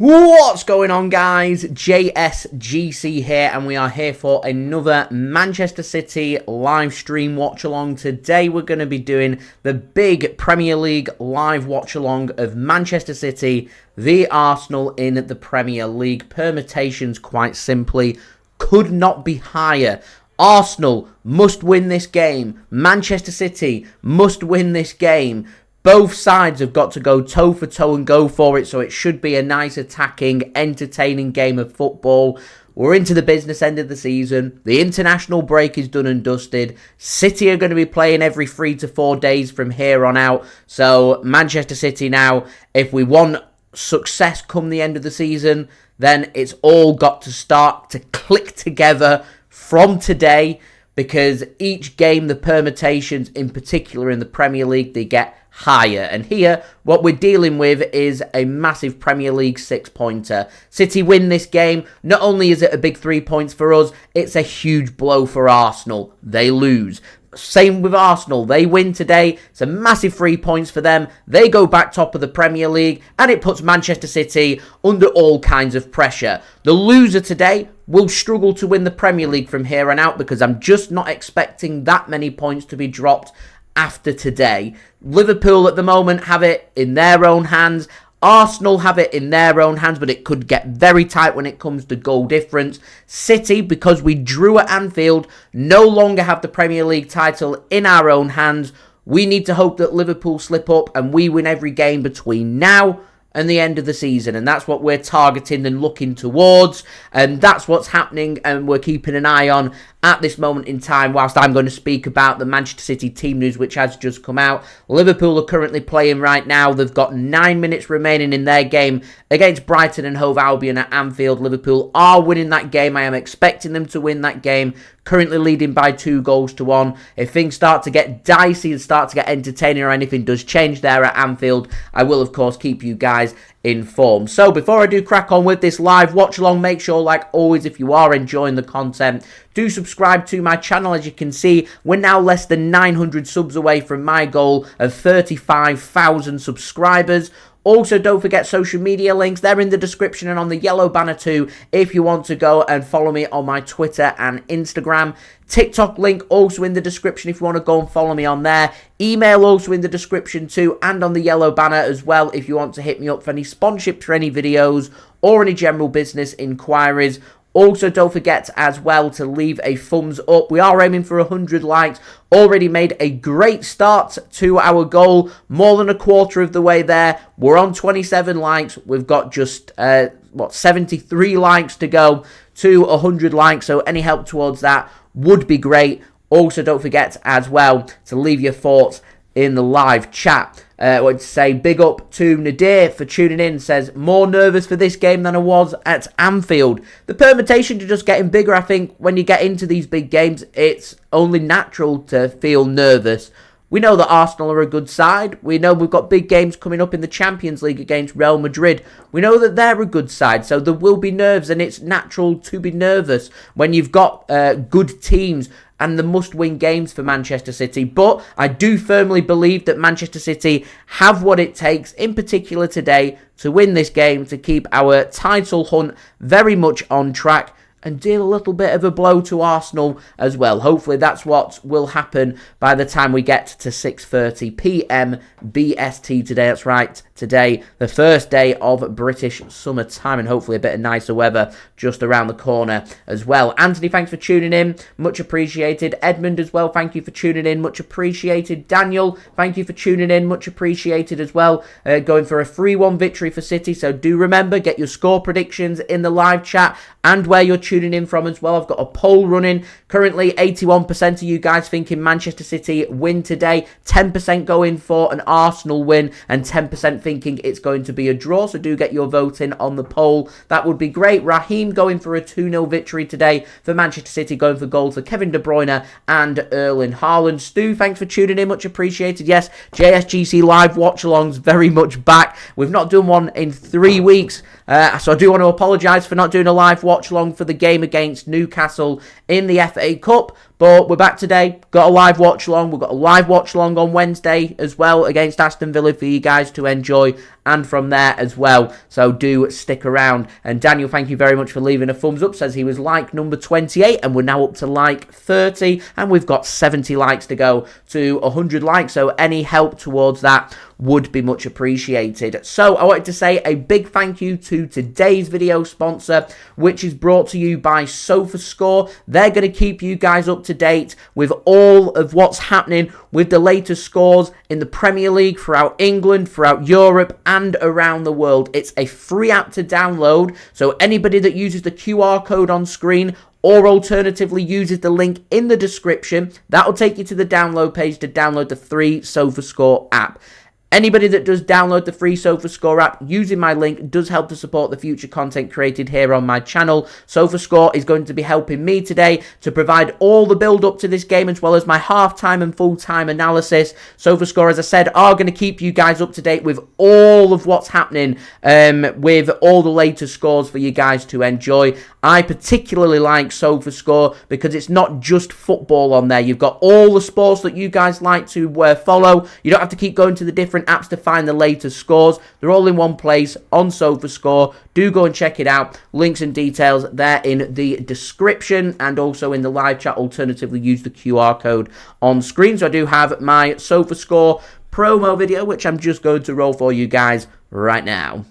What's going on, guys? JSGC here, and we are here for another Manchester City live stream watch along. Today we're going to be doing the big Premier League live watch along of Manchester City v Arsenal in the Premier League. Permutations, quite simply, could not be higher. Arsenal must win this game. Manchester City must win this game. Both sides have got to go toe for toe and go for it, so it should be a nice attacking, entertaining game of football. We're into the business end of the season. The international break is done and dusted. City are going to be playing every 3 to 4 days from here on out. So Manchester City now, if we want success come the end of the season, then it's all got to start to click together from today, because each game, the permutations in particular in the Premier League, they get higher. And here, what we're dealing with is a massive Premier League 6-pointer. City win this game. Not only is it a big 3 points for us, it's a huge blow for Arsenal. They lose. Same with Arsenal. They win today. It's a massive 3 points for them. They go back top of the Premier League, and it puts Manchester City under all kinds of pressure. The loser today will struggle to win the Premier League from here on out, because I'm just not expecting that many points to be dropped after today. Liverpool at the moment have it in their own hands. Arsenal have it in their own hands, but it could get very tight when it comes to goal difference. City, because we drew at Anfield, no longer have the Premier League title in our own hands. We need to hope that Liverpool slip up and we win every game between now and the end of the season, and that's what we're targeting and looking towards, and that's what's happening, and we're keeping an eye on at this moment in time, whilst I'm going to speak about the Manchester City team news which has just come out. Liverpool are currently playing right now. They've got 9 minutes remaining in their game against Brighton and Hove Albion at Anfield. Liverpool are winning that game. I am expecting them to win that game, currently leading by 2-1. If things start to get dicey and start to get entertaining, or anything does change there at Anfield, I will of course keep you guys informed. So before I do crack on with this live watch along, make sure, like always, if you are enjoying the content, do subscribe to my channel. As you can see, we're now less than 900 subs away from my goal of 35,000 subscribers. Also, don't forget social media links. They're in the description and on the yellow banner too, if you want to go and follow me on my Twitter and Instagram. TikTok link also in the description if you want to go and follow me on there. Email also in the description too, and on the yellow banner as well if you want to hit me up for any sponsorships for any videos or any general business inquiries. Also, don't forget as well to leave a thumbs up. We are aiming for 100 likes. Already made a great start to our goal. More than a quarter of the way there. We're on 27 likes. We've got just, 73 likes to go to 100 likes. So any help towards that would be great. Also, don't forget as well to leave your thoughts in the live chat. I want to say big up to Nadir for tuning in. Says, more nervous for this game than I was at Anfield. The permutations are just getting bigger. I think when you get into these big games, it's only natural to feel nervous. We know that Arsenal are a good side. We know we've got big games coming up in the Champions League against Real Madrid. We know that they're a good side, so there will be nerves, and it's natural to be nervous when you've got good teams and the must-win games for Manchester City. But I do firmly believe that Manchester City have what it takes, in particular today, to win this game, to keep our title hunt very much on track and deal a little bit of a blow to Arsenal as well. Hopefully that's what will happen by the time we get to 6:30 PM BST today. That's right, today, the first day of British summertime, and hopefully a bit of nicer weather just around the corner as well. Anthony, thanks for tuning in. Much appreciated. Edmund as well, thank you for tuning in. Much appreciated. Daniel, thank you for tuning in. Much appreciated as well. Going for a 3-1 victory for City, so do remember, get your score predictions in the live chat and where you're tuning in from as well. I've got a poll running. Currently, 81% of you guys thinking Manchester City win today, 10% going for an Arsenal win, and 10% thinking it's going to be a draw. So do get your vote in on the poll. That would be great. Raheem going for a 2-0 victory today for Manchester City, going for goals for Kevin De Bruyne and Erling Haaland. Stu, thanks for tuning in. Much appreciated. Yes, JSGC live watch-alongs very much back. We've not done one in 3 weeks. So I do want to apologise for not doing a live watch-along for the game against Newcastle in the FA Cup. But we're back today. Got a live watch-along. We've got a live watch-along on Wednesday as well against Aston Villa for you guys to enjoy and from there as well. So do stick around. And Daniel, thank you very much for leaving a thumbs up. Says he was like number 28 and we're now up to like 30 and we've got 70 likes to go to 100 likes. So any help towards that would be much appreciated. So I wanted to say a big thank you to today's video sponsor, which is brought to you by SofaScore. They're going to keep you guys up to date with all of what's happening with the latest scores in the Premier League throughout England, throughout Europe and around the world. It's a free app to download, so anybody that uses the QR code on screen or alternatively uses the link in the description, that will take you to the download page to download the free SofaScore app. Anybody that does download the free SofaScore app using my link does help to support the future content created here on my channel. SofaScore is going to be helping me today to provide all the build up to this game as well as my half-time and full-time analysis. SofaScore, as I said, are going to keep you guys up to date with all of what's happening, with all the latest scores for you guys to enjoy. I particularly like SofaScore because it's not just football on there. You've got all the sports that you guys like to follow. You don't have to keep going to the different apps to find the latest scores. They're all in one place on SofaScore. Do go and check it out. Links and details there in the description and also in the live chat. Alternatively, use the QR code on screen. So I do have my SofaScore promo video, which I'm just going to roll for you guys right now.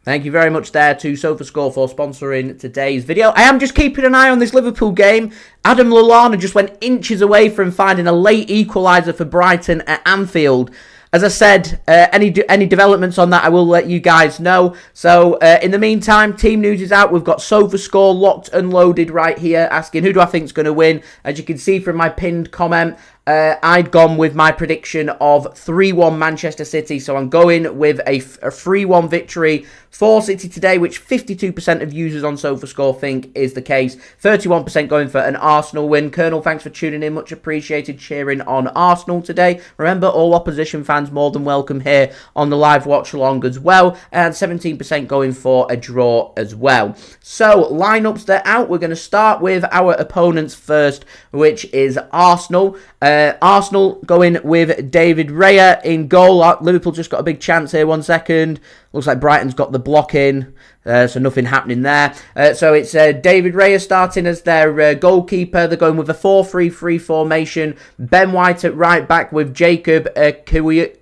Thank you very much there to SofaScore for sponsoring today's video. I am just keeping an eye on this Liverpool game. Adam Lallana just went inches away from finding a late equaliser for Brighton at Anfield. As I said, any developments on that, I will let you guys know. So, in the meantime, team news is out. We've got SofaScore locked and loaded right here, asking who do I think is going to win. As you can see from my pinned comment, I'd gone with my prediction of 3-1 Manchester City. So I'm going with a 3-1 victory for City today, which 52% of users on SofaScore think is the case. 31% going for an Arsenal win. Colonel, thanks for tuning in. Much appreciated cheering on Arsenal today. Remember, all opposition fans more than welcome here on the live watch-along as well. And 17% going for a draw as well. So, lineups, they're out. We're going to start with our opponents first, which is Arsenal. Arsenal going with David Raya in goal. Liverpool just got a big chance here. 1 second. Looks like Brighton's got the block in, so nothing happening there. So it's David Raya starting as their goalkeeper. They're going with a 4-3-3 formation. Ben White at right back with Jacob Kiwiri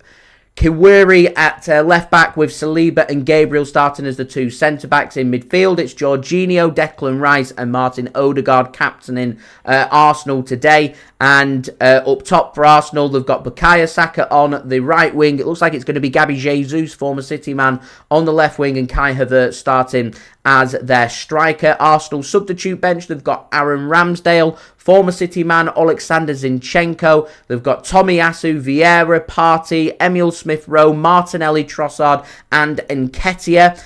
at left back with Saliba and Gabriel starting as the two centre backs. In midfield, it's Jorginho, Declan Rice and Martin Odegaard captaining Arsenal today. And up top for Arsenal, they've got Bukayo Saka on the right wing. It looks like it's going to be Gabriel Jesus, former City man, on the left wing, and Kai Havertz starting as their striker. Arsenal substitute bench, they've got Aaron Ramsdale, former City man Oleksandr Zinchenko. They've got Tomiyasu, Vieira, Partey, Emile Smith-Rowe, Martinelli, Trossard and Nketiah.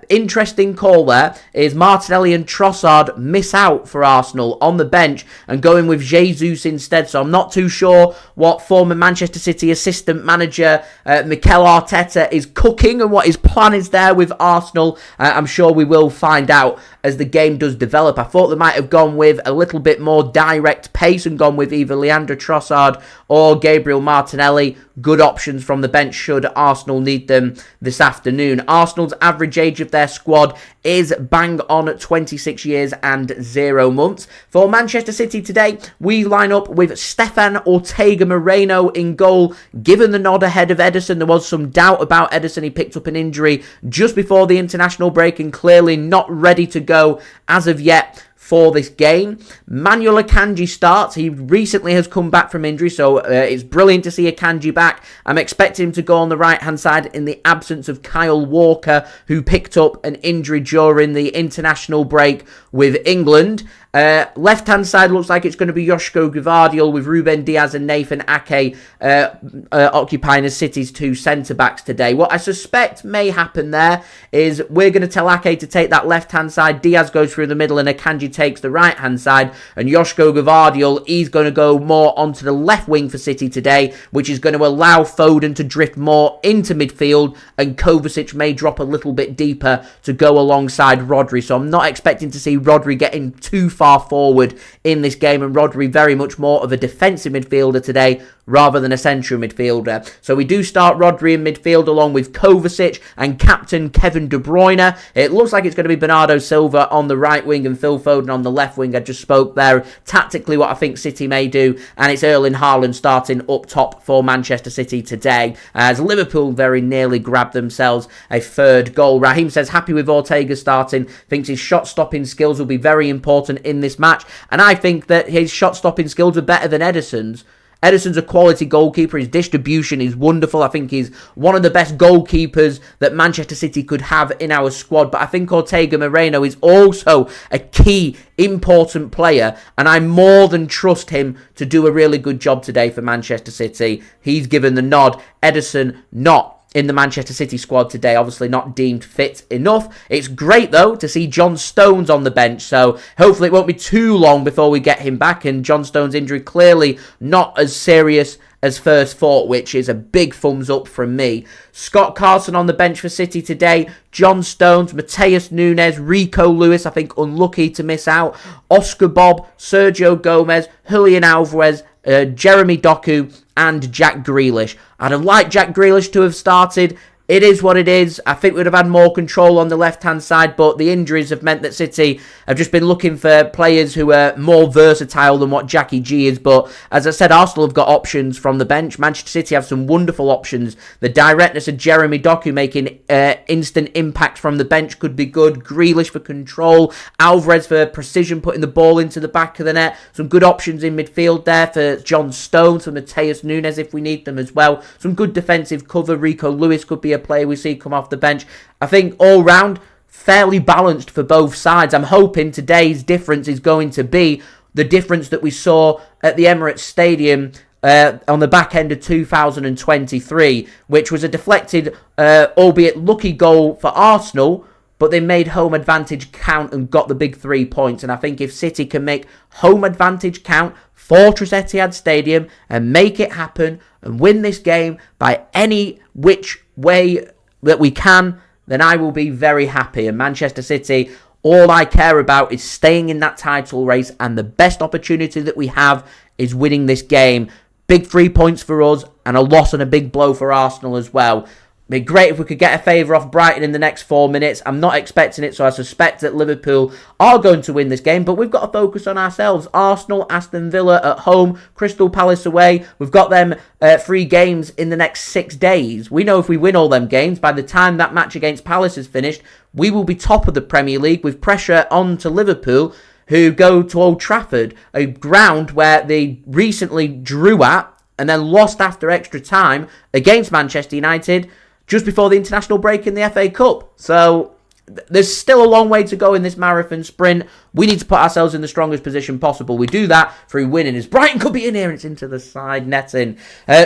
Interesting call there is Martinelli and Trossard miss out for Arsenal on the bench and going with Jesus instead. So I'm not too sure what former Manchester City assistant manager Mikel Arteta is cooking and what his plan is there with Arsenal. I'm sure we will find out as the game does develop. I thought they might have gone with a little bit more direct pace and gone with either Leandro Trossard or Gabriel Martinelli. Good options from the bench should Arsenal need them this afternoon. Arsenal's average age of their squad is bang on at 26 years and 0 months. For Manchester City today, we line up with Stefan Ortega-Moreno in goal. Given the nod ahead of Ederson, there was some doubt about Ederson. He picked up an injury just before the international break and clearly not ready to go as of yet for this game. Manuel Akanji starts. He recently has come back from injury, so it's brilliant to see Akanji back. I'm expecting him to go on the right-hand side in the absence of Kyle Walker, who picked up an injury during the international break with England. Left-hand side looks like it's going to be Josko Gvardiol with Ruben Dias and Nathan Ake occupying as City's two centre-backs today. What I suspect may happen there is we're going to tell Ake to take that left-hand side, Dias goes through the middle and Akanji takes the right-hand side, and Josko Gvardiol, he's going to go more onto the left wing for City today, which is going to allow Foden to drift more into midfield, and Kovacic may drop a little bit deeper to go alongside Rodri. So I'm not expecting to see Rodri getting too far forward in this game, and Rodri very much more of a defensive midfielder today rather than a central midfielder. So we do start Rodri in midfield along with Kovacic and captain Kevin De Bruyne. It looks like it's going to be Bernardo Silva on the right wing and Phil Foden on the left wing. I just spoke there tactically what I think City may do, and it's Erling Haaland starting up top for Manchester City today, as Liverpool very nearly grabbed themselves a third goal. Raheem says happy with Ortega starting, thinks his shot stopping skills will be very important in this match, and I think that his shot stopping skills are better than Ederson's. Ederson's a quality goalkeeper. His distribution is wonderful. I think he's one of the best goalkeepers that Manchester City could have in our squad. But I think Ortega-Moreno is also a key, important player, and I more than trust him to do a really good job today for Manchester City. He's given the nod. Ederson not in the Manchester City squad today, obviously not deemed fit enough. It's great, though, to see John Stones on the bench, so hopefully it won't be too long before we get him back, and John Stones' injury clearly not as serious as first thought, which is a big thumbs up from me. Scott Carson on the bench for City today. John Stones, Matheus Nunes, Rico Lewis, I think unlucky to miss out. Oscar Bobb, Sergio Gomez, Julian Alvarez, Jeremy Doku, and Jack Grealish. I'd have liked Jack Grealish to have started. It is what it is. I think we'd have had more control on the left-hand side, but the injuries have meant that City have just been looking for players who are more versatile than what Jackie G is. But as I said, Arsenal have got options from the bench. Manchester City have some wonderful options. The directness of Jeremy Doku making instant impact from the bench could be good. Grealish for control. Alvarez for precision, putting the ball into the back of the net. Some good options in midfield there for John Stones, for Matheus Nunes if we need them as well. Some good defensive cover. Rico Lewis could be a player we see come off the bench. I think all round fairly balanced for both sides. I'm hoping today's difference is going to be the difference that we saw at the Emirates Stadium on the back end of 2023, which was a deflected, albeit lucky goal for Arsenal, but they made home advantage count and got the big 3 points. And I think if City can make home advantage count, Fortress Etihad Stadium, and make it happen and win this game by any which way that we can, then I will be very happy. And Manchester City, all I care about is staying in that title race, and the best opportunity that we have is winning this game. Big 3 points for us, and a loss and a big blow for Arsenal as well. It'd be great if we could get a favour off Brighton in the next 4 minutes. I'm not expecting it, so I suspect that Liverpool are going to win this game, but we've got to focus on ourselves. Arsenal, Aston Villa at home, Crystal Palace away. We've got them 3 games in the next 6 days. We know if we win all them games, by the time that match against Palace is finished, we will be top of the Premier League with pressure on to Liverpool, who go to Old Trafford, a ground where they recently drew at and then lost after extra time against Manchester United just before the international break in the FA Cup. So there's still a long way to go in this marathon sprint. We need to put ourselves in the strongest position possible. We do that through winning. As Brighton could be in here, and it's into the side netting.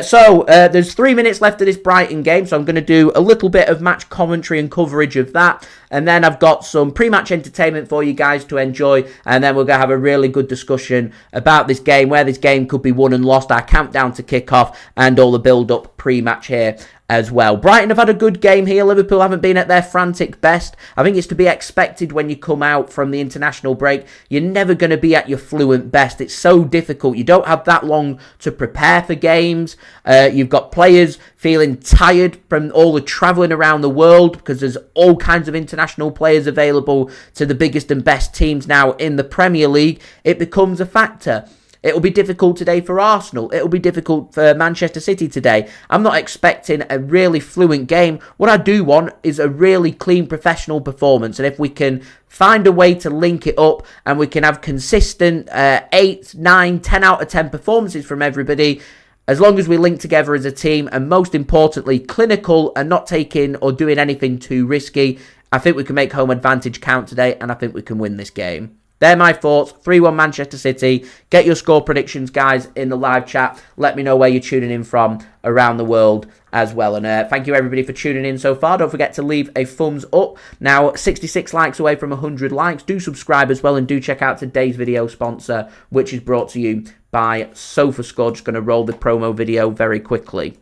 So there's 3 minutes left of this Brighton game, so I'm going to do a little bit of match commentary and coverage of that. And then I've got some pre-match entertainment for you guys to enjoy. And then we're going to have a really good discussion about this game, where this game could be won and lost, our countdown to kick-off, and all the build-up pre-match here as well. Brighton have had a good game here. Liverpool haven't been at their frantic best. I think it's to be expected when you come out from the international break. You're never going to be at your fluent best. It's so difficult. You don't have that long to prepare for games. You've got players feeling tired from all the travelling around the world, because there's all kinds of international players available to the biggest and best teams now in the Premier League. It becomes a factor. It'll be difficult today for Arsenal. It'll be difficult for Manchester City today. I'm not expecting a really fluent game. What I do want is a really clean, professional performance. And if we can find a way to link it up and we can have consistent 8, 9, 10 out of 10 performances from everybody, as long as we link together as a team, and most importantly, clinical and not taking or doing anything too risky, I think we can make home advantage count today, and I think we can win this game. They're my thoughts. 3-1 Manchester City. Get your score predictions, guys, in the live chat. Let me know where you're tuning in from around the world as well. And thank you, everybody, for tuning in so far. Don't forget to leave a thumbs up. Now, 66 likes away from 100 likes. Do subscribe as well, and do check out today's video sponsor, which is brought to you by SofaScore. Just going to roll the promo video very quickly.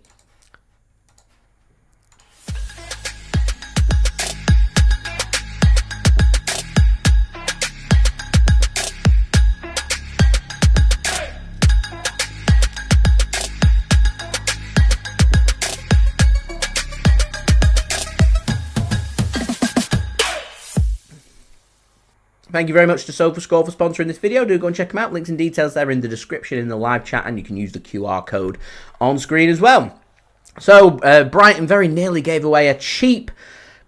Thank you very much to SofaScore for sponsoring this video. Do go and check them out. Links and details there in the description in the live chat, and you can use the QR code on screen as well. So, Brighton very nearly gave away a cheap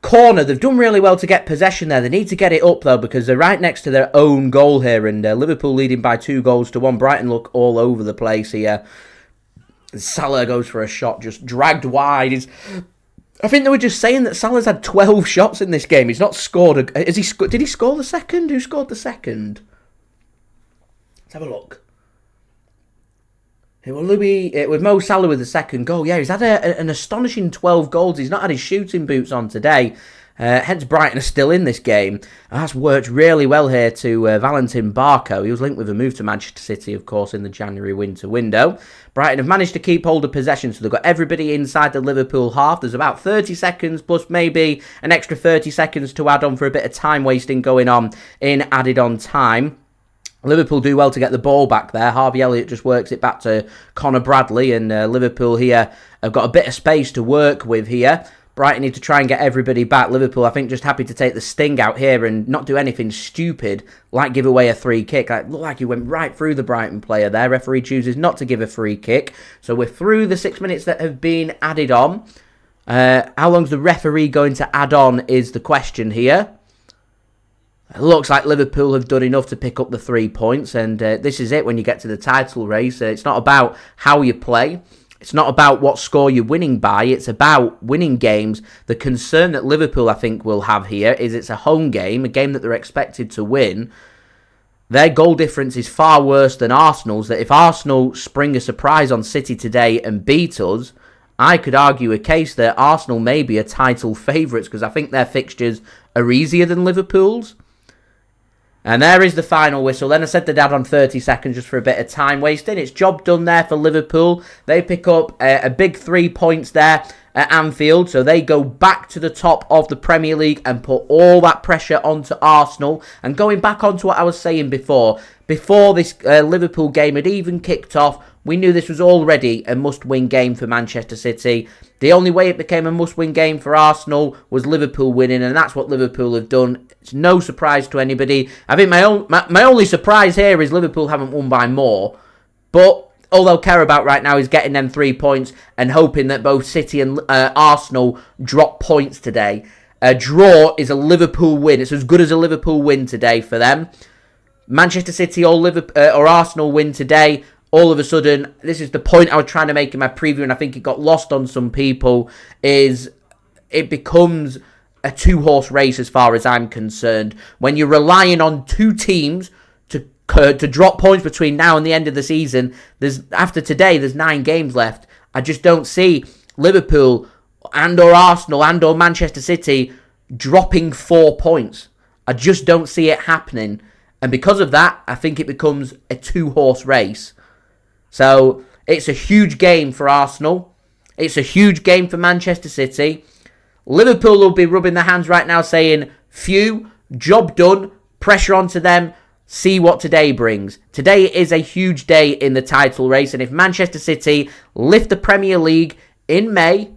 corner. They've done really well to get possession there. They need to get it up, though, because they're right next to their own goal here, and Liverpool leading by 2-1. Brighton look all over the place here. Salah goes for a shot, just dragged wide. I think they were just saying that Salah's had 12 shots in this game. He's not scored. Did he score the second? Who scored the second? Let's have a look. It was Mo Salah with the second goal. Yeah, he's had an astonishing 12 goals. He's not had his shooting boots on today. Hence, Brighton are still in this game. And that's worked really well here to Valentin Barco. He was linked with a move to Manchester City, of course, in the January winter window. Brighton have managed to keep hold of possession, so they've got everybody inside the Liverpool half. There's about 30 seconds, plus maybe an extra 30 seconds to add on for a bit of time wasting going on in added on time. Liverpool do well to get the ball back there. Harvey Elliott just works it back to Connor Bradley, and Liverpool here have got a bit of space to work with here. Brighton need to try and get everybody back. Liverpool, I think, just happy to take the sting out here and not do anything stupid, like give away a free kick. It looked like he went right through the Brighton player there. Referee chooses not to give a free kick. So we're through the 6 minutes that have been added on. How long's the referee going to add on is the question here. It looks like Liverpool have done enough to pick up the 3 points, and this is it when you get to the title race. It's not about how you play. It's not about what score you're winning by. It's about winning games. The concern that Liverpool, I think, will have here is it's a home game, a game that they're expected to win. Their goal difference is far worse than Arsenal's. That if Arsenal spring a surprise on City today and beat us, I could argue a case that Arsenal may be a title favourites, because I think their fixtures are easier than Liverpool's. And there is the final whistle. Then I said they'd add on 30 seconds just for a bit of time wasting. It's job done there for Liverpool. They pick up a big 3 points there at Anfield. So they go back to the top of the Premier League and put all that pressure onto Arsenal. And going back onto what I was saying before this Liverpool game had even kicked off, we knew this was already a must-win game for Manchester City. The only way it became a must-win game for Arsenal was Liverpool winning, and that's what Liverpool have done. It's no surprise to anybody. I think my only surprise here is Liverpool haven't won by more. But all they'll care about right now is getting them 3 points and hoping that both City and Arsenal drop points today. A draw is a Liverpool win. It's as good as a Liverpool win today for them. Manchester City or Arsenal win today, all of a sudden, this is the point I was trying to make in my preview, and I think it got lost on some people, is it becomes a two-horse race as far as I'm concerned. When you're relying on two teams to drop points between now and the end of the season, after today, there's 9 games left. I just don't see Liverpool and or Arsenal and or Manchester City dropping 4 points. I just don't see it happening. And because of that, I think it becomes a two-horse race. So, it's a huge game for Arsenal. It's a huge game for Manchester City. Liverpool will be rubbing their hands right now saying, phew, job done, pressure onto them, see what today brings. Today is a huge day in the title race, and if Manchester City lift the Premier League in May,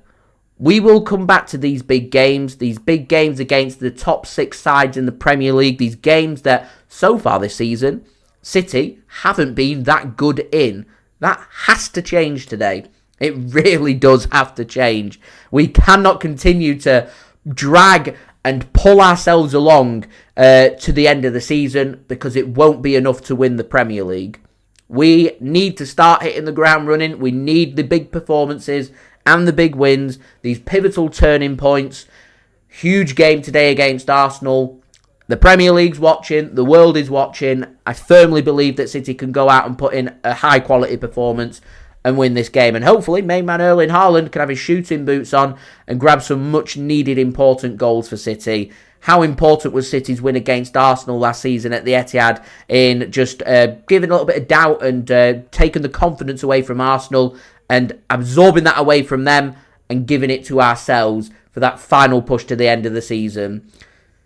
we will come back to these big games against the top 6 sides in the Premier League, these games that, so far this season, City haven't been that good in. That has to change today. It really does have to change. We cannot continue to drag and pull ourselves along to the end of the season, because it won't be enough to win the Premier League. We need to start hitting the ground running. We need the big performances and the big wins, these pivotal turning points. Huge game today against Arsenal. The Premier League's watching, the world is watching. I firmly believe that City can go out and put in a high-quality performance and win this game. And hopefully, main man Erling Haaland can have his shooting boots on and grab some much-needed important goals for City. How important was City's win against Arsenal last season at the Etihad in just giving a little bit of doubt and taking the confidence away from Arsenal and absorbing that away from them and giving it to ourselves for that final push to the end of the season.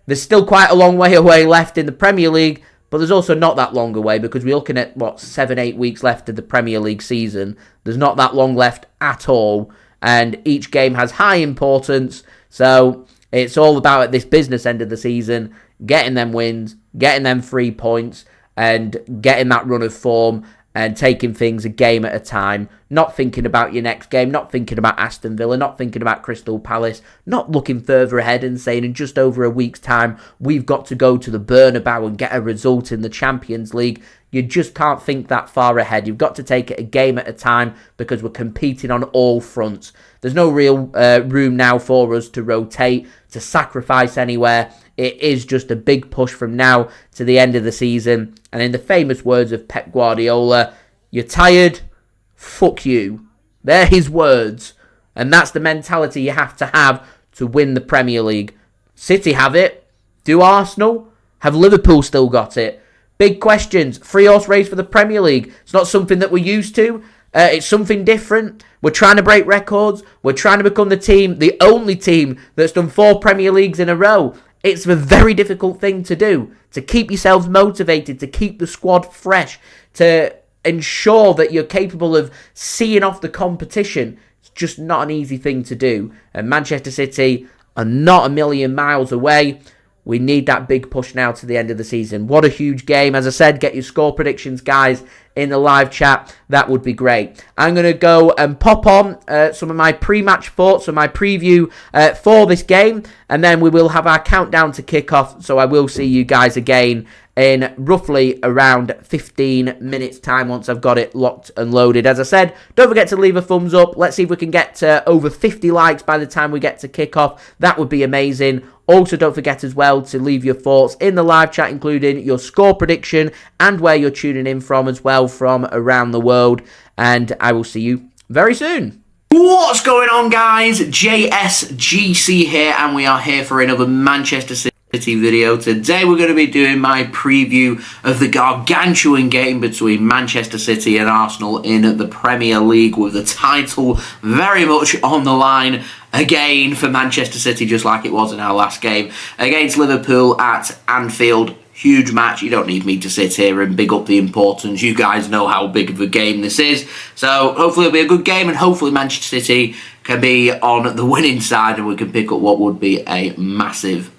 There's still quite a long way away left in the Premier League, but there's also not that long away because we're looking at, 7-8 weeks left of the Premier League season. There's not that long left at all, and each game has high importance, so it's all about at this business end of the season, getting them wins, getting them 3 points, and getting that run of form and taking things a game at a time, not thinking about your next game, not thinking about Aston Villa, not thinking about Crystal Palace, not looking further ahead and saying in just over a week's time, we've got to go to the Bernabeu and get a result in the Champions League. You just can't think that far ahead. You've got to take it a game at a time because we're competing on all fronts. There's no real room now for us to rotate, to sacrifice anywhere. It is just a big push from now to the end of the season. And in the famous words of Pep Guardiola, you're tired? Fuck you. They're his words. And that's the mentality you have to win the Premier League. City have it. Do Arsenal? Have Liverpool still got it? Big questions. 3-horse race for the Premier League. It's not something that we're used to. It's something different. We're trying to break records. We're trying to become the only team that's done 4 Premier Leagues in a row. It's a very difficult thing to do, to keep yourselves motivated, to keep the squad fresh, to ensure that you're capable of seeing off the competition. It's just not an easy thing to do. And Manchester City are not a million miles away. We need that big push now to the end of the season. What a huge game. As I said, get your score predictions, guys, in the live chat. That would be great. I'm going to go and pop on some of my pre-match thoughts and my preview for this game. And then we will have our countdown to kick off. So I will see you guys again in roughly around 15 minutes time once I've got it locked and loaded. As I said, don't forget to leave a thumbs up. Let's see if we can get over 50 likes by the time we get to kick off. That would be amazing. Also, don't forget as well to leave your thoughts in the live chat, including your score prediction and where you're tuning in from as well from around the world. And I will see you very soon. What's going on, guys? JSGC here, and we are here for another Manchester City video. Today we're going to be doing my preview of the gargantuan game between Manchester City and Arsenal in the Premier League, with the title very much on the line again for Manchester City, just like it was in our last game against Liverpool at Anfield. Huge match. You don't need me to sit here and big up the importance. You guys know how big of a game this is. So hopefully it'll be a good game, and hopefully Manchester City can be on the winning side and we can pick up what would be a massive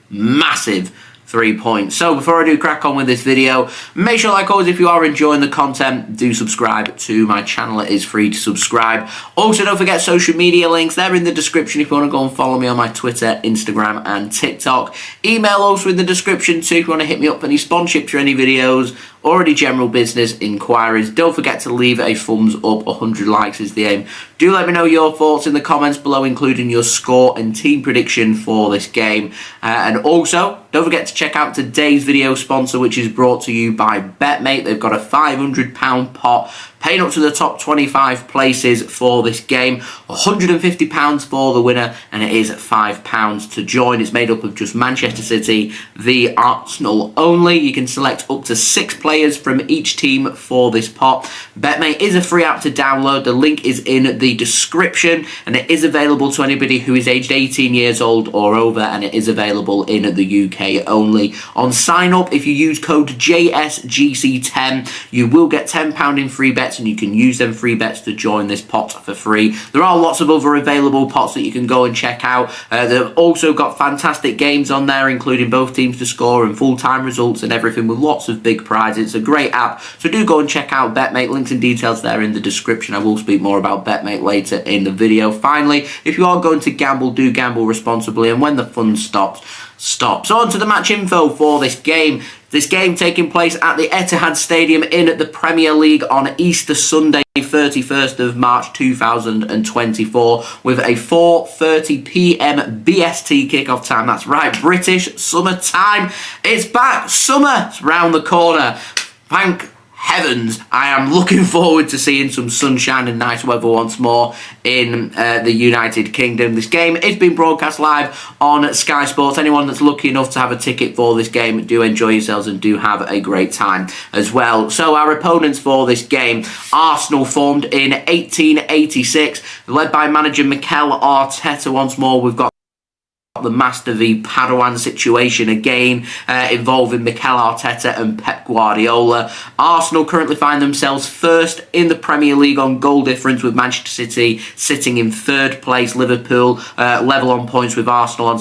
3 points. So before I do crack on with this video, make sure, like always, if you are enjoying the content, do subscribe to my channel. It is free to subscribe. Also, don't forget social media links. They're in the description if you want to go and follow me on my Twitter, Instagram and TikTok. Email also in the description too if you want to hit me up for any sponsorships or any videos or any general business inquiries. Don't forget to leave a thumbs up. 100 likes is the aim. Do let me know your thoughts in the comments below, including your score and team prediction for this game. And also, don't forget to check out today's video sponsor, which is brought to you by BetMate. They've got a £500 pot, paying up to the top 25 places for this game. £150 for the winner, and it is £5 to join. It's made up of just Manchester City v Arsenal only. You can select up to 6 players from each team for this pot. BetMate is a free app to download. The link is in the description, and it is available to anybody who is aged 18 years old or over, and it is available in the UK only. On sign up, if you use code JSGC10, you will get £10 in free bets, and you can use them free bets to join this pot for free. There are lots of other available pots that you can go and check out. They've also got fantastic games on there, including both teams to score and full-time results and everything, with lots of big prizes. It's a great app, so do go and check out BetMate. Links and details there in the description. I will speak more about BetMate later in the video. Finally, if you are going to gamble, do gamble responsibly, and when the fun stops, stop. So on to the match info for this game. This game taking place at the Etihad Stadium in the Premier League on Easter Sunday, 31st of March 2024, with a 4:30 p.m. BST kickoff time. That's right, British summer time. It's back. Summer's round the corner. Thank heavens, I am looking forward to seeing some sunshine and nice weather once more in the United Kingdom. This game is being broadcast live on Sky Sports. Anyone that's lucky enough to have a ticket for this game, do enjoy yourselves and do have a great time as well. So our opponents for this game, Arsenal, formed in 1886, led by manager Mikel Arteta once more. We've got the Master v Padawan situation again, involving Mikel Arteta and Pep Guardiola. Arsenal currently find themselves first in the Premier League on goal difference, with Manchester City sitting in third place. Liverpool level on points with Arsenal on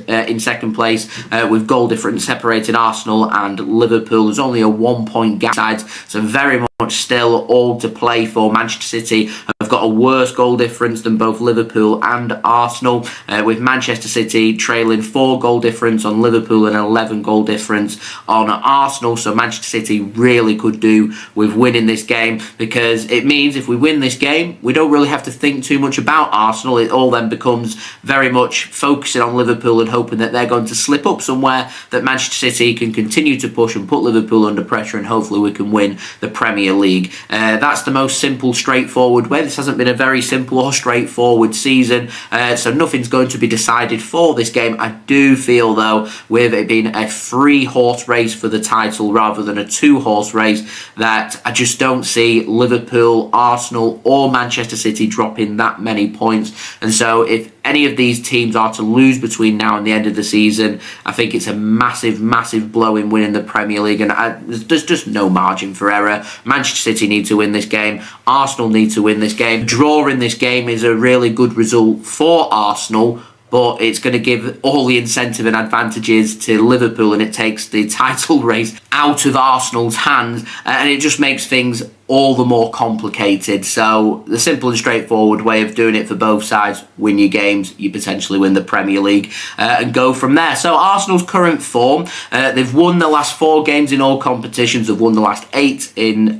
in second place, with goal difference separating Arsenal and Liverpool. There's only a 1 point gap sides, so very much still all to play for. Manchester City have got a worse goal difference than both Liverpool and Arsenal, with Manchester City trailing 4 goal difference on Liverpool and 11 goal difference on Arsenal. So Manchester City really could do with winning this game, because it means if we win this game, we don't really have to think too much about Arsenal. It all then becomes very much focusing on Liverpool and hoping that they're going to slip up somewhere, that Manchester City can continue to push and put Liverpool under pressure, and hopefully we can win the Premier League. That's the most simple, straightforward way. This hasn't been a very simple or straightforward season, so nothing's going to be decided for this game. I do feel, though, with it being a 3-horse race for the title rather than a 2-horse race, that I just don't see Liverpool, Arsenal or Manchester City dropping that many points. And so if any of these teams are to lose between now and the end of the season, I think it's a massive, massive blow in winning the Premier League, and there's just no margin for error. Manchester City need to win this game. Arsenal need to win this game. Draw in this game is a really good result for Arsenal, but it's going to give all the incentive and advantages to Liverpool, and it takes the title race out of Arsenal's hands, and it just makes things all the more complicated. So the simple and straightforward way of doing it for both sides: win your games, you potentially win the Premier League, and go from there. So Arsenal's current form, they've won the last 4 games in all competitions. They've won the last 8 in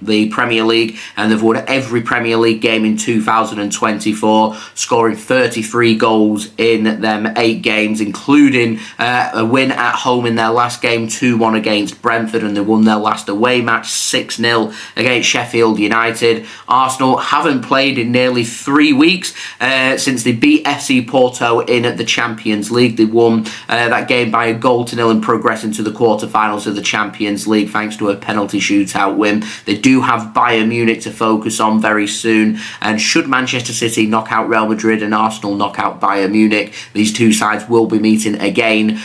the Premier League, and they've won every Premier League game in 2024, scoring 33 goals in them 8 games, including a win at home in their last game, 2-1 against Brentford, and they won their last away match 6-0 against Sheffield United. Arsenal haven't played in nearly 3 weeks since they beat FC Porto in the Champions League. They won that game by a 1-0 and progressing to the quarterfinals of the Champions League thanks to a penalty shootout win. They do have Bayern Munich to focus on very soon, and should Manchester City knock out Real Madrid and Arsenal knock out Bayern Munich, these two sides will be meeting again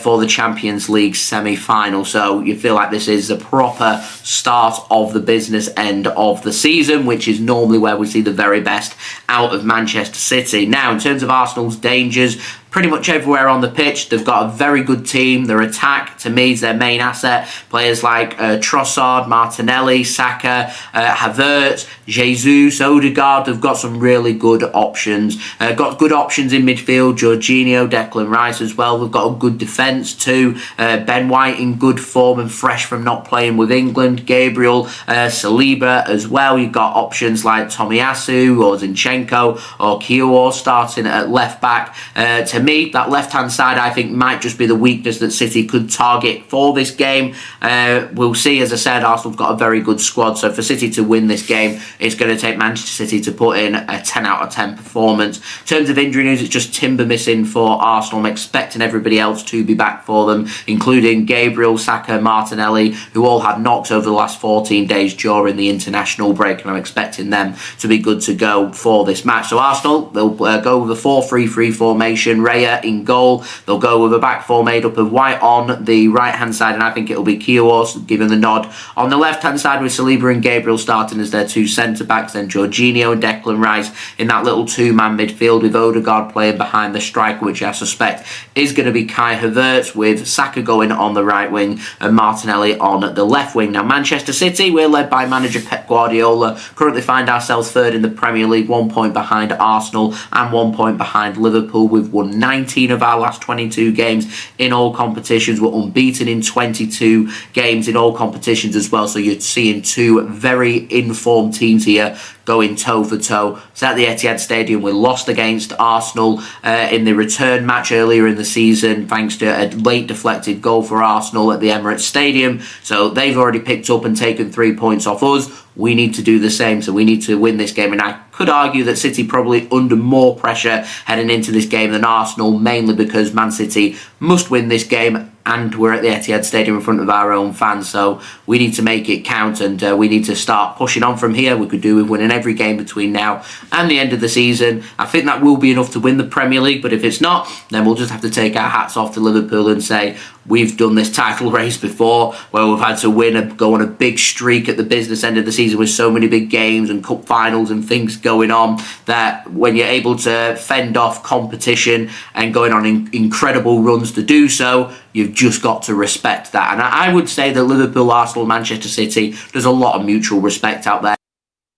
for the Champions League semi-final. So you feel like this is a proper start of the business end of the season, which is normally where we see the very best out of Manchester City. Now, in terms of Arsenal's dangers, pretty much everywhere on the pitch, they've got a very good team. Their attack, to me, is their main asset. Players like Trossard, Martinelli, Saka, Havertz, Jesus, Odegaard, they've got some really good options. Got good options in midfield, Jorginho, Declan Rice as well. They've got a good defence too. Ben White in good form and fresh from not playing with England. Gabriel, Saliba as well. You've got options like Tomiyasu or Zinchenko or Kiowa starting at left back. To me, that left-hand side, I think, might just be the weakness that City could target for this game. We'll see. As I said, Arsenal's got a very good squad, so for City to win this game, it's going to take Manchester City to put in a 10 out of 10 performance. In terms of injury news, it's just Timber missing for Arsenal. I'm expecting everybody else to be back for them, including Gabriel, Saka, Martinelli, who all had knocks over the last 14 days during the international break, and I'm expecting them to be good to go for this match. So Arsenal, they'll go with a 4-3-3 formation. Raya in goal. They'll go with a back four made up of White on the right-hand side, and I think it'll be Kiowa giving the nod on the left-hand side, with Saliba and Gabriel starting as their 2 centre-backs, then Jorginho and Declan Rice in that little 2-man midfield, with Odegaard playing behind the striker, which I suspect is going to be Kai Havertz, with Saka going on the right wing and Martinelli on the left wing. Now, Manchester City, we're led by manager Pep Guardiola, currently find ourselves third in the Premier League, 1 point behind Arsenal and 1 point behind Liverpool. We've won won 19 of our last 22 games in all competitions. We're unbeaten in 22 games in all competitions as well. So you're seeing two very informed teams here going toe for toe. So at the Etihad Stadium, we lost against Arsenal in the return match earlier in the season, thanks to a late deflected goal for Arsenal at the Emirates Stadium. So they've already picked up and taken 3 points off us. We need to do the same, so we need to win this game. And I could argue that City probably under more pressure heading into this game than Arsenal, mainly because Man City must win this game, and we're at the Etihad Stadium in front of our own fans, so we need to make it count, and we need to start pushing on from here. We could do with winning every game between now and the end of the season. I think that will be enough to win the Premier League, but if it's not, then we'll just have to take our hats off to Liverpool and say, we've done this title race before, where we've had to win and go on a big streak at the business end of the season with so many big games and cup finals and things going on, that when you're able to fend off competition and going on incredible runs to do so, you've just got to respect that. And I would say that Liverpool, Arsenal, Manchester City, there's a lot of mutual respect out there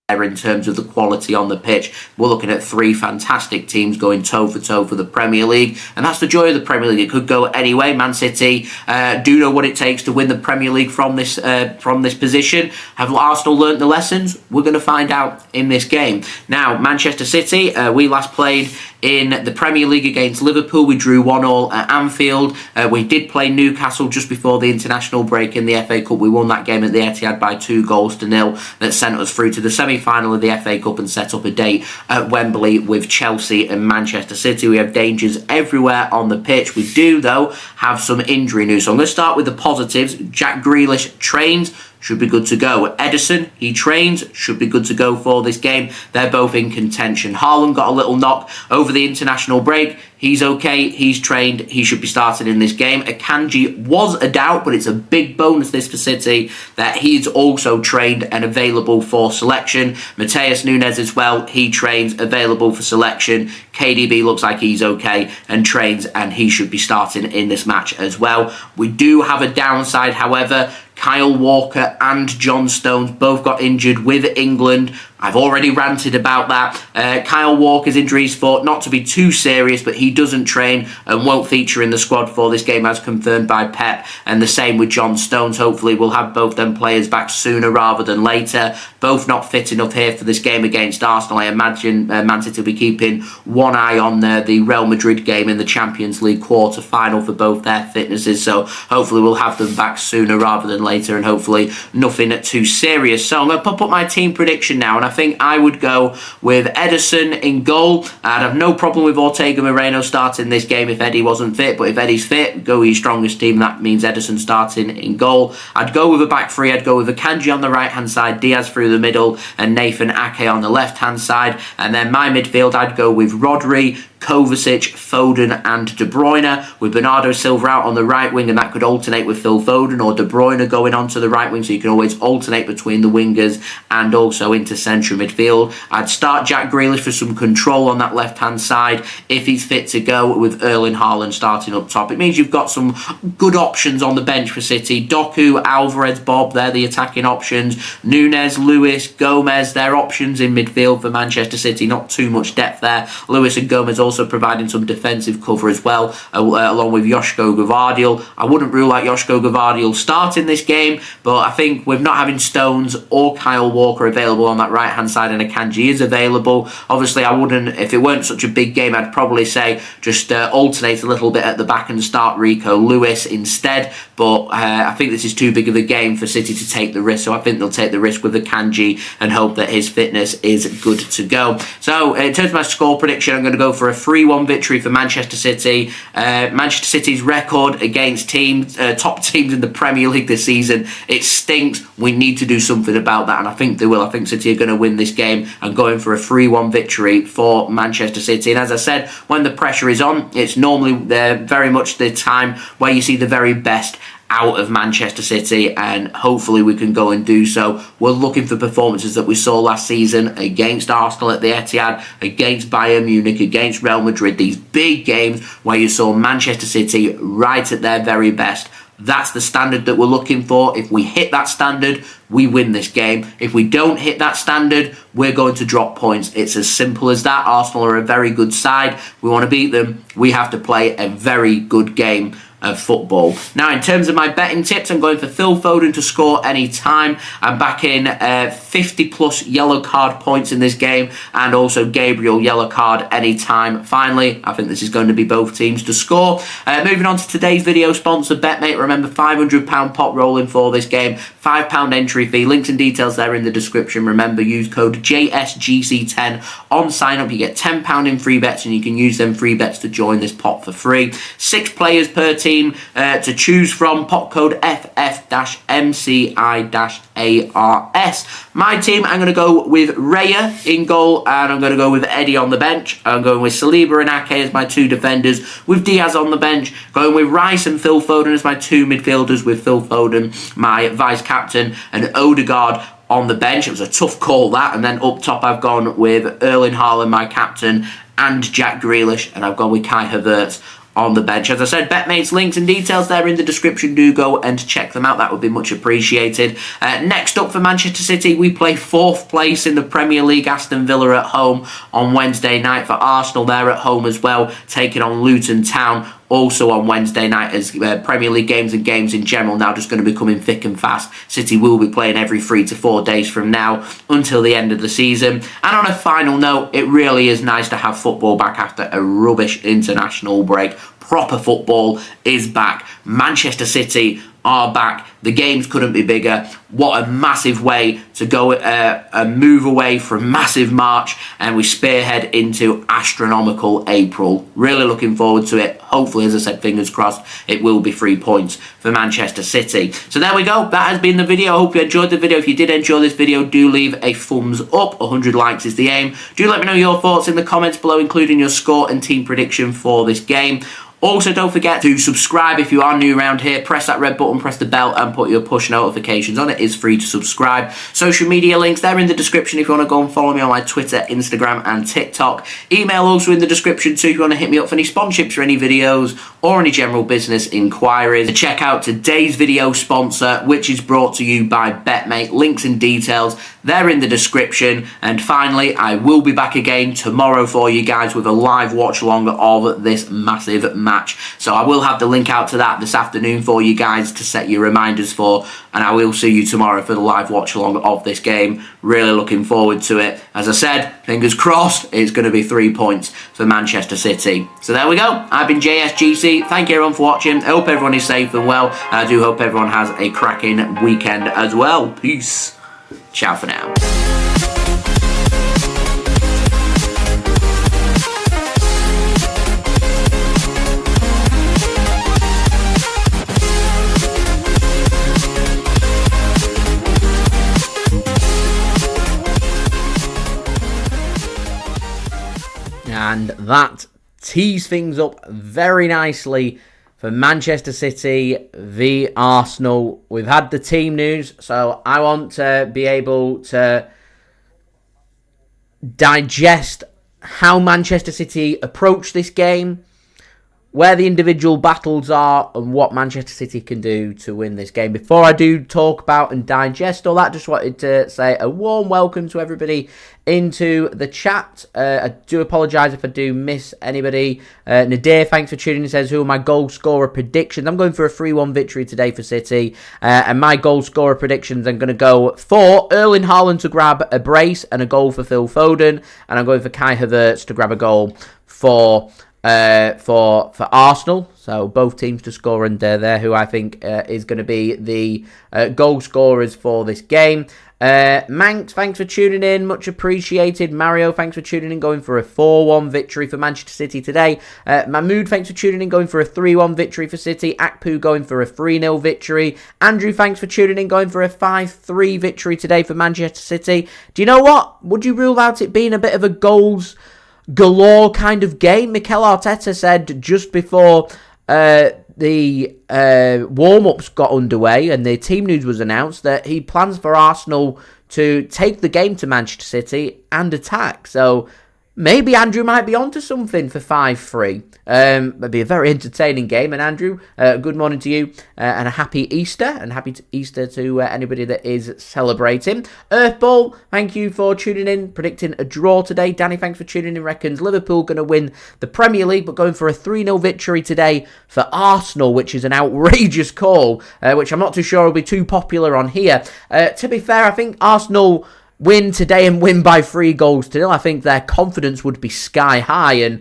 in terms of the quality on the pitch. We're looking at three fantastic teams going toe for toe for the Premier League, and that's the joy of the Premier League. It could go anyway. Man City do know what it takes to win the Premier League from this position. Have Arsenal learnt the lessons? We're going to find out in this game. Now, Manchester City, we last played in the Premier League against Liverpool. We drew 1-1 at Anfield. We did play Newcastle just before the international break in the FA Cup. We won that game at the Etihad by 2-0. That sent us through to the semi-final of the FA Cup and set up a date at Wembley with Chelsea and Manchester City. We have dangers everywhere on the pitch. We do, though, have some injury news. So I'm going to start with the positives. Jack Grealish trains, should be good to go. Ederson, he trains, should be good to go for this game. They're both in contention. Haaland got a little knock over the international break. He's okay, he's trained, he should be starting in this game. Akanji was a doubt, but it's a big bonus this for City that he's also trained and available for selection. Matheus Nunes as well, he trains, available for selection. KDB looks like he's okay and trains, and he should be starting in this match as well. We do have a downside, however. Kyle Walker and John Stones both got injured with England. I've already ranted about that. Kyle Walker's injury is thought not to be too serious, but he doesn't train and won't feature in the squad for this game as confirmed by Pep. And the same with John Stones. Hopefully we'll have both them players back sooner rather than later. Both not fit enough here for this game against Arsenal. I imagine Man City will be keeping one eye on the Real Madrid game in the Champions League quarter-final for both their fitnesses. So hopefully we'll have them back sooner rather than later, and hopefully nothing too serious. So I'm going to pop up my team prediction now, and I think I would go with Ederson in goal. I'd have no problem with Ortega-Moreno starting this game if Eddie wasn't fit, but if Eddie's fit, go with your strongest team. That means Ederson starting in goal. I'd go with a back three. I'd go with Akanji on the right hand side, Diaz through the middle, and Nathan Ake on the left hand side. And then my midfield, I'd go with Rodri, Kovacic, Foden and De Bruyne, with Bernardo Silva out on the right wing, and that could alternate with Phil Foden or De Bruyne going onto the right wing, so you can always alternate between the wingers and also into central midfield. I'd start Jack Grealish for some control on that left hand side if he's fit to go, with Erling Haaland starting up top. It means you've got some good options on the bench for City. Doku, Alvarez, Bobb, they're the attacking options. Nunes, Lewis, Gomez, they're options in midfield for Manchester City. Not too much depth there. Lewis and Gomez also providing some defensive cover as well, along with Josko Gvardiol. I wouldn't rule out Josko Gvardiol starting this game, but I think with not having Stones or Kyle Walker available on that right hand side, and Akanji is available, obviously I wouldn't, if it weren't such a big game, I'd probably say just alternate a little bit at the back and start Rico Lewis instead, but I think this is too big of a game for City to take the risk, so I think they'll take the risk with Akanji and hope that his fitness is good to go. So in terms of my score prediction, I'm going to go for a 3-1 victory for Manchester City. Manchester City's record against teams, top teams in the Premier League this season, it stinks. We need to do something about that, and I think they will. I think City are going to win this game and going for a 3-1 victory for Manchester City. And as I said, when the pressure is on, it's normally very much the time where you see the very best out of Manchester City, and hopefully we can go and do so. We're looking for performances that we saw last season against Arsenal at the Etihad, against Bayern Munich, against Real Madrid, these big games where you saw Manchester City right at their very best. That's the standard that we're looking for. If we hit that standard, we win this game. If we don't hit that standard, we're going to drop points. It's as simple as that. Arsenal are a very good side. We want to beat them. We have to play a very good game of football. Now, in terms of my betting tips, I'm going for Phil Foden to score any time. I'm backing 50 plus yellow card points in this game, and also Gabriel yellow card any time. Finally, I think this is going to be both teams to score. Moving on to today's video sponsor, BetMate. Remember, £500 pot rolling for this game, £5 entry fee. Links and details there in the description. Remember, use code JSGC10 on sign up. You get £10 in free bets, and you can use them free bets to join this pot for free. 6 players per team to choose from. Pot code FF-MCI-ARS. My team, I'm going to go with Raya in goal, and I'm going to go with Eddie on the bench. I'm going with Saliba and Ake as my 2 defenders, with Diaz on the bench. Going with Rice and Phil Foden as my 2 midfielders, with Phil Foden my vice captain, and Odegaard on the bench. It was a tough call, that. And then up top, I've gone with Erling Haaland, my captain, and Jack Grealish, and I've gone with Kai Havertz on the bench. As I said, BetMate's links and details there in the description. Do go and check them out. That would be much appreciated. Next up for Manchester City, we play 4th place in the Premier League, Aston Villa at home on Wednesday night. For Arsenal, they're at home as well, taking on Luton Town also on Wednesday night, as Premier League games and games in general now just going to be coming thick and fast. City will be playing every 3 to 4 days from now until the end of the season. And on a final note, it really is nice to have football back after a rubbish international break. Proper football is back. Manchester City are back. The games couldn't be bigger. What a massive way to go, a move away from massive March, and we spearhead into astronomical April. Really looking forward to it. Hopefully, as I said, fingers crossed, it will be 3 points for Manchester City. So there we go. That has been the video. I hope you enjoyed the video. If you did enjoy this video, do leave a thumbs up. 100 likes is the aim. Do let me know your thoughts in the comments below, including your score and team prediction for this game. Also, don't forget to subscribe if you are new around here. Press that red button, press the bell, and put your push notifications on. It is free to subscribe. Social media links, they're in the description if you want to go and follow me on my Twitter, Instagram, and TikTok. Email also in the description too if you want to hit me up for any sponsorships for any videos or any general business inquiries. Check out today's video sponsor, which is brought to you by BetMate. Links and details, they're in the description. And finally, I will be back again tomorrow for you guys with a live watch along of this massive match. So I will have the link out to that this afternoon for you guys to set your reminders for, and I will see you tomorrow for the live watch along of this game. Really looking forward to it. As I said, fingers crossed, it's going to be 3 points for Manchester City. So there we go. I've been JSGC. Thank you everyone for watching. I hope everyone is safe and well, and I do hope everyone has a cracking weekend as well. Peace. Ciao for now. And that tees things up very nicely for Manchester City v Arsenal. We've had the team news, so I want to be able to digest how Manchester City approach this game, where the individual battles are, and what Manchester City can do to win this game. Before I do talk about and digest all that, just wanted to say a warm welcome to everybody into the chat. I do apologise if I do miss anybody. Nadir, thanks for tuning in, says, who are my goal scorer predictions? I'm going for a 3-1 victory today for City. And my goal scorer predictions, I'm going to go for Erling Haaland to grab a brace and a goal for Phil Foden. And I'm going for Kai Havertz to grab a goal for Arsenal. So both teams to score, and there who I think is going to be the goal scorers for this game. Manx, thanks for tuning in, much appreciated. Mario, thanks for tuning in, going for a 4-1 victory for Manchester City today. Mahmood, thanks for tuning in, going for a 3-1 victory for City. Akpu going for a 3-0 victory. Andrew, thanks for tuning in, going for a 5-3 victory today for Manchester City. Do you know what? Would you rule out it being a bit of a goals galore kind of game? Mikel Arteta said just before the warm-ups got underway and the team news was announced that he plans for Arsenal to take the game to Manchester City and attack. So maybe Andrew might be onto something for 5-3. It'd be a very entertaining game. And Andrew, good morning to you, and a happy Easter, and happy Easter to anybody that is celebrating. Earthball, thank you for tuning in, predicting a draw today. Danny, thanks for tuning in, reckons Liverpool going to win the Premier League, but going for a 3-0 victory today for Arsenal, which is an outrageous call, which I'm not too sure will be too popular on here. To be fair, I think Arsenal win today and win by 3 goals to 0. I think their confidence would be sky high, and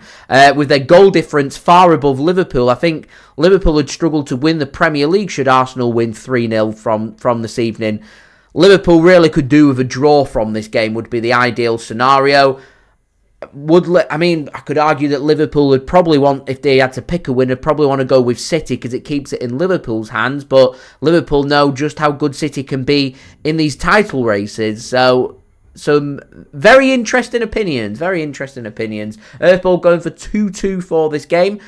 with their goal difference far above Liverpool, I think Liverpool would struggle to win the Premier League should Arsenal win 3-0 from this evening. Liverpool really could do with a draw from this game, would be the ideal scenario. I could argue that Liverpool would probably want, if they had to pick a winner, probably want to go with City because it keeps it in Liverpool's hands. But Liverpool know just how good City can be in these title races. So some very interesting opinions. Earthball going for 2-2 for this game.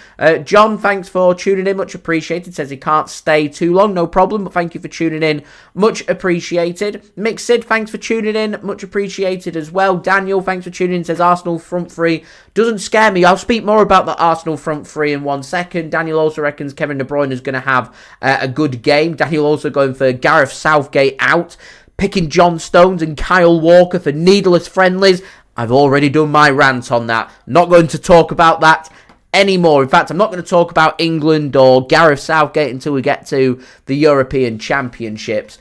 John, thanks for tuning in. Much appreciated. Says he can't stay too long. No problem. But thank you for tuning in. Much appreciated. Mixed Sid, thanks for tuning in. Much appreciated as well. Daniel, thanks for tuning in. Says Arsenal front three doesn't scare me. I'll speak more about the Arsenal front three in 1 second. Daniel also reckons Kevin De Bruyne is going to have a good game. Daniel also going for Gareth Southgate out. Picking John Stones and Kyle Walker for needless friendlies. I've already done my rant on that. Not going to talk about that anymore. In fact, I'm not going to talk about England or Gareth Southgate until we get to the European Championships.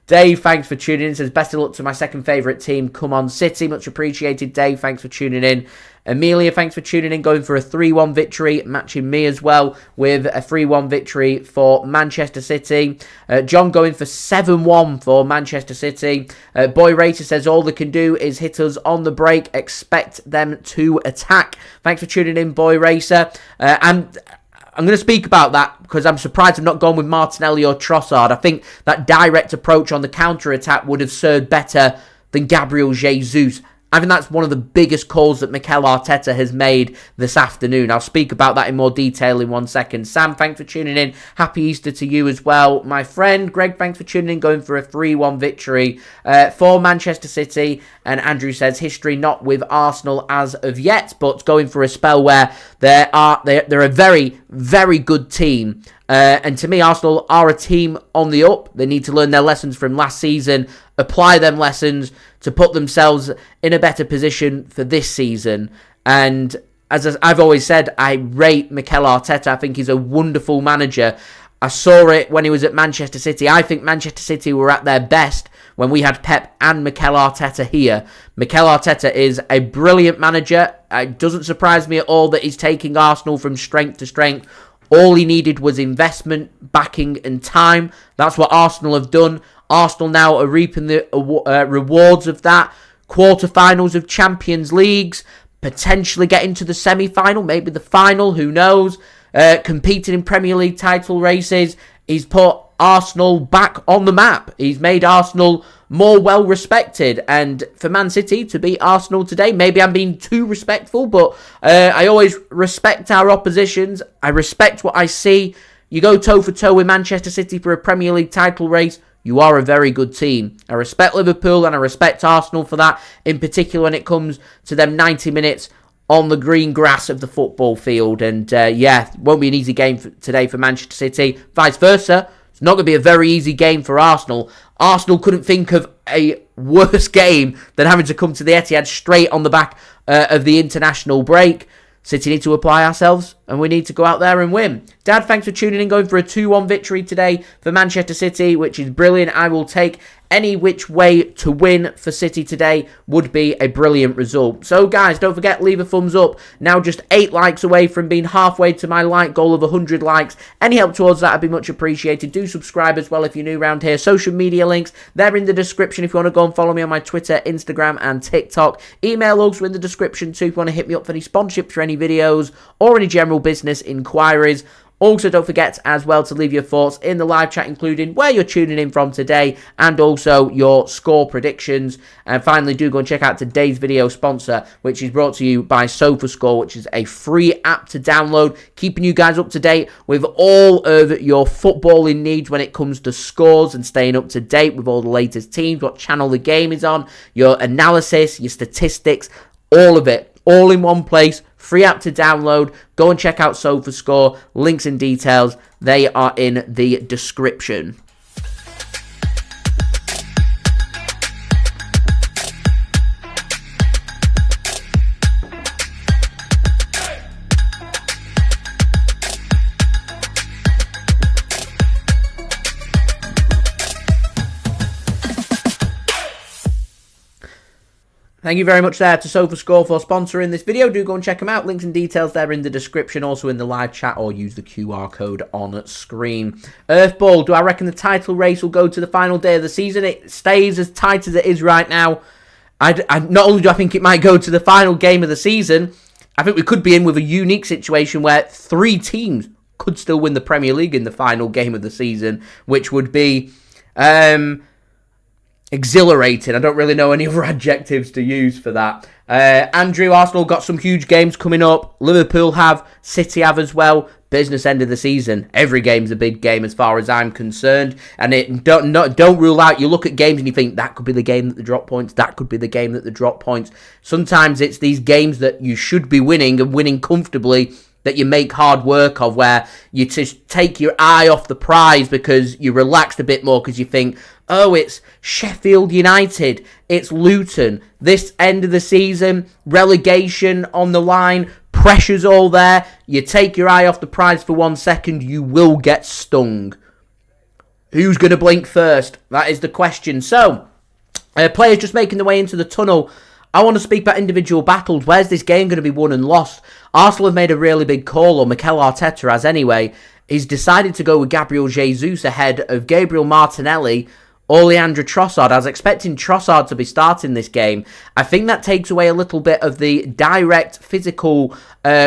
Dave, thanks for tuning in. Says, best of luck to my second favourite team. Come on, City. Much appreciated, Dave. Thanks for tuning in. Amelia, thanks for tuning in. Going for a 3-1 victory. Matching me as well with a 3-1 victory for Manchester City. John going for 7-1 for Manchester City. Boy Racer says, all they can do is hit us on the break. Expect them to attack. Thanks for tuning in, Boy Racer. And I'm going to speak about that because I'm surprised I've not gone with Martinelli or Trossard. I think that direct approach on the counter-attack would have served better than Gabriel Jesus. I think that's one of the biggest calls that Mikel Arteta has made this afternoon. I'll speak about that in more detail in 1 second. Sam, thanks for tuning in. Happy Easter to you as well, my friend. Greg, thanks for tuning in. Going for a 3-1 victory for Manchester City. And Andrew says, history not with Arsenal as of yet, but going for a spell where they're a very, very good team. And to me, Arsenal are a team on the up. They need to learn their lessons from last season, apply them lessons to put themselves in a better position for this season. And as I've always said, I rate Mikel Arteta. I think he's a wonderful manager. I saw it when he was at Manchester City. I think Manchester City were at their best when we had Pep and Mikel Arteta here. Mikel Arteta is a brilliant manager. It doesn't surprise me at all that he's taking Arsenal from strength to strength. All he needed was investment, backing and time. That's what Arsenal have done. Arsenal now are reaping the rewards of that. Quarterfinals of Champions Leagues, potentially getting to the semi-final, maybe the final, who knows. Competing in Premier League title races. He's put Arsenal back on the map. He's made Arsenal more well-respected. And for Man City to beat Arsenal today, maybe I'm being too respectful, but I always respect our oppositions. I respect what I see. You go toe-for-toe with Manchester City for a Premier League title race, you are a very good team. I respect Liverpool and I respect Arsenal for that, in particular when it comes to them 90 minutes on the green grass of the football field. And it won't be an easy game today for Manchester City. Vice versa, it's not going to be a very easy game for Arsenal. Arsenal couldn't think of a worse game than having to come to the Etihad straight on the back of the international break. City need to apply ourselves and we need to go out there and win. Dad, thanks for tuning in. Going for a 2-1 victory today for Manchester City, which is brilliant. I will take any which way to win for City today would be a brilliant result. So guys, don't forget, leave a thumbs up. Now just 8 likes away from being halfway to my like goal of 100 likes. Any help towards that would be much appreciated. Do subscribe as well if you're new around here. Social media links, they're in the description if you want to go and follow me on my Twitter, Instagram and TikTok. Email also in the description too if you want to hit me up for any sponsorships for any videos or any general business inquiries. Also, don't forget as well to leave your thoughts in the live chat, including where you're tuning in from today and also your score predictions. And finally, do go and check out today's video sponsor, which is brought to you by SofaScore, which is a free app to download, keeping you guys up to date with all of your footballing needs when it comes to scores and staying up to date with all the latest teams, what channel the game is on, your analysis, your statistics, all of it, all in one place. Free app to download. Go and check out SofaScore. Links and details, they are in the description. Thank you very much there to SofaScore for sponsoring this video. Do go and check them out. Links and details there in the description, also in the live chat, or use the QR code on screen. Earthball, do I reckon the title race will go to the final day of the season? It stays as tight as it is right now. Not only do I think it might go to the final game of the season, I think we could be in with a unique situation where 3 teams could still win the Premier League in the final game of the season, which would be exhilarating. I don't really know any other adjectives to use for that. Andrew, Arsenal got some huge games coming up. Liverpool have, City have as well. Business end of the season. Every game's a big game as far as I'm concerned. And don't rule out. You look at games and you think that could be the game that the drop points. That could be the game that the drop points. Sometimes it's these games that you should be winning and winning comfortably that you make hard work of, where you just take your eye off the prize because you relaxed a bit more because you think, oh, it's Sheffield United, it's Luton, this end of the season, relegation on the line, pressure's all there. You take your eye off the prize for 1 second, you will get stung. Who's going to blink first? That is the question. So, players just making their way into the tunnel. I want to speak about individual battles. Where's this game going to be won and lost? Arsenal have made a really big call, or Mikel Arteta has anyway. He's decided to go with Gabriel Jesus ahead of Gabriel Martinelli, Leandro Trossard. I was expecting Trossard to be starting this game. I think that takes away a little bit of the direct, physical,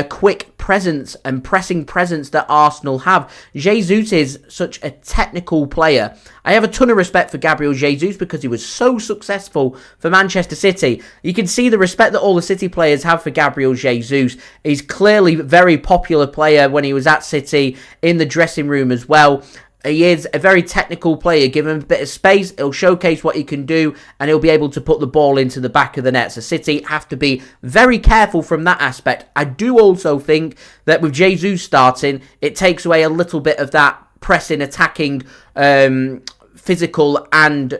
quick presence and pressing presence that Arsenal have. Jesus is such a technical player. I have a ton of respect for Gabriel Jesus because he was so successful for Manchester City. You can see the respect that all the City players have for Gabriel Jesus. He's clearly a very popular player when he was at City, in the dressing room as well. He is a very technical player. Give him a bit of space, he'll showcase what he can do, and he'll be able to put the ball into the back of the net. So City have to be very careful from that aspect. I do also think that with Jesus starting, it takes away a little bit of that pressing, attacking, physical and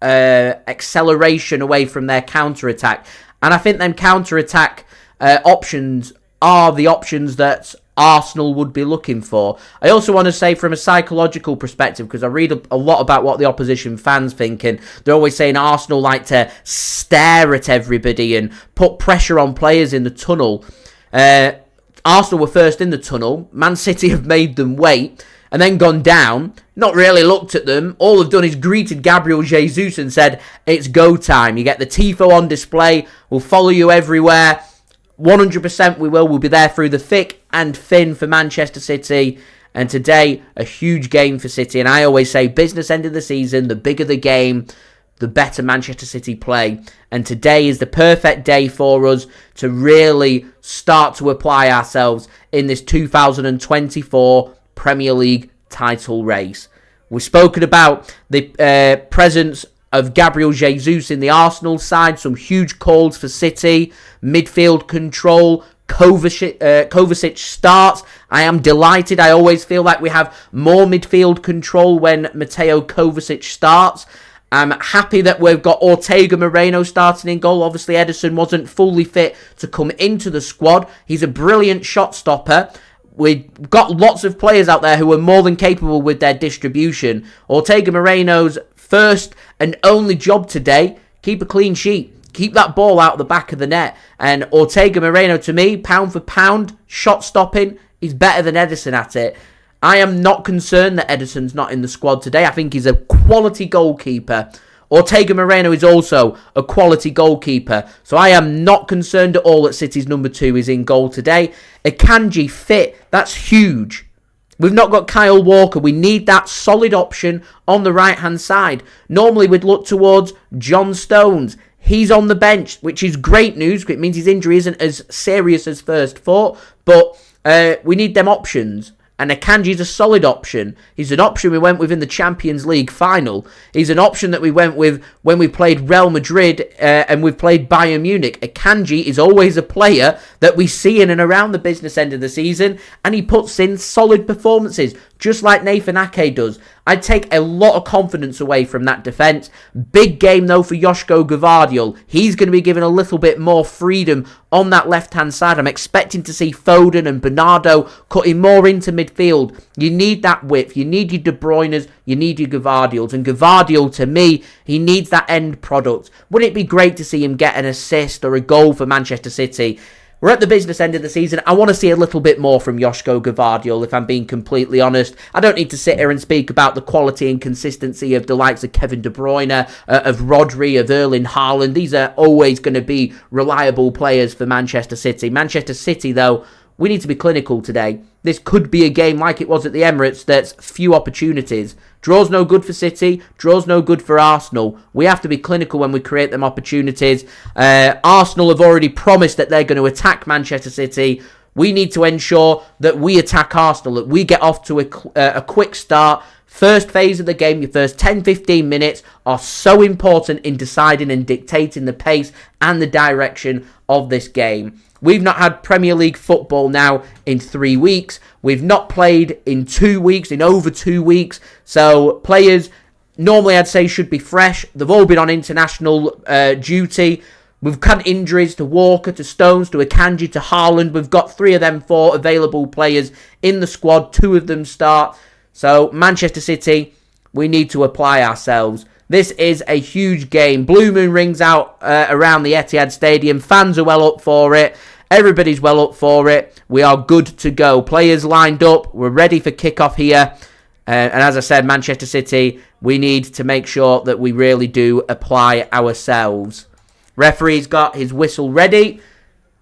acceleration away from their counter-attack. And I think them counter-attack options are the options that Arsenal would be looking for. I also want to say from a psychological perspective, because I read a lot about what the opposition fans think, and they're always saying Arsenal like to stare at everybody and put pressure on players in the tunnel. Arsenal were first in the tunnel. Man City have made them wait and then gone down, not really looked at them. All they've done is greeted Gabriel Jesus and said, it's go time. You get the tifo on display. We'll follow you everywhere. 100% we will. We'll be there through the thick and thin for Manchester City. And today, a huge game for City. And I always say, business end of the season, the bigger the game, the better Manchester City play. And today is the perfect day for us to really start to apply ourselves in this 2024 Premier League title race. We've spoken about the presence of Gabriel Jesus in the Arsenal side. Some huge calls for City. Midfield control. Kovacic starts. I am delighted. I always feel like we have more midfield control when Mateo Kovacic starts. I'm happy that we've got Ortega-Moreno starting in goal. Obviously, Ederson wasn't fully fit to come into the squad. He's a brilliant shot stopper. We've got lots of players out there who are more than capable with their distribution. Ortega-Moreno's first and only job today, keep a clean sheet. Keep that ball out of the back of the net. And Ortega-Moreno, to me, pound for pound, shot stopping, he's better than Ederson at it. I am not concerned that Ederson's not in the squad today. I think he's a quality goalkeeper. Ortega-Moreno is also a quality goalkeeper. So I am not concerned at all that City's number 2 is in goal today. Akanji fit, that's huge. We've not got Kyle Walker. We need that solid option on the right-hand side. Normally we'd look towards John Stones. He's on the bench, which is great news. It means his injury isn't as serious as first thought. But we need them options. And Akanji's a solid option. He's an option we went with in the Champions League final. He's an option that we went with when we played Real Madrid and we've played Bayern Munich. Akanji is always a player that we see in and around the business end of the season, and he puts in solid performances, just like Nathan Ake does. I'd take a lot of confidence away from that defence. Big game, though, for Josko Gvardiol. He's going to be given a little bit more freedom on that left-hand side. I'm expecting to see Foden and Bernardo cutting more into midfield. You need that width. You need your De Bruynes. You need your Gvardiols. And Gvardiol, to me, he needs that end product. Wouldn't it be great to see him get an assist or a goal for Manchester City? We're at the business end of the season. I want to see a little bit more from Josko Gvardiol, if I'm being completely honest. I don't need to sit here and speak about the quality and consistency of the likes of Kevin De Bruyne, of Rodri, of Erling Haaland. These are always going to be reliable players for Manchester City. Manchester City, though, we need to be clinical today. This could be a game like it was at the Emirates that's few opportunities. Draw's no good for City. Draw's no good for Arsenal. We have to be clinical when we create them opportunities. Arsenal have already promised that they're going to attack Manchester City. We need to ensure that we attack Arsenal, that we get off to a quick start. First phase of the game, your first 10-15 minutes are so important in deciding and dictating the pace and the direction of this game. We've not had Premier League football now in 3 weeks. We've not played in 2 weeks, in over 2 weeks. So players, normally I'd say, should be fresh. They've all been on international duty. We've had injuries to Walker, to Stones, to Akanji, to Haaland. We've got 3 of them 4 available players in the squad. 2 of them start. So Manchester City, we need to apply ourselves. This is a huge game. Blue Moon rings out around the Etihad Stadium. Fans are well up for it. Everybody's well up for it. We are good to go. Players lined up. We're ready for kickoff here. And as I said, Manchester City, we need to make sure that we really do apply ourselves. Referee's got his whistle ready.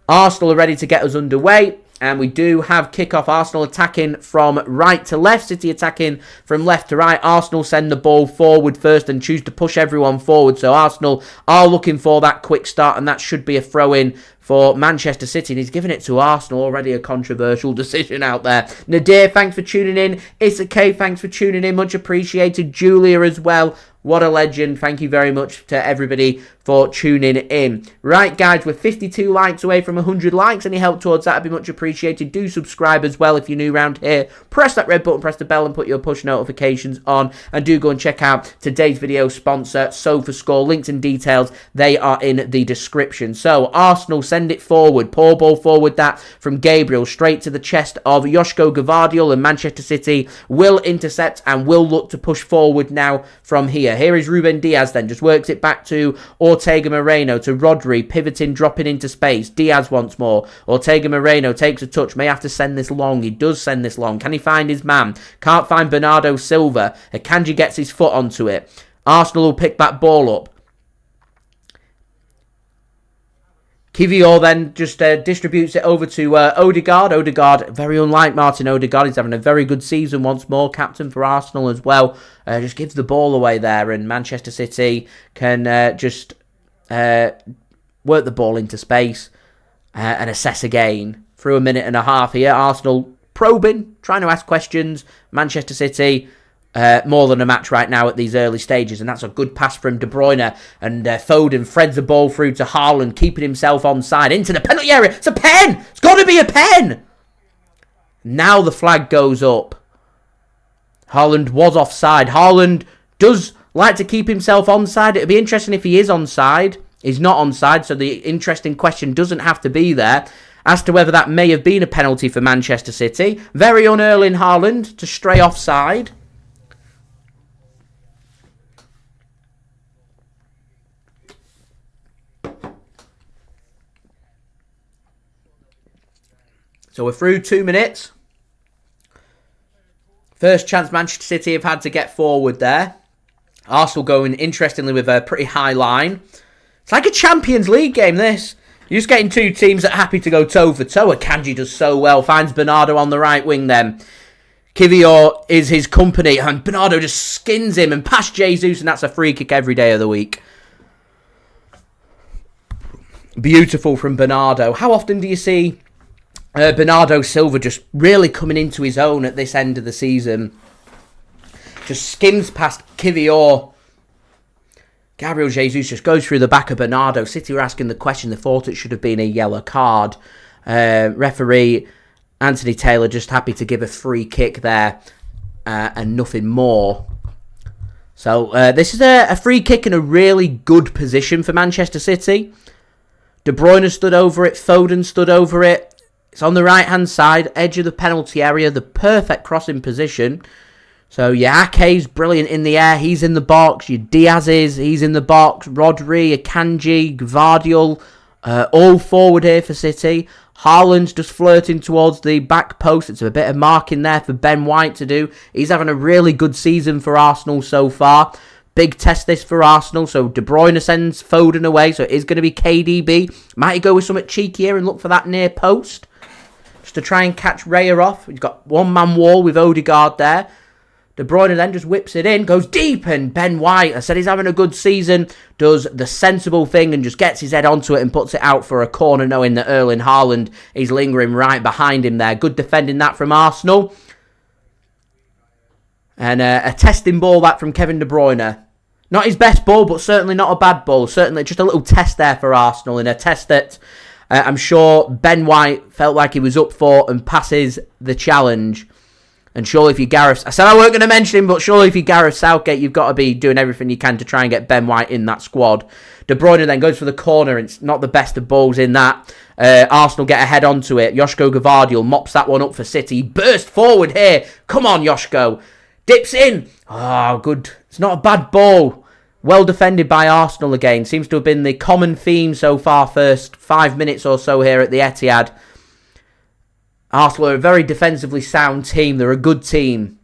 Arsenal are ready to get us underway. And we do have kickoff. Arsenal attacking from right to left. City attacking from left to right. Arsenal send the ball forward first and choose to push everyone forward. So Arsenal are looking for that quick start, and that should be a throw-in for Manchester City. And he's given it to Arsenal. Already a controversial decision out there. Nadir, thanks for tuning in. Issa thanks for tuning in. Much appreciated. Julia as well. What a legend. Thank you very much to everybody for tuning in. Right, guys, we're 52 likes away from 100 likes. Any help towards that would be much appreciated. Do subscribe as well if you're new around here. Press that red button, press the bell, and put your push notifications on. And do go and check out today's video sponsor, SofaScore. Links and details, they are in the description. So, Arsenal send it forward. Poor ball forward, that from Gabriel, straight to the chest of Josko Gvardiol, and Manchester City will intercept and will look to push forward now from here. Here is Ruben Dias then, just works it back to Ortega-Moreno, to Rodri, pivoting, dropping into space. Dias once more. Ortega-Moreno takes a touch, may have to send this long. He does send this long. Can he find his man? Can't find Bernardo Silva. Akanji gets his foot onto it. Arsenal will pick that ball up. Kivior then just distributes it over to Odegaard. Odegaard, very unlike Martin Odegaard, he's having a very good season once more. Captain for Arsenal as well. Just gives the ball away there, and Manchester City can just work the ball into space and assess again. Through a minute and a half here. Arsenal probing, trying to ask questions. Manchester City, more than a match right now at these early stages, and that's a good pass from De Bruyne, and Foden threads the ball through to Haaland, keeping himself onside into the penalty area. It's a pen! It's got to be a pen! Now the flag goes up. Haaland was offside. Haaland does like to keep himself onside. It'd be interesting if he is onside. He's not onside, so the interesting question doesn't have to be there as to whether that may have been a penalty for Manchester City. Very un-Erling Haaland to stray offside. So we're through 2 minutes. First chance Manchester City have had to get forward there. Arsenal going, interestingly, with a pretty high line. It's like a Champions League game, this. You're just getting 2 teams that are happy to go toe-for-toe. Akanji does so well. Finds Bernardo on the right wing then. Kivior is his company, and Bernardo just skins him and past Jesus, and that's a free kick every day of the week. Beautiful from Bernardo. How often do you see Bernardo Silva just really coming into his own at this end of the season. Just skims past Kivior. Gabriel Jesus just goes through the back of Bernardo. City were asking the question. They thought it should have been a yellow card. Referee Anthony Taylor just happy to give a free kick there and nothing more. So this is a free kick in a really good position for Manchester City. De Bruyne stood over it. Foden stood over it. It's on the right-hand side, edge of the penalty area, the perfect crossing position. So, your Ake's brilliant in the air, he's in the box. Your Diaz he's in the box. Rodri, Akanji, Gvardiol, all forward here for City. Haaland's just flirting towards the back post. It's a bit of marking there for Ben White to do. He's having a really good season for Arsenal so far. Big test this for Arsenal. So De Bruyne sends Foden away. So it is going to be KDB. Might he go with something cheeky here and look for that near post? Just to try and catch Raya off. He's got one-man wall with Odegaard there. De Bruyne then just whips it in, goes deep, and Ben White, I said he's having a good season, does the sensible thing and just gets his head onto it and puts it out for a corner, knowing that Erling Haaland is lingering right behind him there. Good defending that from Arsenal. And a testing ball that from Kevin De Bruyne. Not his best ball, but certainly not a bad ball. Certainly just a little test there for Arsenal, in a test that I'm sure Ben White felt like he was up for and passes the challenge. And surely if you're Gareth... I said I weren't going to mention him, but surely if you're Gareth Southgate, you've got to be doing everything you can to try and get Ben White in that squad. De Bruyne then goes for the corner, and it's not the best of balls in that. Arsenal get a head onto it. Josko Gvardiol mops that one up for City. Burst forward here. Come on, Josko. Dips in. Oh, good. It's not a bad ball. Well defended by Arsenal again. Seems to have been the common theme so far, first 5 minutes or so here at the Etihad. Arsenal are a very defensively sound team. They're a good team.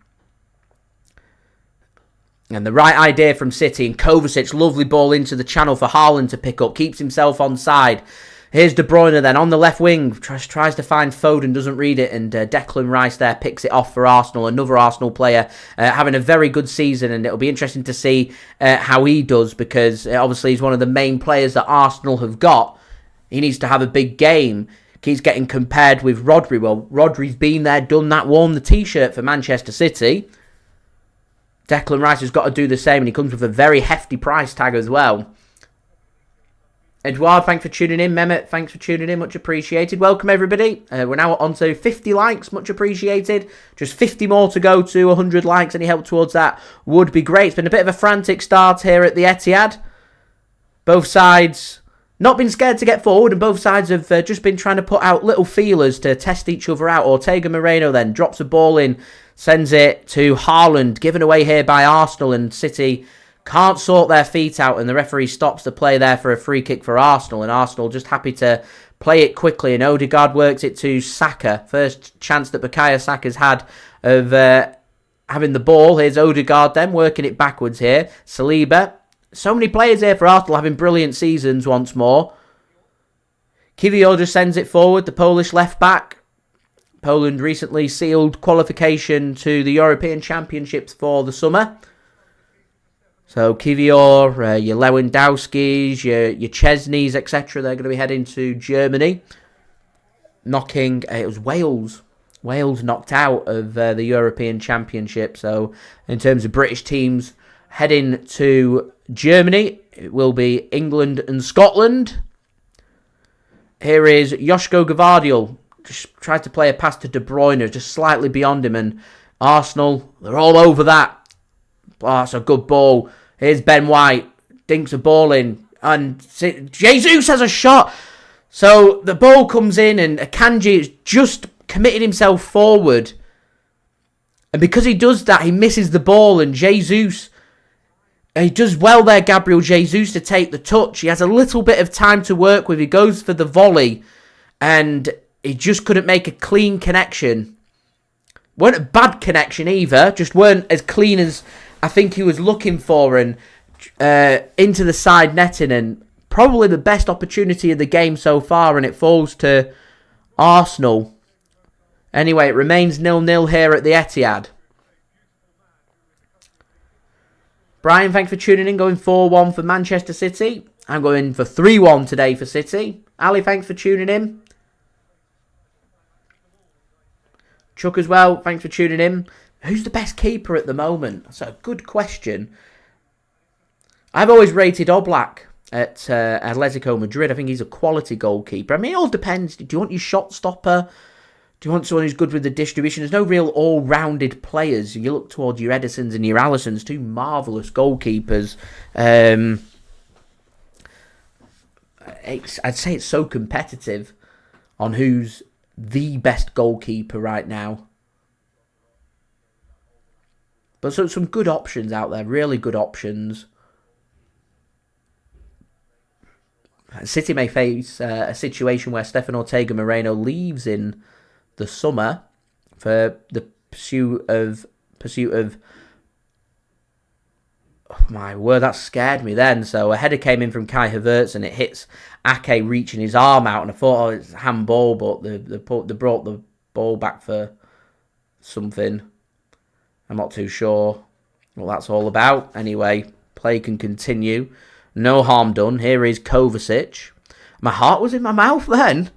And the right idea from City. And Kovacic, lovely ball into the channel for Haaland to pick up. Keeps himself onside. Here's De Bruyne then on the left wing. Tries to find Foden, doesn't read it. And Declan Rice there picks it off for Arsenal. Another Arsenal player having a very good season. And it'll be interesting to see how he does. Because obviously he's one of the main players that Arsenal have got. He needs to have a big game. Keeps getting compared with Rodri. Well, Rodri's been there, done that, worn the T-shirt for Manchester City. Declan Rice has got to do the same, and he comes with a very hefty price tag as well. Edouard, thanks for tuning in. Mehmet, thanks for tuning in. Much appreciated. Welcome, everybody. We're now on to 50 likes. Much appreciated. Just 50 more to go to 100 likes. Any help towards that would be great. It's been a bit of a frantic start here at the Etihad. Both sides... not been scared to get forward, and both sides have just been trying to put out little feelers to test each other out. Ortega-Moreno then drops a ball in, sends it to Haaland, given away here by Arsenal, and City can't sort their feet out, and the referee stops the play there for a free kick for Arsenal, and Arsenal just happy to play it quickly, and Odegaard works it to Saka. First chance that Bukayo Saka's had of having the ball. Here's Odegaard then, working it backwards here. Saliba. So many players here for Arsenal having brilliant seasons once more. Kivior just sends it forward, the Polish left-back. Poland recently sealed qualification to the European Championships for the summer. So Kivior, your Lewandowskis, your Chesneys, etc., they're going to be heading to Germany. It was Wales. Wales knocked out of the European Championship. So in terms of British teams heading to Germany, it will be England and Scotland. Here is Josko Gvardiol. Just tried to play a pass to De Bruyne, just slightly beyond him, and Arsenal, they're all over that. Oh, that's a good ball. Here's Ben White, dinks a ball in, and Jesus has a shot. So the ball comes in, and Akanji has just committed himself forward. And because he does that, he misses the ball, and Jesus... he does well there, Gabriel Jesus, to take the touch. He has a little bit of time to work with. He goes for the volley, and he just couldn't make a clean connection. Weren't a bad connection either, just weren't as clean as I think he was looking for, and into the side netting, and probably the best opportunity of the game so far, and it falls to Arsenal. Anyway, it remains 0-0 here at the Etihad. Brian, thanks for tuning in. Going 4-1 for Manchester City. I'm going for 3-1 today for City. Ali, thanks for tuning in. Chuck as well, thanks for tuning in. Who's the best keeper at the moment? That's a good question. I've always rated Oblak at Atletico Madrid. I think he's a quality goalkeeper. I mean, it all depends. Do you want your shot stopper? Do you want someone who's good with the distribution? There's no real all-rounded players. You look towards your Edersons and your Alissons, two marvellous goalkeepers. I'd say it's so competitive on who's the best goalkeeper right now. But so some good options out there, really good options. City may face a situation where Stefan Ortega-Moreno leaves in the summer for the pursuit of. Oh my word, that scared me then. So a header came in from Kai Havertz and it hits Ake reaching his arm out, and I thought, oh, it's handball, but they brought the ball back for something. I'm not too sure what that's all about. Anyway, play can continue. No harm done. Here is Kovacic. My heart was in my mouth then.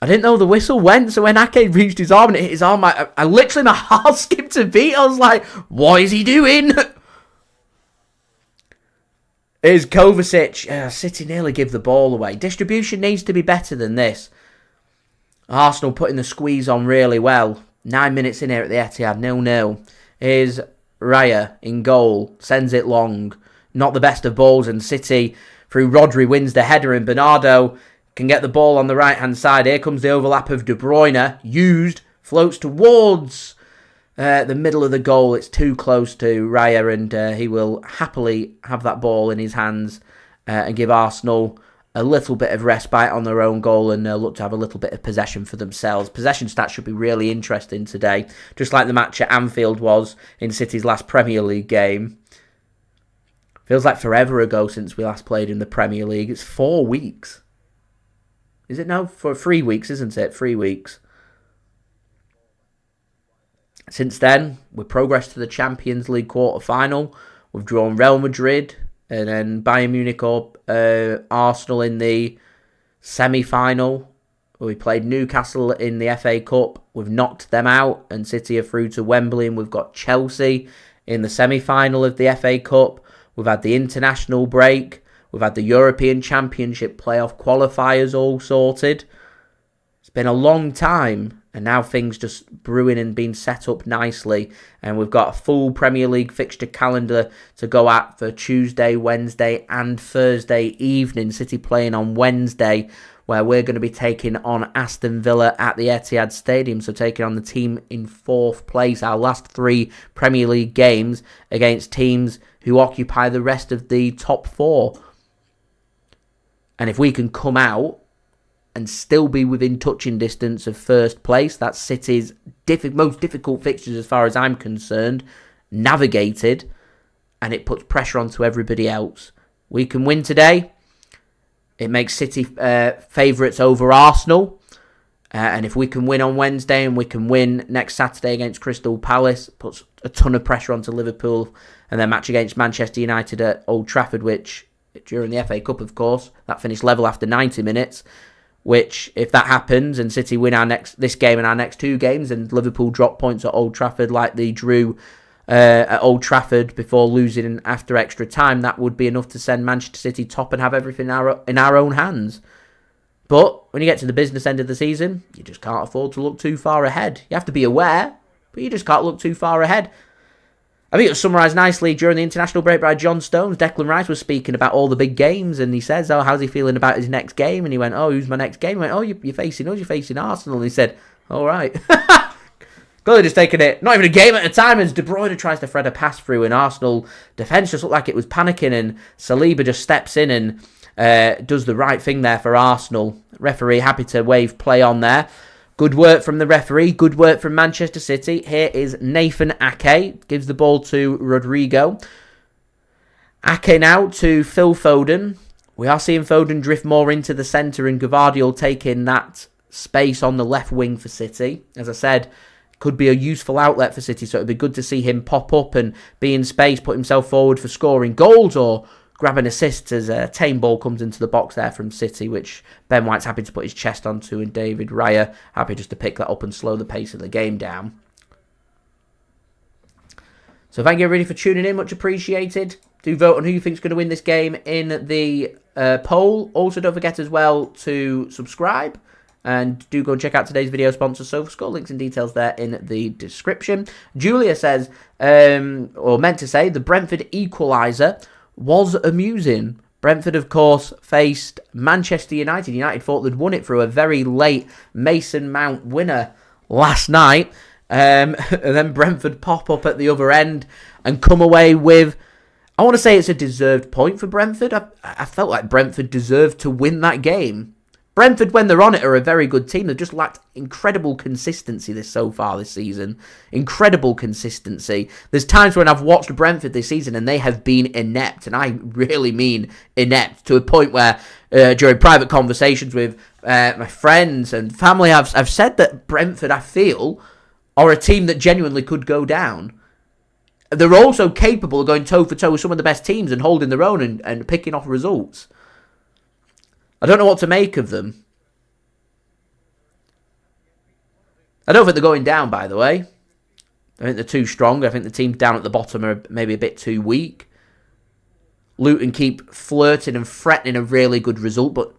I didn't know the whistle went, so when Ake reached his arm and it hit his arm, I literally, my heart skipped a beat. I was like, what is he doing? Here's Kovacic. City nearly give the ball away. Distribution needs to be better than this. Arsenal putting the squeeze on really well. 9 minutes in here at the Etihad, 0-0. Here's Raya in goal. Sends it long. Not the best of balls, and City, through Rodri, wins the header, and Bernardo can get the ball on the right-hand side. Here comes the overlap of De Bruyne. Used. Floats towards the middle of the goal. It's too close to Raya, and he will happily have that ball in his hands and give Arsenal a little bit of respite on their own goal and look to have a little bit of possession for themselves. Possession stats should be really interesting today, just like the match at Anfield was in City's last Premier League game. Feels like forever ago since we last played in the Premier League. It's 4 weeks. Is it now? For 3 weeks, isn't it? 3 weeks. Since then, we've progressed to the Champions League quarter-final. We've drawn Real Madrid and then Bayern Munich or Arsenal in the semi-final. We played Newcastle in the FA Cup. We've knocked them out, and City are through to Wembley, and we've got Chelsea in the semi-final of the FA Cup. We've had the international break. We've had the European Championship playoff qualifiers all sorted. It's been a long time, and now things just brewing and being set up nicely. And we've got a full Premier League fixture calendar to go at for Tuesday, Wednesday and Thursday evening. City playing on Wednesday, where we're going to be taking on Aston Villa at the Etihad Stadium. So taking on the team in 4th place. Our last 3 Premier League games against teams who occupy the rest of the top 4. And if we can come out and still be within touching distance of 1st place, that's City's most difficult fixtures as far as I'm concerned, navigated, and it puts pressure onto everybody else. We can win today. It makes City favourites over Arsenal. And if we can win on Wednesday and we can win next Saturday against Crystal Palace, puts a ton of pressure onto Liverpool. And their match against Manchester United at Old Trafford, which, during the FA Cup, of course, that finished level after 90 minutes. Which, if that happens and City win this game and our next 2 games, and Liverpool drop points at Old Trafford like they drew at Old Trafford before losing after extra time, that would be enough to send Manchester City top and have everything in our own hands. But when you get to the business end of the season, you just can't afford to look too far ahead. You have to be aware, but you just can't look too far ahead. I think it was summarised nicely during the international break by John Stones. Declan Rice was speaking about all the big games, and he says, oh, how's he feeling about his next game? And he went, oh, who's my next game? He went, oh, you're facing us, you're facing Arsenal. And he said, all right. Clearly just taking it, not even a game at a time, as De Bruyne tries to thread a pass through, and Arsenal defence just looked like it was panicking, and Saliba just steps in and does the right thing there for Arsenal. Referee happy to wave play on there. Good work from the referee. Good work from Manchester City. Here is Nathan Ake. Gives the ball to Rodrigo. Ake now to Phil Foden. We are seeing Foden drift more into the centre and Gvardiol taking that space on the left wing for City. As I said, could be a useful outlet for City, so it would be good to see him pop up and be in space, put himself forward for scoring goals or grabbing assists as a tame ball comes into the box there from City, which Ben White's happy to put his chest onto, and David Raya happy just to pick that up and slow the pace of the game down. So thank you everybody for tuning in, much appreciated. Do vote on who you think is going to win this game in the poll. Also, don't forget as well to subscribe. And do go and check out today's video sponsor, SofaScore. Links and details there in the description. Julia says, or meant to say, the Brentford equaliser was amusing. Brentford, of course, faced Manchester United. United thought they'd won it through a very late Mason Mount winner last night. And then Brentford pop up at the other end and come away with, I want to say it's a deserved point for Brentford. I felt like Brentford deserved to win that game. Brentford, when they're on it, are a very good team. They've just lacked incredible consistency so far this season. Incredible consistency. There's times when I've watched Brentford this season and they have been inept, and I really mean inept, to a point where during private conversations with my friends and family, I've said that Brentford, I feel, are a team that genuinely could go down. They're also capable of going toe-for-toe with some of the best teams and holding their own and picking off results. I don't know what to make of them. I don't think they're going down, by the way. I think they're too strong. I think the teams down at the bottom are maybe a bit too weak. Luton keep flirting and threatening a really good result, but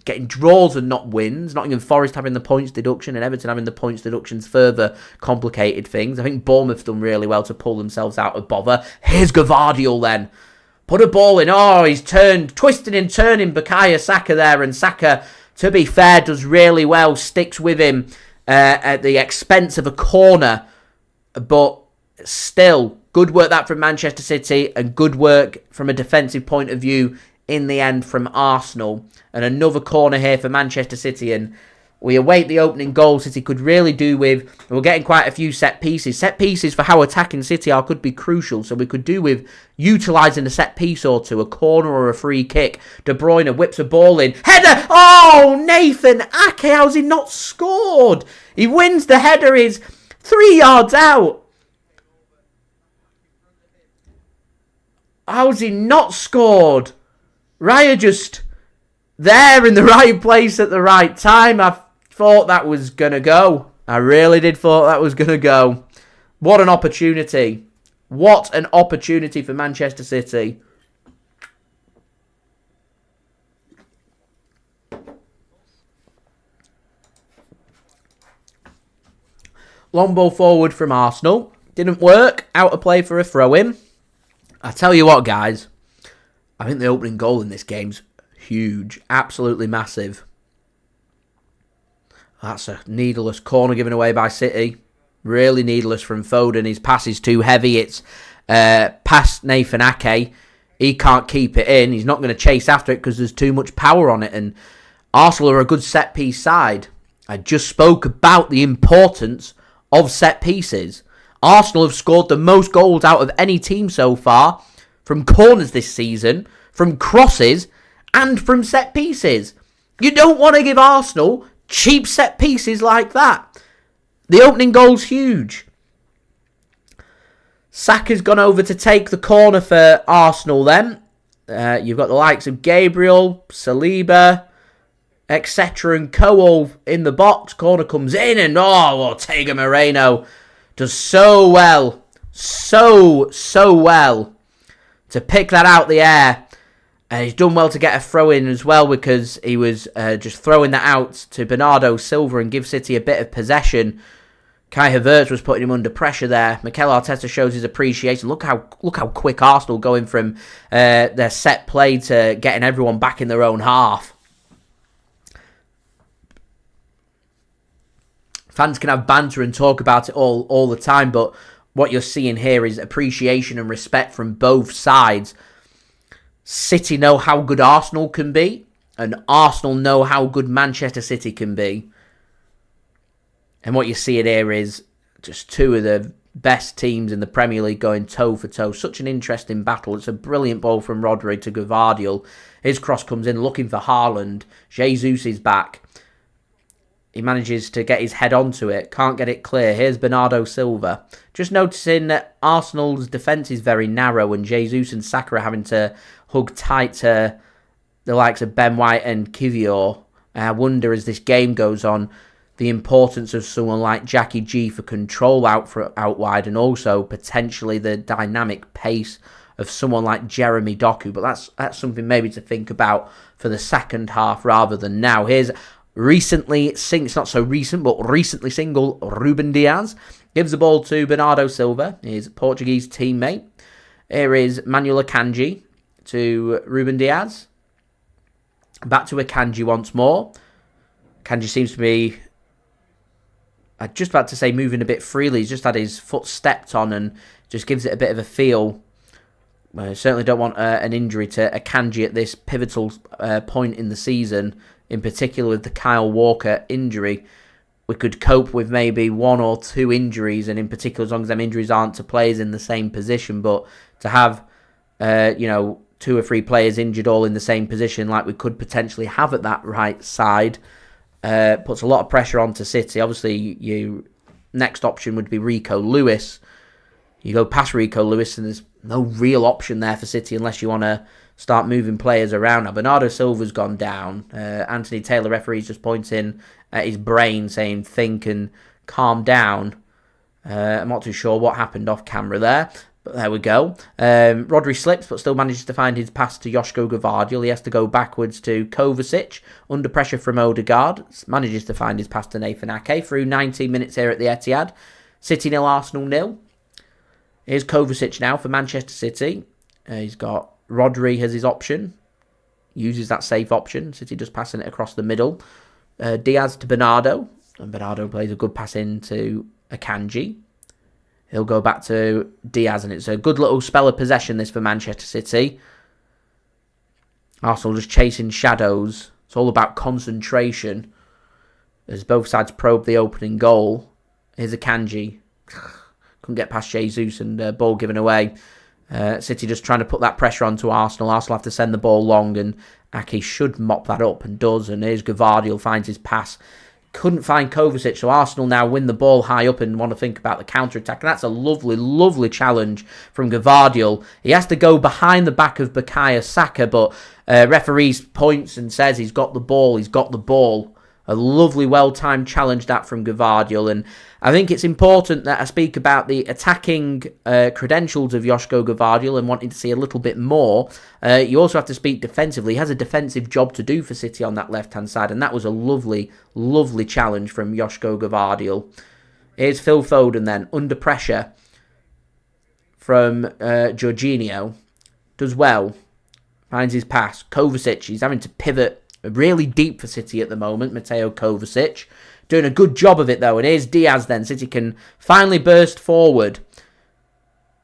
getting draws and not wins. Nottingham Forest having the points deduction and Everton having the points deductions further complicated things. I think Bournemouth done really well to pull themselves out of bother. Here's Gvardiol then. Put a ball in. Oh, he's twisting and turning Bukayo Saka there. And Saka, to be fair, does really well. Sticks with him at the expense of a corner. But still, good work that from Manchester City. And good work from a defensive point of view in the end from Arsenal. And another corner here for Manchester City. And we await the opening goal City could really do with. We're getting quite a few set pieces. Set pieces for how attacking City are could be crucial. So we could do with utilising a set piece or two, a corner or a free kick. De Bruyne whips a ball in. Header! Oh, Nathan Ake, how's he not scored? He wins the header, is 3 yards out. How's he not scored? Raya just there in the right place at the right time. I thought that was going to go. I really did thought that was going to go. What an opportunity. What an opportunity for Manchester City. Long ball forward from Arsenal. Didn't work. Out of play for a throw-in. I tell you what, guys. I think the opening goal in this game's huge. Absolutely massive. That's a needless corner given away by City. Really needless from Foden. His pass is too heavy. It's past Nathan Ake. He can't keep it in. He's not going to chase after it because there's too much power on it. And Arsenal are a good set-piece side. I just spoke about the importance of set pieces. Arsenal have scored the most goals out of any team so far from corners this season, from crosses, and from set pieces. You don't want to give Arsenal cheap set pieces like that. The opening goal's huge. Saka's gone over to take the corner for Arsenal then. You've got the likes of Gabriel, Saliba, etc. and co all in the box. Corner comes in and Ortega-Moreno does so well. So well to pick that out the air. And he's done well to get a throw-in as well because he was just throwing that out to Bernardo Silva and give City a bit of possession. Kai Havertz was putting him under pressure there. Mikel Arteta shows his appreciation. Look how quick Arsenal going from their set play to getting everyone back in their own half. Fans can have banter and talk about it all the time, but what you're seeing here is appreciation and respect from both sides. City know how good Arsenal can be, and Arsenal know how good Manchester City can be. And what you see here is just two of the best teams in the Premier League going toe for toe. Such an interesting battle. It's a brilliant ball from Rodri to Gvardiol. His cross comes in looking for Haaland. Jesus is back. He manages to get his head onto it. Can't get it clear. Here's Bernardo Silva. Just noticing that Arsenal's defence is very narrow and Jesus and Saka are having to hug tight to the likes of Ben White and Kivior. I wonder, as this game goes on, the importance of someone like Jackie G for control out wide, and also potentially the dynamic pace of someone like Jeremy Doku. But that's something maybe to think about for the second half rather than now. Here's it's not so recent, but recently single Ruben Dias. Gives the ball to Bernardo Silva, his Portuguese teammate. Here is Manuel Akanji to Ruben Dias. Back to Akanji once more. Akanji seems to be, I'm just about to say, moving a bit freely. He's just had his foot stepped on and just gives it a bit of a feel. I certainly don't want an injury to Akanji at this pivotal point in the season, in particular with the Kyle Walker injury. We could cope with maybe 1 or 2 injuries, and in particular as long as them injuries aren't to players in the same position. But to have, 2 or 3 players injured all in the same position like we could potentially have at that right side puts a lot of pressure onto City. Obviously, your next option would be Rico Lewis. You go past Rico Lewis and there's no real option there for City unless you want to start moving players around. Now, Bernardo Silva's gone down. Anthony Taylor, referee's just pointing at his brain saying, think and calm down. I'm not too sure what happened off camera there. But there we go. Rodri slips, but still manages to find his pass to Josko Gvardiol. He has to go backwards to Kovacic. Under pressure from Odegaard. Manages to find his pass to Nathan Ake. Through 19 minutes here at the Etihad. City 0, Arsenal 0. Here's Kovacic now for Manchester City. He's got Rodri as his option. Uses that safe option. City just passing it across the middle. Diaz to Bernardo. And Bernardo plays a good pass into Akanji. He'll go back to Diaz, and it's a good little spell of possession, this, for Manchester City. Arsenal just chasing shadows. It's all about concentration as both sides probe the opening goal. Here's Akanji. Couldn't get past Jesus, and ball given away. City just trying to put that pressure onto Arsenal. Arsenal have to send the ball long, and Ake should mop that up, and does. And here's Gvardiol, finds his pass. Couldn't find Kovacic, so Arsenal now win the ball high up and want to think about the counter-attack. And that's a lovely, lovely challenge from Gvardiol. He has to go behind the back of Bukayo Saka, but referee points and says he's got the ball, A lovely, well-timed challenge that from Gvardiol. And I think it's important that I speak about the attacking credentials of Josko Gvardiol and wanting to see a little bit more. You also have to speak defensively. He has a defensive job to do for City on that left-hand side, and that was a lovely, lovely challenge from Josko Gvardiol. Here's Phil Foden then, under pressure from Jorginho. Does well. Finds his pass. Kovacic, he's having to pivot really deep for City at the moment, Mateo Kovacic. Doing a good job of it, though. And here's Diaz then. City can finally burst forward.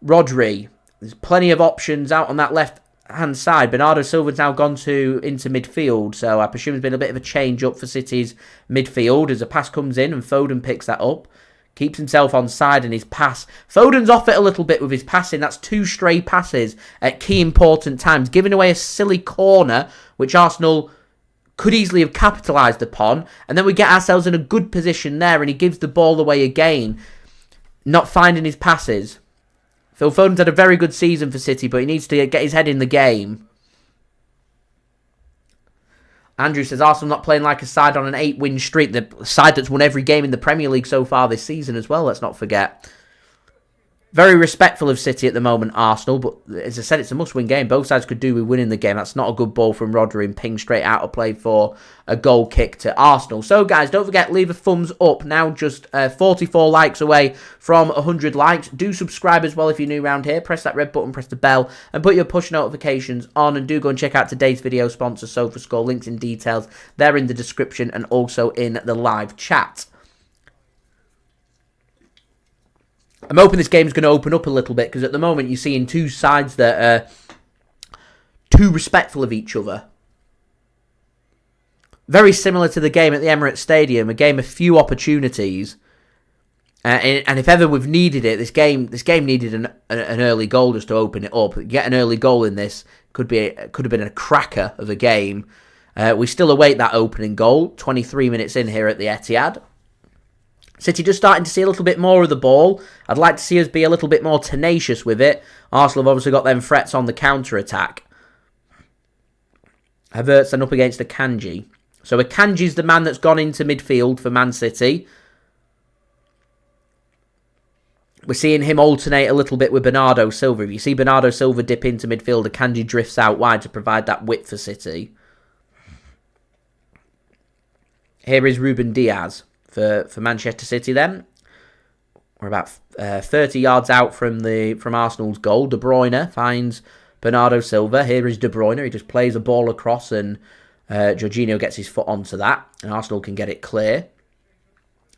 Rodri. There's plenty of options out on that left-hand side. Bernardo Silva's now gone into midfield. So I presume there's been a bit of a change up for City's midfield as a pass comes in and Foden picks that up. Keeps himself on side in his pass. Foden's off it a little bit with his passing. That's 2 stray passes at key important times. Giving away a silly corner, which Arsenal could easily have capitalised upon, and then we get ourselves in a good position there, and he gives the ball away again, not finding his passes. Phil Foden's had a very good season for City, but he needs to get his head in the game. Andrew says, Arsenal not playing like a side on an 8-win streak, the side that's won every game in the Premier League so far this season as well, let's not forget. Very respectful of City at the moment, Arsenal, but as I said, it's a must-win game. Both sides could do with winning the game. That's not a good ball from Rodri and ping straight out of play for a goal kick to Arsenal. So, guys, don't forget, leave a thumbs up. Now just 44 likes away from 100 likes. Do subscribe as well if you're new around here. Press that red button, press the bell, and put your push notifications on. And do go and check out today's video sponsor, SofaScore. Links and details there in the description and also in the live chat. I'm hoping this game's going to open up a little bit, because at the moment you're seeing 2 sides that are too respectful of each other. Very similar to the game at the Emirates Stadium, a game of few opportunities. And if ever we've needed it, this game needed an early goal just to open it up. Get an early goal in this could have been a cracker of a game. We still await that opening goal. 23 minutes in here at the Etihad. City just starting to see a little bit more of the ball. I'd like to see us be a little bit more tenacious with it. Arsenal have obviously got them threats on the counter-attack. Havertz then up against Akanji. So Akanji's the man that's gone into midfield for Man City. We're seeing him alternate a little bit with Bernardo Silva. If you see Bernardo Silva dip into midfield, Akanji drifts out wide to provide that width for City. Here is Ruben Dias for Manchester City then. We're about 30 yards out from Arsenal's goal. De Bruyne finds Bernardo Silva. Here is De Bruyne. He just plays a ball across and Jorginho gets his foot onto that. And Arsenal can get it clear.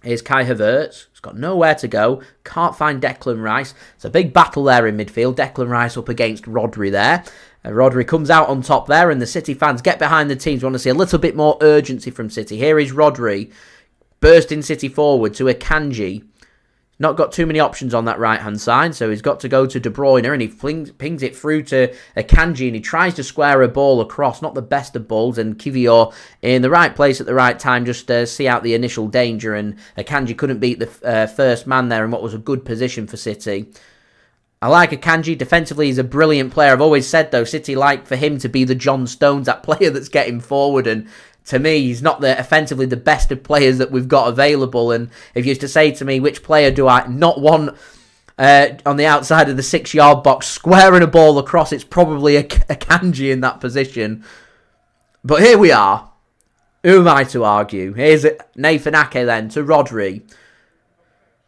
Here's Kai Havertz. He's got nowhere to go. Can't find Declan Rice. It's a big battle there in midfield. Declan Rice up against Rodri there. Rodri comes out on top there, and the City fans get behind the teams. We want to see a little bit more urgency from City. Here is Rodri. Bursting City forward to Akanji. Not got too many options on that right-hand side, so he's got to go to De Bruyne, and he pings it through to Akanji, and he tries to square a ball across. Not the best of balls, and Kiwior in the right place at the right time, just see out the initial danger, and Akanji couldn't beat the first man there in what was a good position for City. I like Akanji. Defensively, he's a brilliant player. I've always said, though, City like for him to be the John Stones, that player that's getting forward, and to me, he's not offensively the best of players that we've got available. And if you used to say to me, which player do I not want on the outside of the 6-yard box squaring a ball across, it's probably Akanji in that position. But here we are. Who am I to argue? Here's Nathan Ake then to Rodri.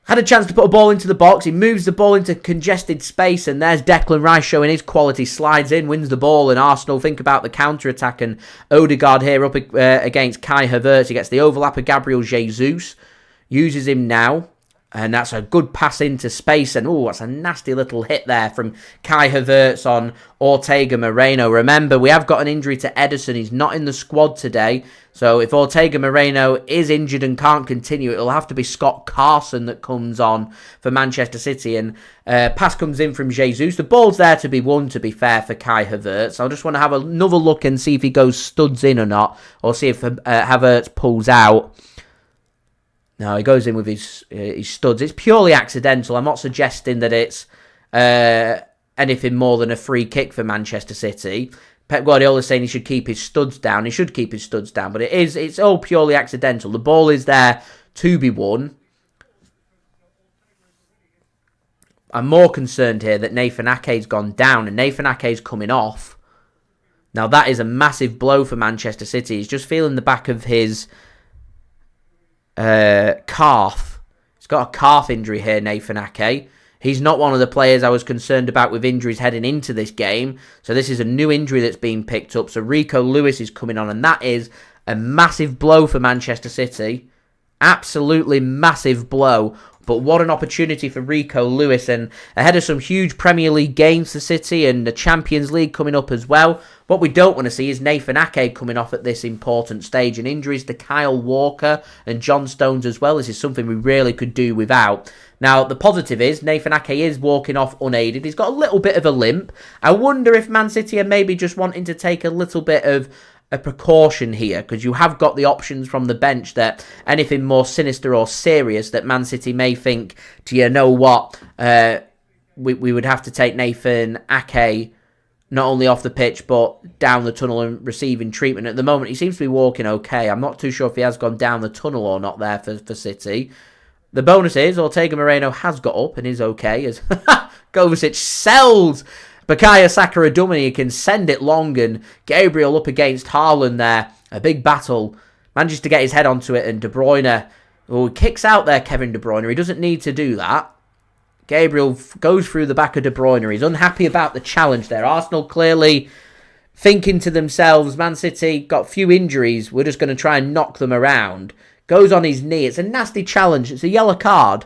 Had a chance to put a ball into the box. He moves the ball into congested space, and there's Declan Rice showing his quality. Slides in, wins the ball, and Arsenal think about the counter-attack. And Odegaard here up against Kai Havertz. He gets the overlap of Gabriel Jesus. Uses him now. And that's a good pass into space. And, that's a nasty little hit there from Kai Havertz on Ortega-Moreno. Remember, we have got an injury to Ederson. He's not in the squad today. So if Ortega-Moreno is injured and can't continue, it'll have to be Scott Carson that comes on for Manchester City. And pass comes in from Jesus. The ball's there to be won, to be fair, for Kai Havertz. I just want to have another look and see if he goes studs in or not. Or see if Havertz pulls out. No, he goes in with his studs. It's purely accidental. I'm not suggesting that it's anything more than a free kick for Manchester City. Pep Guardiola is saying he should keep his studs down. He should keep his studs down, but it's all purely accidental. The ball is there to be won. I'm more concerned here that Nathan Ake's gone down, and Nathan Ake's coming off. Now, that is a massive blow for Manchester City. He's just feeling the back of his calf. He's got a calf injury here, Nathan Ake. He's not one of the players I was concerned about with injuries heading into this game. So this is a new injury that's been picked up. So Rico Lewis is coming on, and that is a massive blow for Manchester City. Absolutely massive blow. But what an opportunity for Rico Lewis, and ahead of some huge Premier League games for City and the Champions League coming up as well. What we don't want to see is Nathan Ake coming off at this important stage, and injuries to Kyle Walker and John Stones as well. This is something we really could do without. Now, the positive is Nathan Ake is walking off unaided. He's got a little bit of a limp. I wonder if Man City are maybe just wanting to take a little bit of a precaution here, because you have got the options from the bench that anything more sinister or serious that Man City may think, do you know what, we would have to take Nathan Ake not only off the pitch but down the tunnel and receiving treatment. At the moment, he seems to be walking okay. I'm not too sure if he has gone down the tunnel or not there for City. The bonus is Ortega-Moreno has got up and is okay, as Kovacic sells Bukayo Saka a dummy. He can send it long, and Gabriel up against Haaland there. A big battle. Manages to get his head onto it, and De Bruyne kicks out there, Kevin De Bruyne. He doesn't need to do that. Gabriel goes through the back of De Bruyne. He's unhappy about the challenge there. Arsenal clearly thinking to themselves, Man City got a few injuries. We're just going to try and knock them around. Goes on his knee. It's a nasty challenge. It's a yellow card.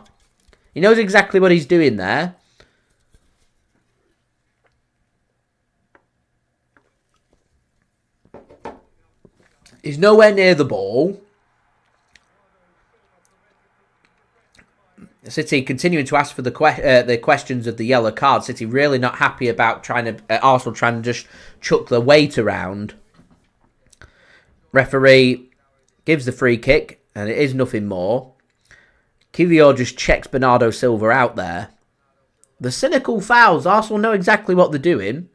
He knows exactly what he's doing there. He's nowhere near the ball. City continuing to ask for the questions of the yellow card. City really not happy about Arsenal trying to just chuck the weight around. Referee gives the free kick, and it is nothing more. Kiwior just checks Bernardo Silva out there. The cynical fouls. Arsenal know exactly what they're doing.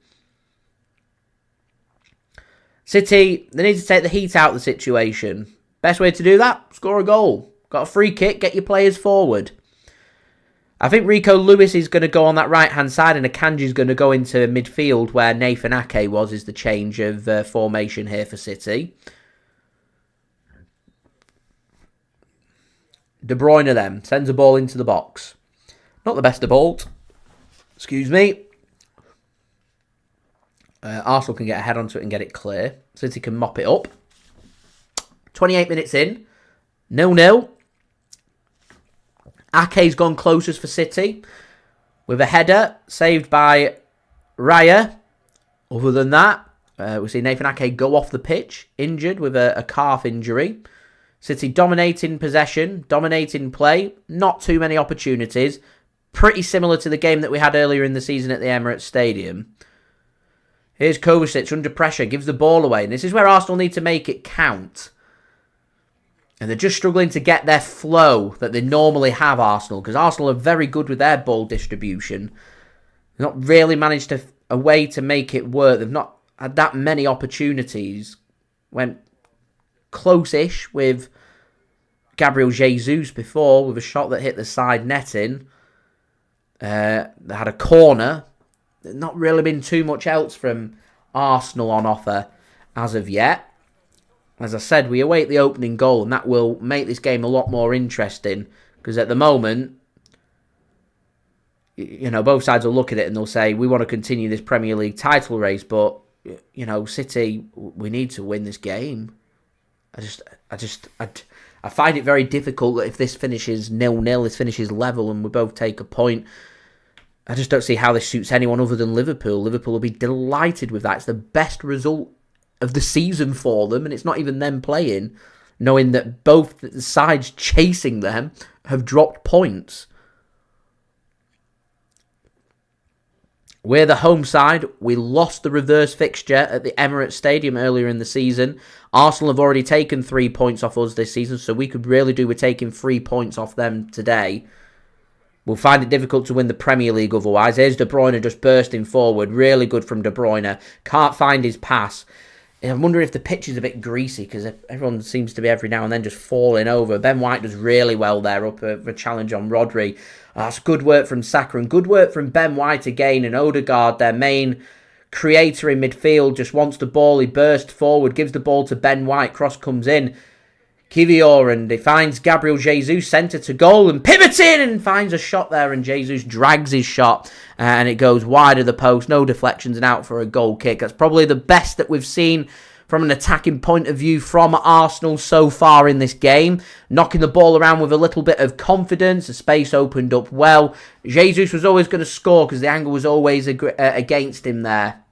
City, they need to take the heat out of the situation. Best way to do that? Score a goal. Got a free kick, get your players forward. I think Rico Lewis is going to go on that right-hand side and Akanji is going to go into midfield where Nathan Ake was, is the change of formation here for City. De Bruyne then sends a ball into the box. Not the best of balls. Excuse me. Arsenal can get a head onto it and get it clear. City can mop it up. 28 minutes in. 0-0. Ake's gone closest for City. With a header saved by Raya. Other than that, we see Nathan Ake go off the pitch. Injured with a calf injury. City dominating possession. Dominating play. Not too many opportunities. Pretty similar to the game that we had earlier in the season at the Emirates Stadium. Here's Kovacic under pressure, gives the ball away. And this is where Arsenal need to make it count. And they're just struggling to get their flow that they normally have, Arsenal. Because Arsenal are very good with their ball distribution. They've not really managed a way to make it work. They've not had that many opportunities. Went close-ish with Gabriel Jesus before, with a shot that hit the side netting. They had a corner. Not really been too much else from Arsenal on offer as of yet. As I said, we await the opening goal, and that will make this game a lot more interesting. Because at the moment, you know, both sides will look at it and they'll say, we want to continue this Premier League title race, but, you know, City, we need to win this game. I find it very difficult that if this finishes 0-0, this finishes level, and we both take a point. I just don't see how this suits anyone other than Liverpool. Liverpool will be delighted with that. It's the best result of the season for them, and it's not even them playing, knowing that both the sides chasing them have dropped points. We're the home side. We lost the reverse fixture at the Emirates Stadium earlier in the season. Arsenal have already taken 3 points off us this season, so we could really do with taking 3 points off them today. We'll find it difficult to win the Premier League otherwise. Here's De Bruyne just bursting forward. Really good from De Bruyne. Can't find his pass. I wonder if the pitch is a bit greasy because everyone seems to be every now and then just falling over. Ben White does really well there up for a challenge on Rodri. That's good work from Saka and good work from Ben White again. And Odegaard, their main creator in midfield, just wants the ball. He bursts forward, gives the ball to Ben White. Cross comes in. Kivior, and he finds Gabriel Jesus, centre to goal, and pivots in and finds a shot there, and Jesus drags his shot, and it goes wide of the post, no deflections, and out for a goal kick. That's probably the best that we've seen from an attacking point of view from Arsenal so far in this game. Knocking the ball around with a little bit of confidence, the space opened up well. Jesus was always going to score because the angle was always against him there.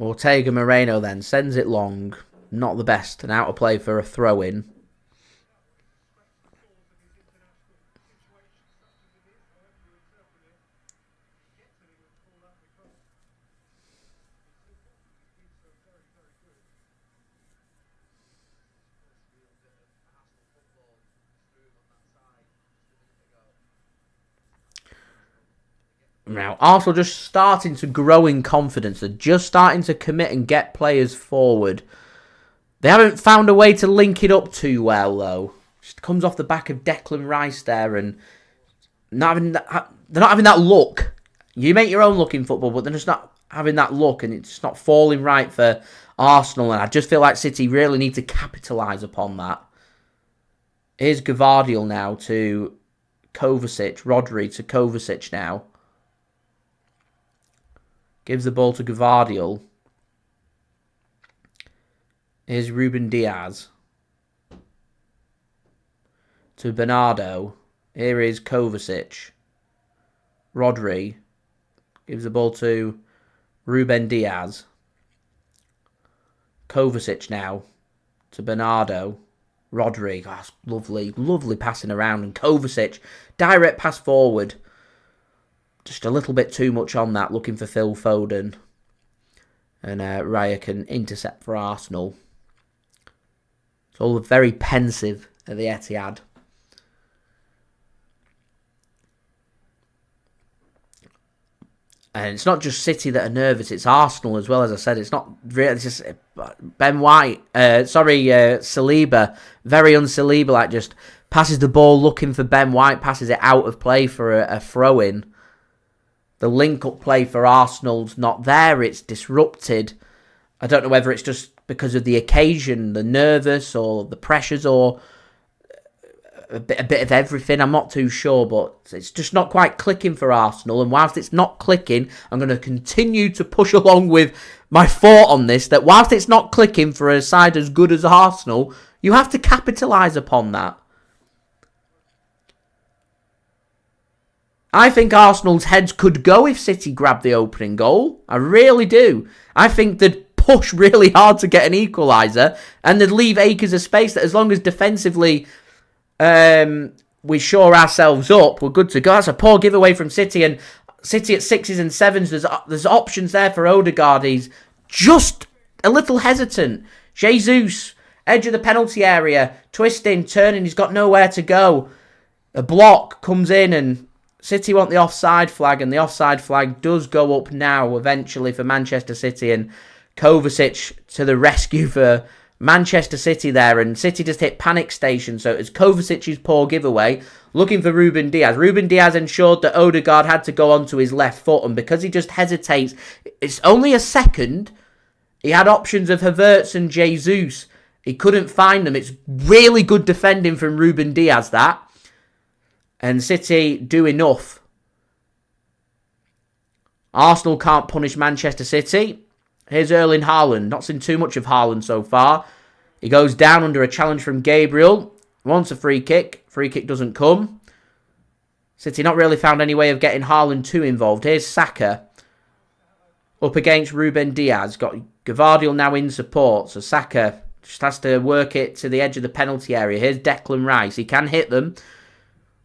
Ortega-Moreno then sends it long. Not the best. An out of play for a throw-in. Now, Arsenal just starting to grow in confidence. They're just starting to commit and get players forward. They haven't found a way to link it up too well, though. Just comes off the back of Declan Rice there, and they're not having that look. You make your own look in football, but they're just not having that look, and it's not falling right for Arsenal. And I just feel like City really need to capitalise upon that. Here's Gvardiol now to Kovacic. Rodri to Kovacic now. Gives the ball to Gvardiol. Here's Ruben Dias. To Bernardo. Here is Kovacic. Rodri. Gives the ball to Ruben Dias. Kovacic now. To Bernardo. Rodri. Oh, lovely, lovely passing around. And Kovacic. Direct pass forward. Just a little bit too much on that, looking for Phil Foden. And Raya can intercept for Arsenal. It's all very pensive at the Etihad. And it's not just City that are nervous, it's Arsenal as well. As I said, it's not really, it's just Ben White, Saliba, very un-Saliba, just passes the ball looking for Ben White, passes it out of play for a throw-in. The link-up play for Arsenal's not there, it's disrupted. I don't know whether it's just because of the occasion, the nervous or the pressures or a bit of everything. I'm not too sure, but it's just not quite clicking for Arsenal. And whilst it's not clicking, I'm going to continue to push along with my thought on this, that whilst it's not clicking for a side as good as Arsenal, you have to capitalise upon that. I think Arsenal's heads could go if City grab the opening goal. I really do. I think they'd push really hard to get an equaliser, and they'd leave acres of space that, as long as defensively we shore ourselves up, we're good to go. That's a poor giveaway from City, and City at 6s and 7s, there's options there for Odegaard. He's just a little hesitant. Jesus, edge of the penalty area, twisting, turning, he's got nowhere to go. A block comes in, and City want the offside flag, and the offside flag does go up now, eventually, for Manchester City, and Kovacic to the rescue for Manchester City there, and City just hit panic station. So it's Kovacic's poor giveaway, looking for Ruben Dias. Ruben Dias ensured that Odegaard had to go onto his left foot, and because he just hesitates, it's only a second. He had options of Havertz and Jesus. He couldn't find them. It's really good defending from Ruben Dias, that. And City do enough. Arsenal can't punish Manchester City. Here's Erling Haaland. Not seen too much of Haaland so far. He goes down under a challenge from Gabriel. Wants a free kick. Free kick doesn't come. City not really found any way of getting Haaland too involved. Here's Saka. Up against Ruben Dias. Got Gvardiol now in support. So Saka just has to work it to the edge of the penalty area. Here's Declan Rice. He can hit them.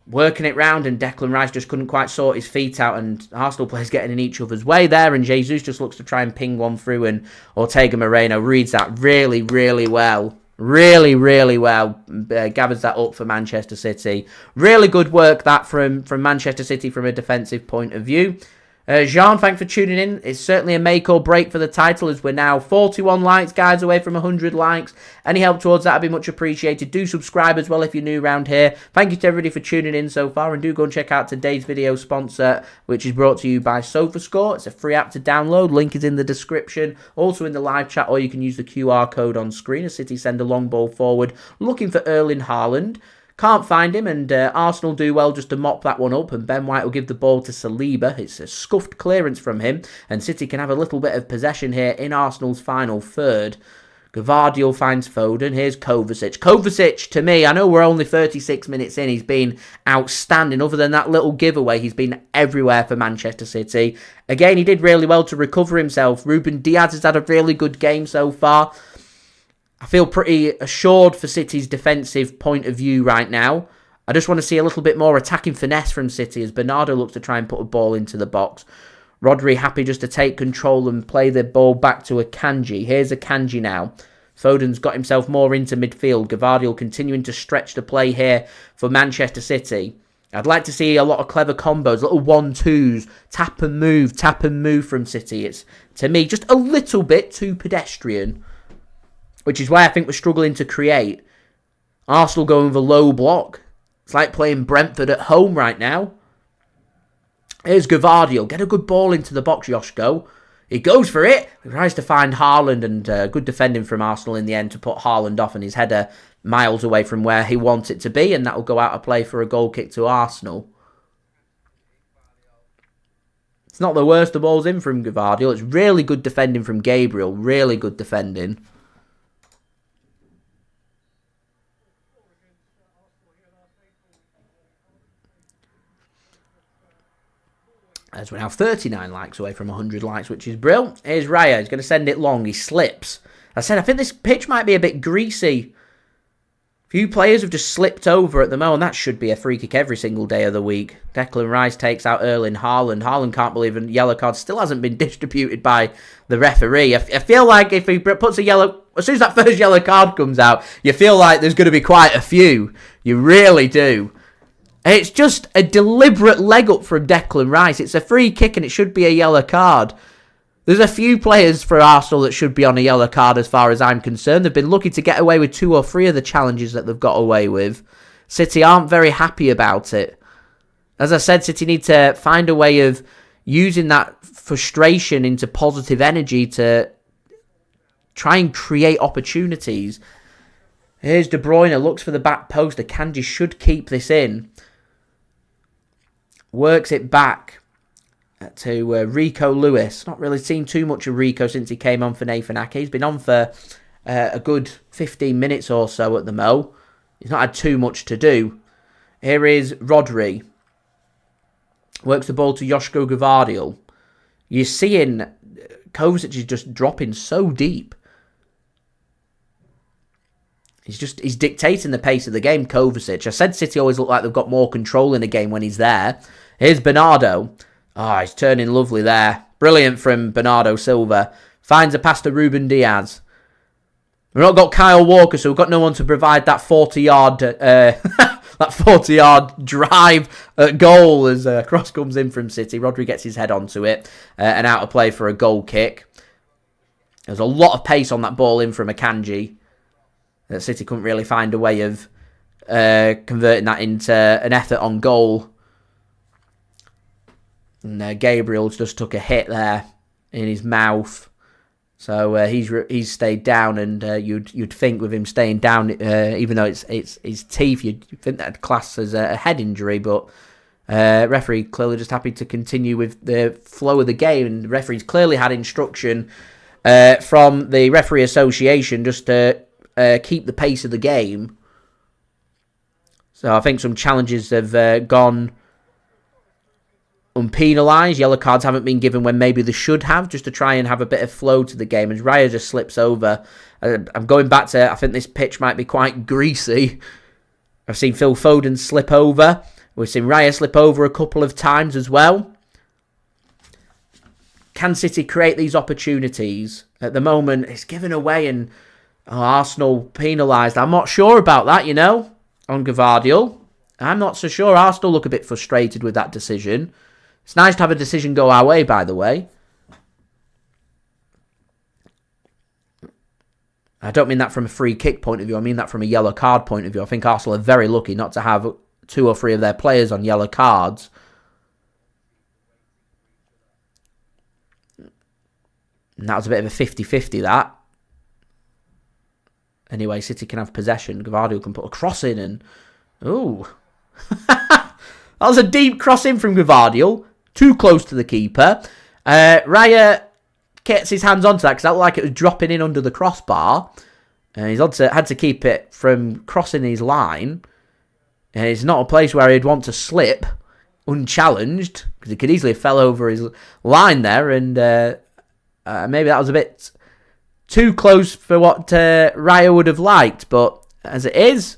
Working it round, and Declan Rice just couldn't quite sort his feet out, and Arsenal players getting in each other's way there, and Jesus just looks to try and ping one through, and Ortega-Moreno reads that really, really well. Really, really well. Gathers that up for Manchester City. Really good work that from Manchester City from a defensive point of view. Jean, thanks for tuning in. It's certainly a make or break for the title, as we're now 41 likes, guys, away from 100 likes. Any help towards that would be much appreciated. Do subscribe as well if you're new around here. Thank you to everybody for tuning in so far, and do go and check out today's video sponsor, which is brought to you by SofaScore. It's a free app to download. Link is in the description, also in the live chat, or you can use the QR code on screen as City send a long ball forward, looking for Erling Haaland. Can't find him, and Arsenal do well just to mop that one up, and Ben White will give the ball to Saliba. It's a scuffed clearance from him, and City can have a little bit of possession here in Arsenal's final third. Gvardiol finds Foden. Here's Kovacic. Kovacic, to me, I know we're only 36 minutes in, he's been outstanding. Other than that little giveaway, he's been everywhere for Manchester City. Again, he did really well to recover himself. Ruben Dias has had a really good game so far. I feel pretty assured for City's defensive point of view right now. I just want to see a little bit more attacking finesse from City as Bernardo looks to try and put a ball into the box. Rodri happy just to take control and play the ball back to Akanji. Here's Akanji now. Foden's got himself more into midfield. Gvardiol continuing to stretch the play here for Manchester City. I'd like to see a lot of clever combos, little 1-2s, tap and move from City. It's, to me, just a little bit too pedestrian, which is why I think we're struggling to create. Arsenal going with a low block. It's like playing Brentford at home right now. Here's Gvardiol. Get a good ball into the box, Josko. He goes for it. He tries to find Haaland, and good defending from Arsenal in the end to put Haaland off, and his header miles away from where he wants it to be, and that will go out of play for a goal kick to Arsenal. It's not the worst of balls in from Gvardiol. It's really good defending from Gabriel. Really good defending. As we're now 39 likes away from 100 likes, which is brilliant. Here's Raya. He's going to send it long. He slips. I said, I think this pitch might be a bit greasy. Few players have just slipped over at the moment. That should be a free kick every single day of the week. Declan Rice takes out Erling Haaland. Haaland can't believe a yellow card still hasn't been distributed by the referee. I feel like if he puts a yellow... As soon as that first yellow card comes out, you feel like there's going to be quite a few. You really do. It's just a deliberate leg up from Declan Rice. It's a free kick and it should be a yellow card. There's a few players for Arsenal that should be on a yellow card as far as I'm concerned. They've been lucky to get away with 2 or 3 of the challenges that they've got away with. City aren't very happy about it. As I said, City need to find a way of using that frustration into positive energy to try and create opportunities. Here's De Bruyne, looks for the back post. Akanji should keep this in. Works it back to Rico Lewis. Not really seen too much of Rico since he came on for Nathan Ake. He's been on for a good 15 minutes or so at the Mo. He's not had too much to do. Here is Rodri. Works the ball to Josko Gvardiol. You're seeing Kovacic is just dropping so deep. He's dictating the pace of the game, Kovacic. I said City always look like they've got more control in the game when he's there. Here's Bernardo. Oh, he's turning lovely there. Brilliant from Bernardo Silva. Finds a pass to Ruben Dias. We've not got Kyle Walker, so we've got no one to provide that 40-yard that 40-yard drive at goal as a cross comes in from City. Rodri gets his head onto it and out of play for a goal kick. There's a lot of pace on that ball in from Akanji. City couldn't really find a way of converting that into an effort on goal. And Gabriel's just took a hit there in his mouth. So he's stayed down, and you'd think with him staying down, even though it's his teeth, you'd think that'd class as a head injury. But referee clearly just happy to continue with the flow of the game, and the referee's clearly had instruction from the referee association just to keep the pace of the game. So I think some challenges have gone unpenalised. Yellow cards haven't been given when maybe they should have, just to try and have a bit of flow to the game. As Raya just slips over. I'm going back to, I think this pitch might be quite greasy. I've seen Phil Foden slip over. We've seen Raya slip over a couple of times as well. Can City create these opportunities? At the moment, it's given away and Arsenal penalised. I'm not sure about that, on Gvardiol. I'm not so sure. Arsenal look a bit frustrated with that decision. It's nice to have a decision go our way, by the way. I don't mean that from a free kick point of view. I mean that from a yellow card point of view. I think Arsenal are very lucky not to have 2 or 3 of their players on yellow cards. And that was a bit of a 50-50, that. Anyway, City can have possession. Gvardiol can put a cross in and... Ooh. That was a deep cross in from Gvardiol. Too close to the keeper. Raya gets his hands onto that because that looked like it was dropping in under the crossbar. And he's had to keep it from crossing his line. And it's not a place where he'd want to slip unchallenged, because he could easily have fell over his line there. And maybe that was a bit too close for what Raya would have liked. But as it is,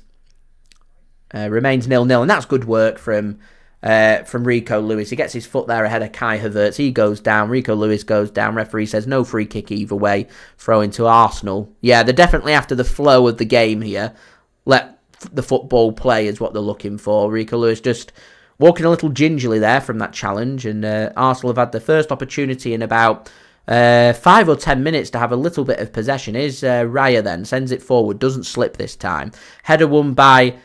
remains 0-0. And that's good work from Rico Lewis. He gets his foot there ahead of Kai Havertz. He goes down. Rico Lewis goes down. Referee says no free kick either way. Throw into Arsenal. Yeah, they're definitely after the flow of the game here. Let the football play is what they're looking for. Rico Lewis just walking a little gingerly there from that challenge. And Arsenal have had the first opportunity in about 5 or 10 minutes to have a little bit of possession. Here's Raya then. Sends it forward. Doesn't slip this time. Header won by...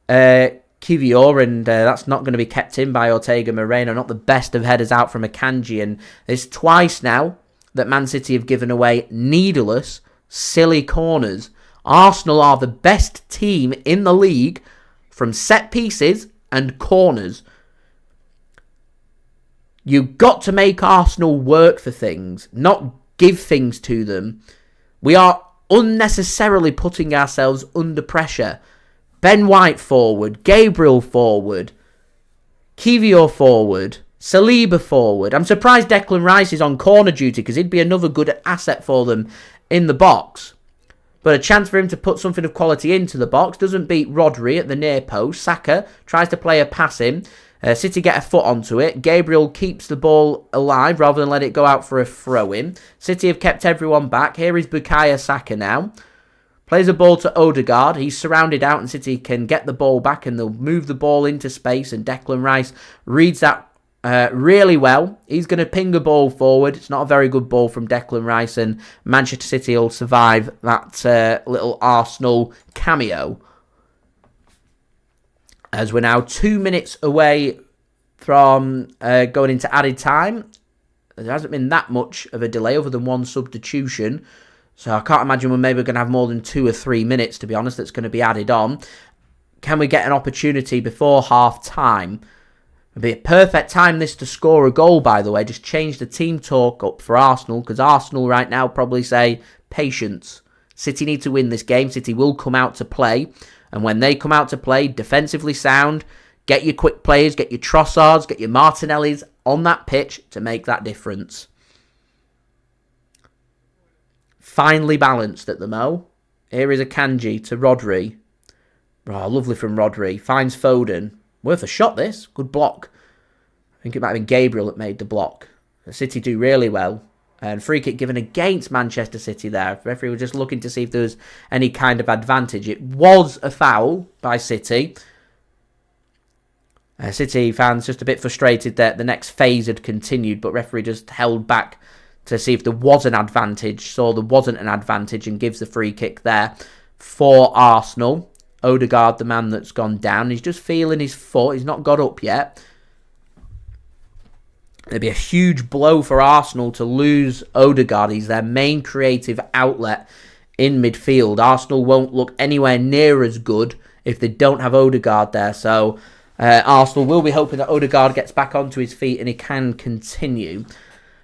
Kivior, and that's not going to be kept in by Ortega-Moreno. Not the best of headers out from Akanji, and it's twice now that Man City have given away needless, silly corners. Arsenal are the best team in the league from set pieces and corners. You've got to make Arsenal work for things, not give things to them. We are unnecessarily putting ourselves under pressure. Ben White forward, Gabriel forward, Kivior forward, Saliba forward. I'm surprised Declan Rice is on corner duty because he'd be another good asset for them in the box. But a chance for him to put something of quality into the box. Doesn't beat Rodri at the near post. Saka tries to play a pass in. City get a foot onto it. Gabriel keeps the ball alive rather than let it go out for a throw-in. City have kept everyone back. Here is Bukayo Saka now. Plays a ball to Odegaard. He's surrounded out and City can get the ball back and they'll move the ball into space. And Declan Rice reads that really well. He's going to ping a ball forward. It's not a very good ball from Declan Rice, and Manchester City will survive that little Arsenal cameo. As we're now 2 minutes away from going into added time. There hasn't been that much of a delay other than one substitution. So I can't imagine we're maybe going to have more than 2 or 3 minutes, to be honest, that's going to be added on. Can we get an opportunity before half-time? It'd be a perfect time this to score a goal, by the way. Just change the team talk up for Arsenal, because Arsenal right now probably say, patience. City need to win this game. City will come out to play. And when they come out to play, defensively sound, get your quick players, get your Trossards, get your Martinellis on that pitch to make that difference. Finely balanced at the Mo. Here is Akanji to Rodri. Oh, lovely from Rodri. Finds Foden. Worth a shot, this. Good block. I think it might have been Gabriel that made the block. The City do really well. And free kick given against Manchester City there. The referee was just looking to see if there was any kind of advantage. It was a foul by City. City fans just a bit frustrated that the next phase had continued, but referee just held back to see if there was an advantage. Saw there wasn't an advantage and gives the free kick there for Arsenal. Odegaard, the man that's gone down. He's just feeling his foot. He's not got up yet. It'd be a huge blow for Arsenal to lose Odegaard. He's their main creative outlet in midfield. Arsenal won't look anywhere near as good if they don't have Odegaard there. So Arsenal will be hoping that Odegaard gets back onto his feet and he can continue.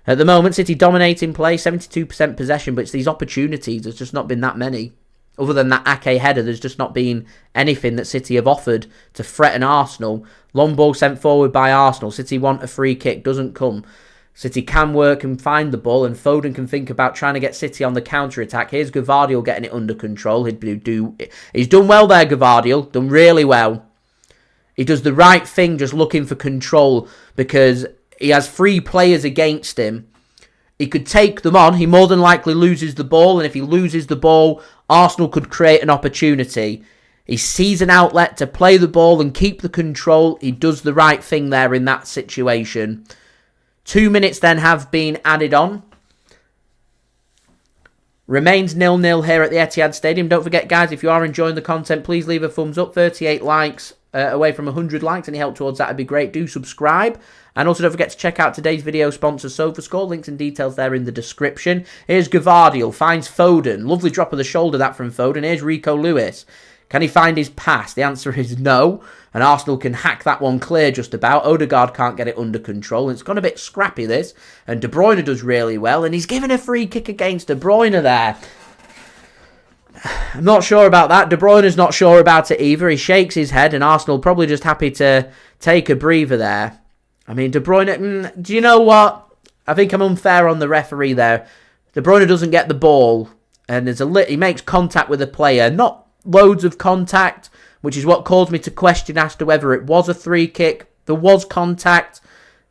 At the moment, City dominating play, 72% possession, but it's these opportunities. There's just not been that many. Other than that Ake header, there's just not been anything that City have offered to threaten Arsenal. Long ball sent forward by Arsenal. City want a free kick, doesn't come. City can work and find the ball, and Foden can think about trying to get City on the counter-attack. Here's Gvardiol getting it under control. He's done well there, Gvardiol. Done really well. He does the right thing, just looking for control, because he has 3 players against him. He could take them on. He more than likely loses the ball, and if he loses the ball, Arsenal could create an opportunity. He sees an outlet to play the ball and keep the control. He does the right thing there in that situation. 2 minutes then have been added on. Remains 0-0 here at the Etihad Stadium. Don't forget, guys, if you are enjoying the content, please leave a thumbs up. 38 likes away from 100 likes. Any help towards that would be great. Do subscribe. And also don't forget to check out today's video sponsor, SofaScore. Links and details there in the description. Here's Gvardiol. Finds Foden. Lovely drop of the shoulder that from Foden. Here's Rico Lewis. Can he find his pass? The answer is no. And Arsenal can hack that one clear just about. Odegaard can't get it under control. It's gone a bit scrappy, this. And De Bruyne does really well. And he's given a free kick against De Bruyne there. I'm not sure about that. De Bruyne's not sure about it either. He shakes his head. And Arsenal probably just happy to take a breather there. I mean, De Bruyne... do you know what? I think I'm unfair on the referee there. De Bruyne doesn't get the ball. And he makes contact with the player. Not loads of contact, which is what caused me to question as to whether it was a free kick. There was contact.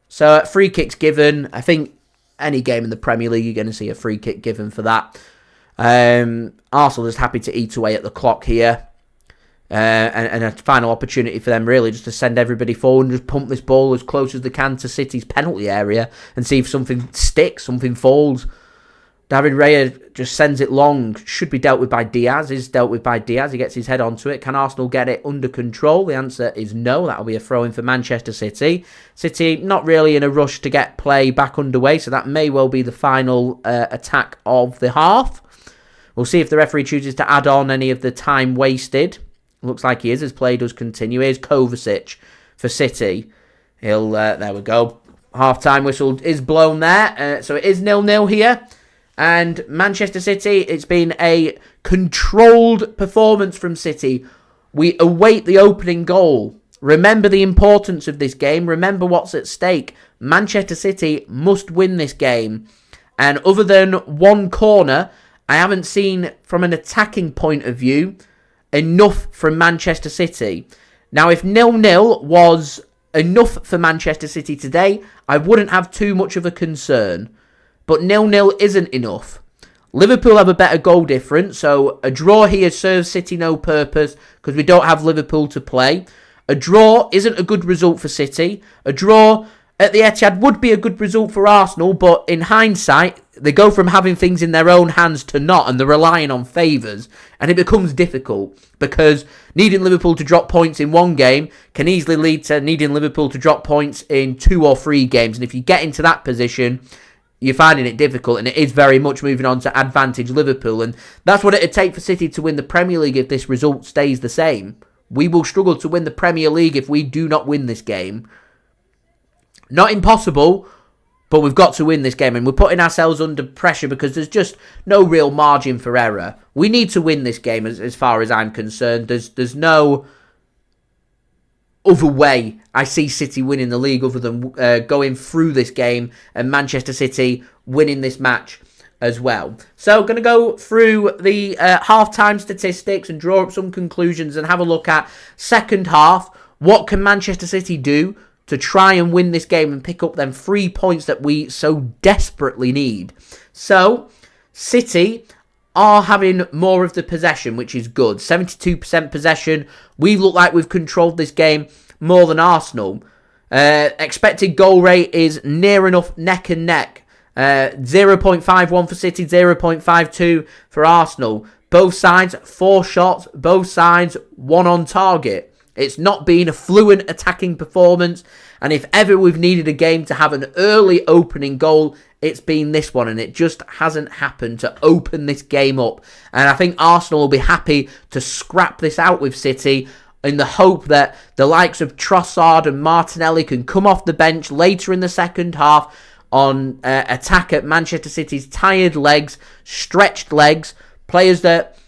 So, free kicks given. I think any game in the Premier League, you're going to see a free kick given for that. Arsenal is happy to eat away at the clock here. And a final opportunity for them, really, just to send everybody forward and just pump this ball as close as they can to City's penalty area and see if something sticks, something falls. David Raya just sends it long. Should be dealt with by Diaz. Is dealt with by Diaz. He gets his head onto it. Can Arsenal get it under control? The answer is no. That'll be a throw-in for Manchester City. City not really in a rush to get play back underway, so that may well be the final attack of the half. We'll see if the referee chooses to add on any of the time wasted. Looks like he is, as play does continue. Here's Kovacic for City. There we go. Half-time whistle is blown there. So it is 0-0 here. And Manchester City, it's been a controlled performance from City. We await the opening goal. Remember the importance of this game. Remember what's at stake. Manchester City must win this game. And other than one corner I haven't seen, from an attacking point of view, enough from Manchester City. Now, if 0-0 was enough for Manchester City today, I wouldn't have too much of a concern. But 0-0 isn't enough. Liverpool have a better goal difference, so a draw here serves City no purpose because we don't have Liverpool to play. A draw isn't a good result for City. A draw at the Etihad would be a good result for Arsenal, but in hindsight, they go from having things in their own hands to not, and they're relying on favours, and it becomes difficult because needing Liverpool to drop points in one game can easily lead to needing Liverpool to drop points in 2 or 3 games, and if you get into that position, you're finding it difficult, and it is very much moving on to advantage Liverpool, and that's what it would take for City to win the Premier League if this result stays the same. We will struggle to win the Premier League if we do not win this game. Not impossible, but we've got to win this game, and we're putting ourselves under pressure because there's just no real margin for error. We need to win this game as far as I'm concerned. There's no other way I see City winning the league other than going through this game and Manchester City winning this match as well. So, going to go through the half-time statistics and draw up some conclusions and have a look at second half. What can Manchester City do to try and win this game and pick up them 3 points that we so desperately need? So, City are having more of the possession, which is good. 72% possession. We look like we've controlled this game more than Arsenal. Expected goal rate is near enough neck and neck. 0.51 for City, 0.52 for Arsenal. Both sides, 4 shots. Both sides, 1 on target. It's not been a fluent attacking performance, and if ever we've needed a game to have an early opening goal, it's been this one, and it just hasn't happened to open this game up. And I think Arsenal will be happy to scrap this out with City in the hope that the likes of Trossard and Martinelli can come off the bench later in the second half on attack at Manchester City's tired legs, stretched legs, players that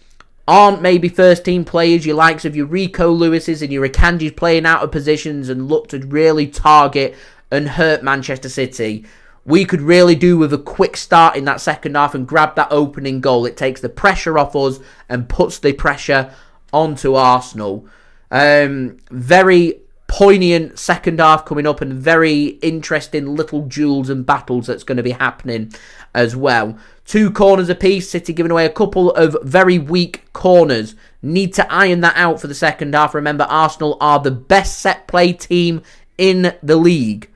aren't maybe first team players, your likes of your Rico Lewises and your Akanjis playing out of positions and look to really target and hurt Manchester City. We could really do with a quick start in that second half and grab that opening goal. It takes the pressure off us and puts the pressure onto Arsenal. Very poignant second half coming up and very interesting little duels and battles that's going to be happening as well. 2 corners apiece, City giving away a couple of very weak corners. Need to iron that out for the second half. Remember, Arsenal are the best set play team in the league.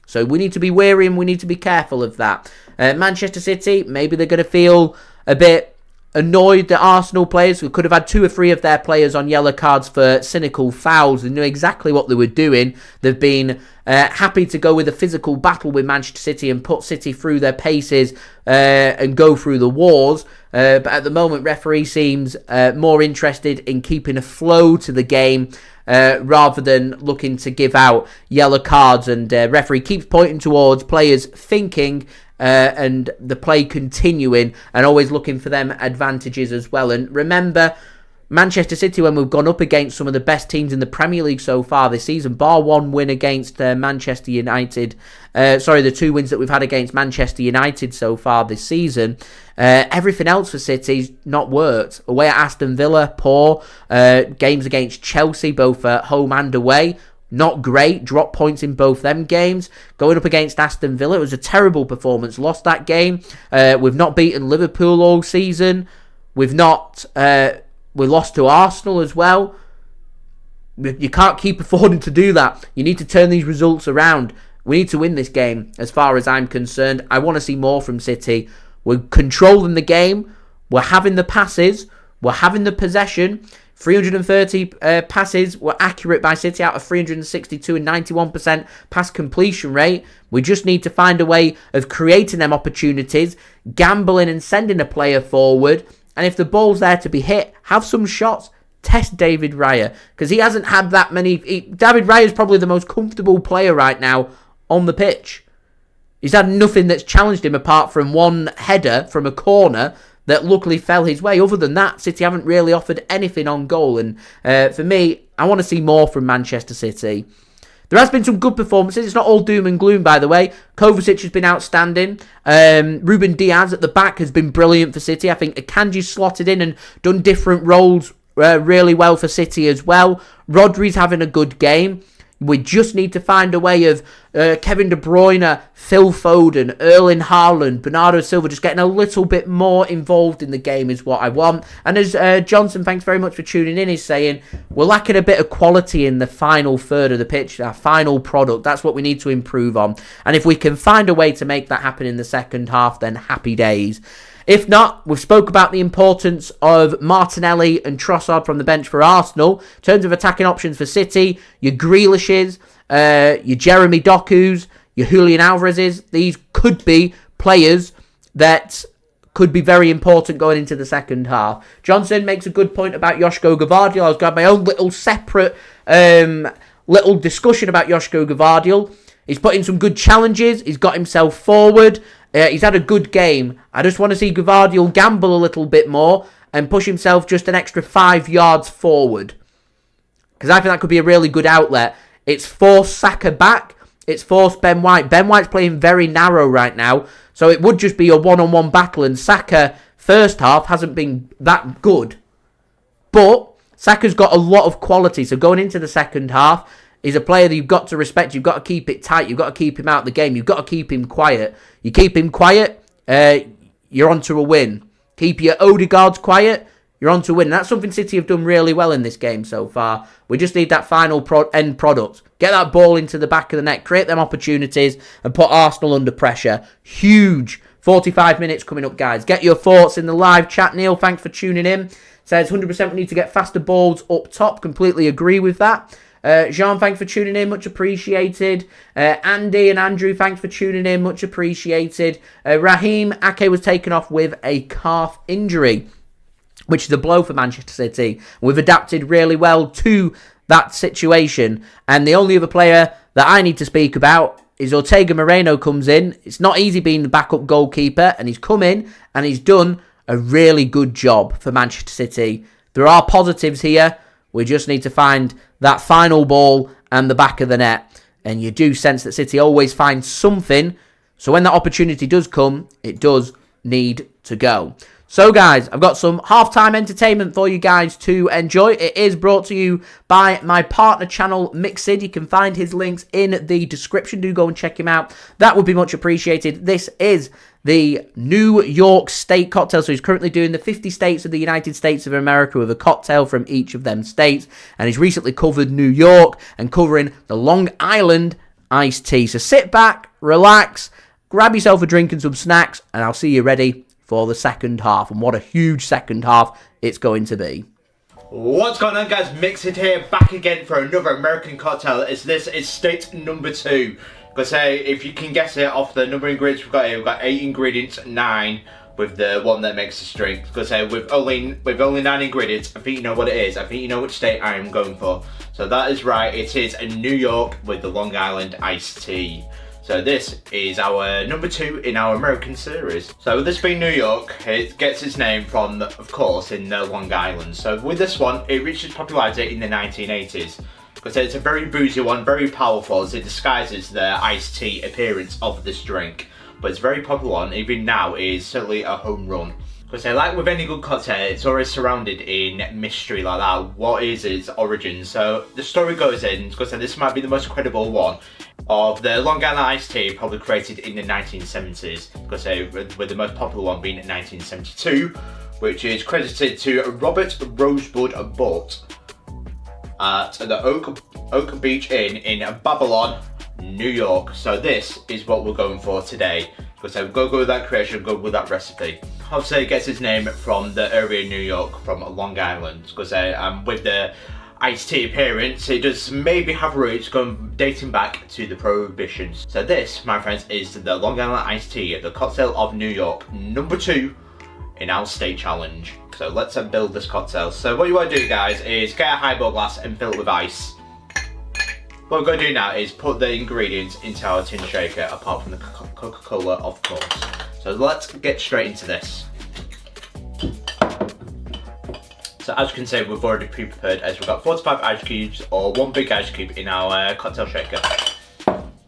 So we need to be wary and we need to be careful of that. Manchester City, maybe they're going to feel a bit annoyed that Arsenal players who could have had 2 or 3 of their players on yellow cards for cynical fouls. They knew exactly what they were doing. They've been happy to go with a physical battle with Manchester City and put City through their paces and go through the wars. But at the moment, referee seems more interested in keeping a flow to the game rather than looking to give out yellow cards. And referee keeps pointing towards players thinking and the play continuing and always looking for them advantages as well. And remember, Manchester City, when we've gone up against some of the best teams in the Premier League so far this season, bar 1 win against Manchester United, the 2 wins that we've had against Manchester United so far this season, everything else for City's not worked. Away at Aston Villa, poor. Games against Chelsea, both at home and away, not great. Dropped points in both them games. Going up against Aston Villa, it was a terrible performance. Lost that game. We've not beaten Liverpool all season. We lost to Arsenal as well. You can't keep affording to do that. You need to turn these results around. We need to win this game as far as I'm concerned. I want to see more from City. We're controlling the game. We're having the passes. We're having the possession. 330 passes were accurate by City out of 362 and 91% pass completion rate. We just need to find a way of creating them opportunities, gambling and sending a player forward. And if the ball's there to be hit, have some shots. Test David Raya, because he hasn't had that many. David Raya is probably the most comfortable player right now on the pitch. He's had nothing that's challenged him apart from one header from a corner that luckily fell his way. Other than that, City haven't really offered anything on goal. And for me, I want to see more from Manchester City. There has been some good performances. It's not all doom and gloom, by the way. Kovacic has been outstanding. Ruben Dias at the back has been brilliant for City. I think Akanji's slotted in and done different roles really well for City as well. Rodri's having a good game. We just need to find a way of Kevin De Bruyne, Phil Foden, Erling Haaland, Bernardo Silva just getting a little bit more involved in the game is what I want. And as Johnson, thanks very much for tuning in, is saying, we're lacking a bit of quality in the final third of the pitch, our final product. That's what we need to improve on. And if we can find a way to make that happen in the second half, then happy days. If not, we've spoke about the importance of Martinelli and Trossard from the bench for Arsenal. In terms of attacking options for City, your Grealishes, your Jeremy Dokus, your Julian Alvarezes, these could be players that could be very important going into the second half. Johnson makes a good point about Josko Gvardiol. I was going to have my own little separate little discussion about Josko Gvardiol. He's put in some good challenges. He's got himself forward. He's had a good game. I just want to see Gvardiol gamble a little bit more and push himself just an extra 5 yards forward. Because I think that could be a really good outlet. It's forced Saka back. It's forced Ben White. Ben White's playing very narrow right now. So it would just be a one-on-one battle. And Saka, first half, hasn't been that good. But Saka's got a lot of quality. So going into the second half, he's a player that you've got to respect. You've got to keep it tight. You've got to keep him out of the game. You've got to keep him quiet. You keep him quiet, you're on to a win. Keep your Odegaards quiet, you're on to a win. And that's something City have done really well in this game so far. We just need that final end product. Get that ball into the back of the net, create them opportunities, and put Arsenal under pressure. Huge 45 minutes coming up, guys. Get your thoughts in the live chat. Neil, thanks for tuning in. Says 100% we need to get faster balls up top. Completely agree with that. Jean, thanks for tuning in, much appreciated. Andy and Andrew, thanks for tuning in, much appreciated. Raheem, Ake was taken off with a calf injury, which is a blow for Manchester City. We've adapted really well to that situation. And the only other player that I need to speak about is Ortega-Moreno comes in. It's not easy being the backup goalkeeper, and he's come in and he's done a really good job for Manchester City. There are positives here. We just need to find that final ball and the back of the net. And you do sense that City always find something. So when that opportunity does come, it does need to go. So guys, I've got some halftime entertainment for you guys to enjoy. It is brought to you by my partner channel, Mixid. You can find his links in the description. Do go and check him out. That would be much appreciated. This is the New York State cocktail. So he's currently doing the 50 states of the United States of America with a cocktail from each of them states. And he's recently covered New York and covering the Long Island iced tea. So sit back, relax, grab yourself a drink and some snacks, and I'll see you ready for the second half. And what a huge second half it's going to be. What's going on, guys? Mixid here, back again for another American cocktail. This is state number 2. Because if you can guess it off the number of ingredients we've got here, we've got 8 ingredients, 9 with the one that makes the drink. Because with only 9 ingredients, I think you know what it is. I think you know which state I am going for. So that is right, it is New York with the Long Island iced tea. So this is our number 2 in our American series. So with this being New York, it gets its name from, of course, in Long Island. So with this one, it reached its popularity in the 1980s. Because it's a very boozy one, very powerful, as it disguises the iced tea appearance of this drink. But it's a very popular one, even now it is certainly a home run. Because like with any good cocktail, it's always surrounded in mystery like that. What is its origin? So the story goes in, because this might be the most credible one, of the Long Island iced tea probably created in the 1970s. Because with the most popular one being in 1972, which is credited to Robert Rosebud Butt at the Oak Beach Inn in Babylon, New York. So this is what we're going for today. Because we'll go with that creation, go with that recipe. Obviously it gets its name from the area in New York, from Long Island. Because with the iced tea appearance, it does maybe have roots dating back to the Prohibitions. So this, my friends, is the Long Island iced tea, the cocktail of New York, number 2 in our state challenge. So let's build this cocktail. So what you want to do, guys, is get a highball glass and fill it with ice. What we're going to do now is put the ingredients into our tin shaker, apart from the Coca-Cola, of course. So let's get straight into this. So So as you can see, we've already pre-prepared as we've got 45 ice cubes or one big ice cube in our cocktail shaker.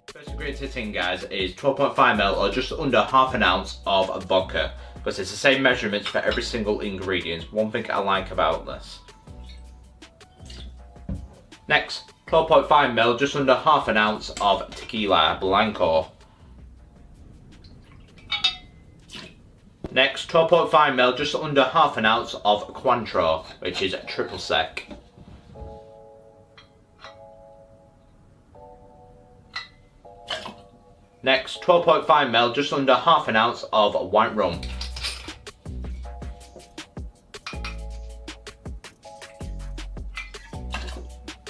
First ingredient in, guys, is 12.5ml or just under half an ounce of vodka, because it's the same measurements for every single ingredient. One thing I like about this. Next, 12.5ml, just under half an ounce of tequila blanco. Next, 12.5ml, just under half an ounce of Cointreau, which is triple sec. Next, 12.5ml, just under half an ounce of white rum.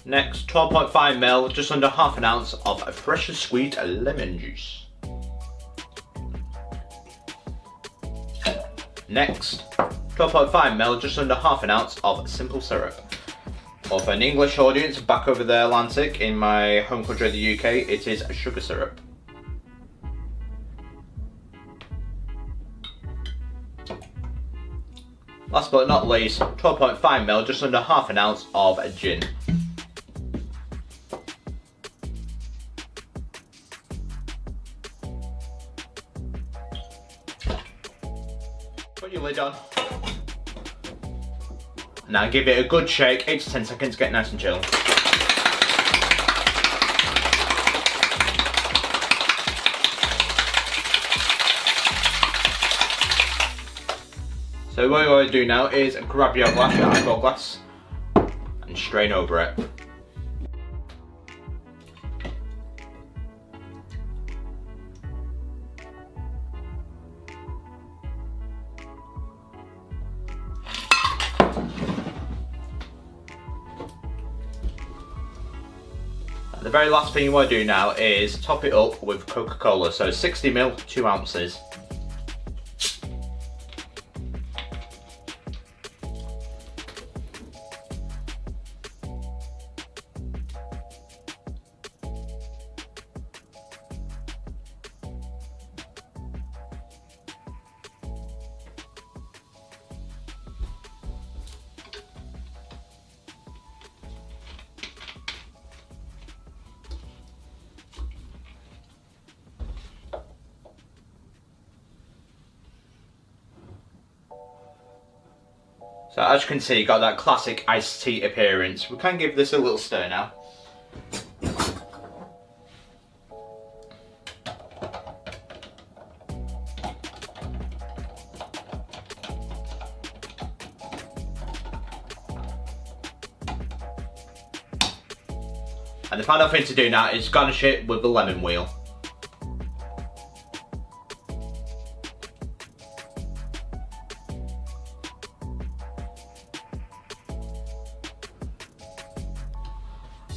Next, 12.5ml, just under half an ounce of fresh and sweet lemon juice. Next, 12.5ml, just under half an ounce of simple syrup. Or for an English audience back over the Atlantic, in my home country of the UK, it is sugar syrup. Last but not least, 12.5ml, just under half an ounce of gin. Put your lid on. Now give it a good shake, 8 to 10 seconds, get nice and chill. So what you want to do now is grab your glass, your eyeball glass, and strain over it. The very last thing you want to do now is top it up with Coca-Cola, so 60ml, 2 ounces. So as you can see, you got that classic iced tea appearance. We can give this a little stir now. And the final thing to do now is garnish it with the lemon wheel.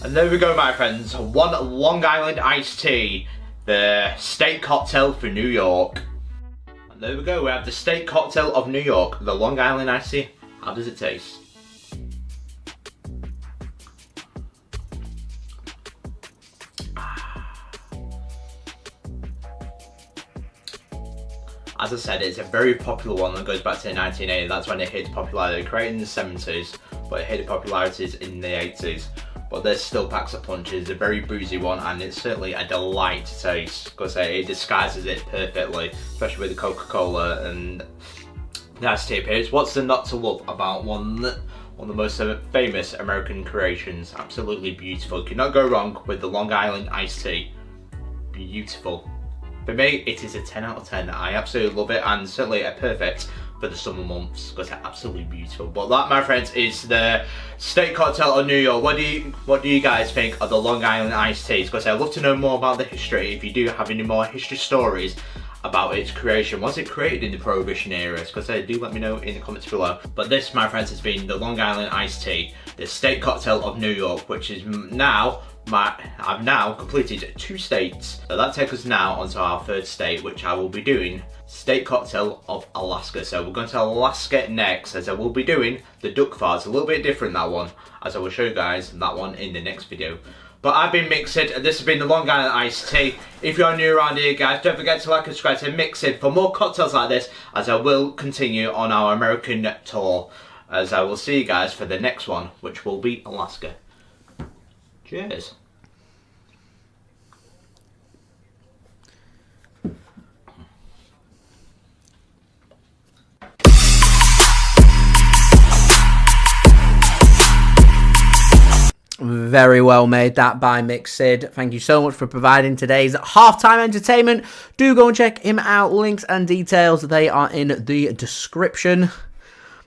And there we go, my friends, one Long Island iced tea, the state cocktail for New York. And there we go, we have the state cocktail of New York, the Long Island iced tea. How does it taste? As I said, it's a very popular one that goes back to the 1980s. That's when it hit popularity, created in the 70s, but it hit popularity in the 80s. But this still packs a punch. It's a very boozy one, and it's certainly a delight to taste, because it disguises it perfectly, especially with the Coca-Cola and the iced tea appearance. What's there not to love about one of the most famous American creations? Absolutely beautiful. Cannot go wrong with the Long Island iced tea. Beautiful. For me, it is a 10 out of 10. I absolutely love it, and certainly a perfect for the summer months, because they're absolutely beautiful. But that, my friends, is the state cocktail of New York. What do you guys think of the Long Island iced teas? Because I'd love to know more about the history. If you do have any more history stories about its creation, was it created in the Prohibition era? Because do let me know in the comments below. But this, my friends, has been the Long Island iced tea, the state cocktail of New York, which is now I've now completed 2 states. So that takes us now onto our 3rd state, which I will be doing state cocktail of Alaska. So we're going to Alaska next, as I will be doing the duck farts. A little bit different, that one, as I will show you guys that one in the next video. But I've been Mixed. This has been the Long Island iced tea. If you're new around here, guys, don't forget to like and subscribe to Mixed for more cocktails like this, as I will continue on our American tour. as I will see you guys for the next one, which will be Alaska. Cheers. Very well made that by Mixid. Thank you so much for providing today's halftime entertainment. Do go and check him out. Links and details, they are in the description.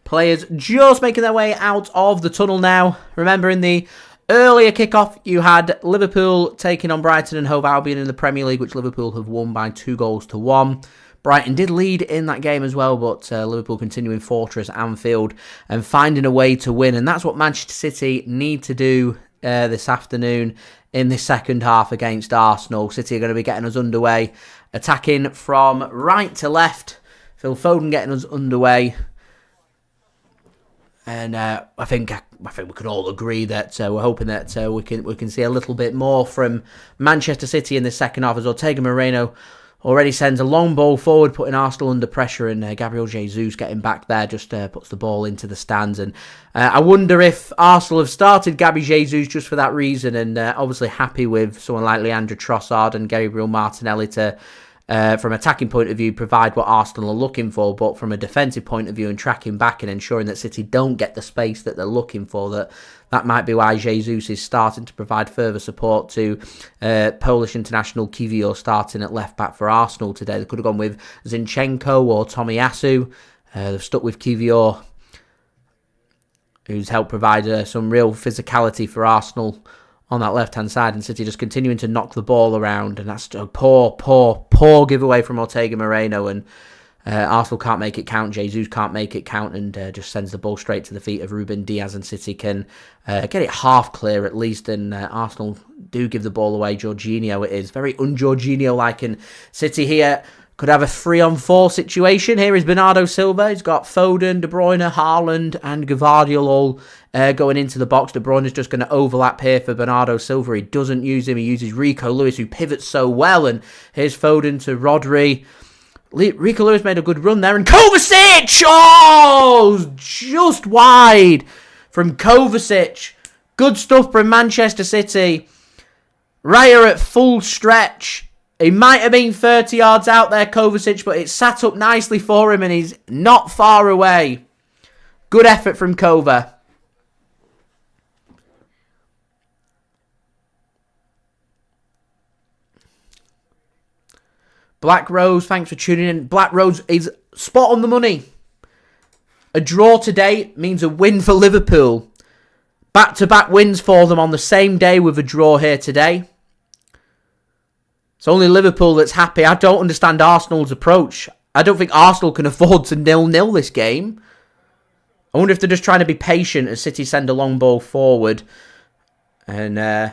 Players just making their way out of the tunnel now. Remember, in the earlier kickoff, you had Liverpool taking on Brighton and Hove Albion in the Premier League, which Liverpool have won by 2-1. Brighton did lead in that game as well, but Liverpool continuing fortress Anfield and finding a way to win. And that's what Manchester City need to do this afternoon in the second half against Arsenal. City are going to be getting us underway, attacking from right to left. Phil Foden getting us underway. And I think we can all agree that we're hoping that we can see a little bit more from Manchester City in the second half, as Ortega-Moreno already sends a long ball forward, putting Arsenal under pressure, and Gabriel Jesus getting back there just puts the ball into the stands. And I wonder if Arsenal have started Gabriel Jesus just for that reason, and obviously happy with someone like Leandro Trossard and Gabriel Martinelli to, from an attacking point of view, provide what Arsenal are looking for, but from a defensive point of view and tracking back and ensuring that City don't get the space that they're looking for, that might be why Jesus is starting to provide further support to Polish international Kivio starting at left-back for Arsenal today. They could have gone with Zinchenko or Tomiyasu. They've stuck with Kivio, who's helped provide some real physicality for Arsenal on that left-hand side, and City just continuing to knock the ball around, and that's a poor giveaway from Ortega-Moreno, and Arsenal can't make it count, Jesus can't make it count, and just sends the ball straight to the feet of Ruben Dias, and City can get it half clear at least, and Arsenal do give the ball away. Jorginho it is, very un-Jorginho-like, and City here could have a 3-on-4 situation. Here is Bernardo Silva. He's got Foden, De Bruyne, Haaland and Gvardiol all going into the box. De Bruyne is just going to overlap here for Bernardo Silva. He doesn't use him. He uses Rico Lewis, who pivots so well. And here's Foden to Rodri. Rico Lewis made a good run there. And Kovacic! Oh! Just wide from Kovacic. Good stuff from Manchester City. Raya at full stretch. He might have been 30 yards out there, Kovacic, but it sat up nicely for him and he's not far away. Good effort from Kova. Black Rose, thanks for tuning in. Black Rose is spot on the money. A draw today means a win for Liverpool. Back-to-back wins for them on the same day with a draw here today. It's only Liverpool that's happy. I don't understand Arsenal's approach. I don't think Arsenal can afford to 0-0 this game. I wonder if they're just trying to be patient as City send a long ball forward. And I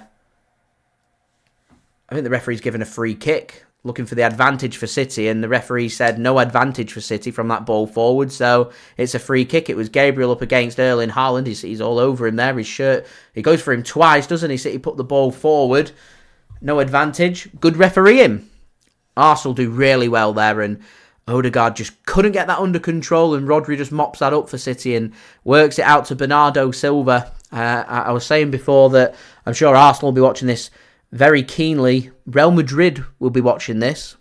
think the referee's given a free kick, looking for the advantage for City. And the referee said no advantage for City from that ball forward. So it's a free kick. It was Gabriel up against Erling Haaland. He's all over him there. His shirt. He goes for him twice, doesn't he? City put the ball forward. No advantage. Good refereeing. Arsenal do really well there, and Odegaard just couldn't get that under control, and Rodri just mops that up for City and works it out to Bernardo Silva. I was saying before that I'm sure Arsenal will be watching this very keenly. Real Madrid will be watching this.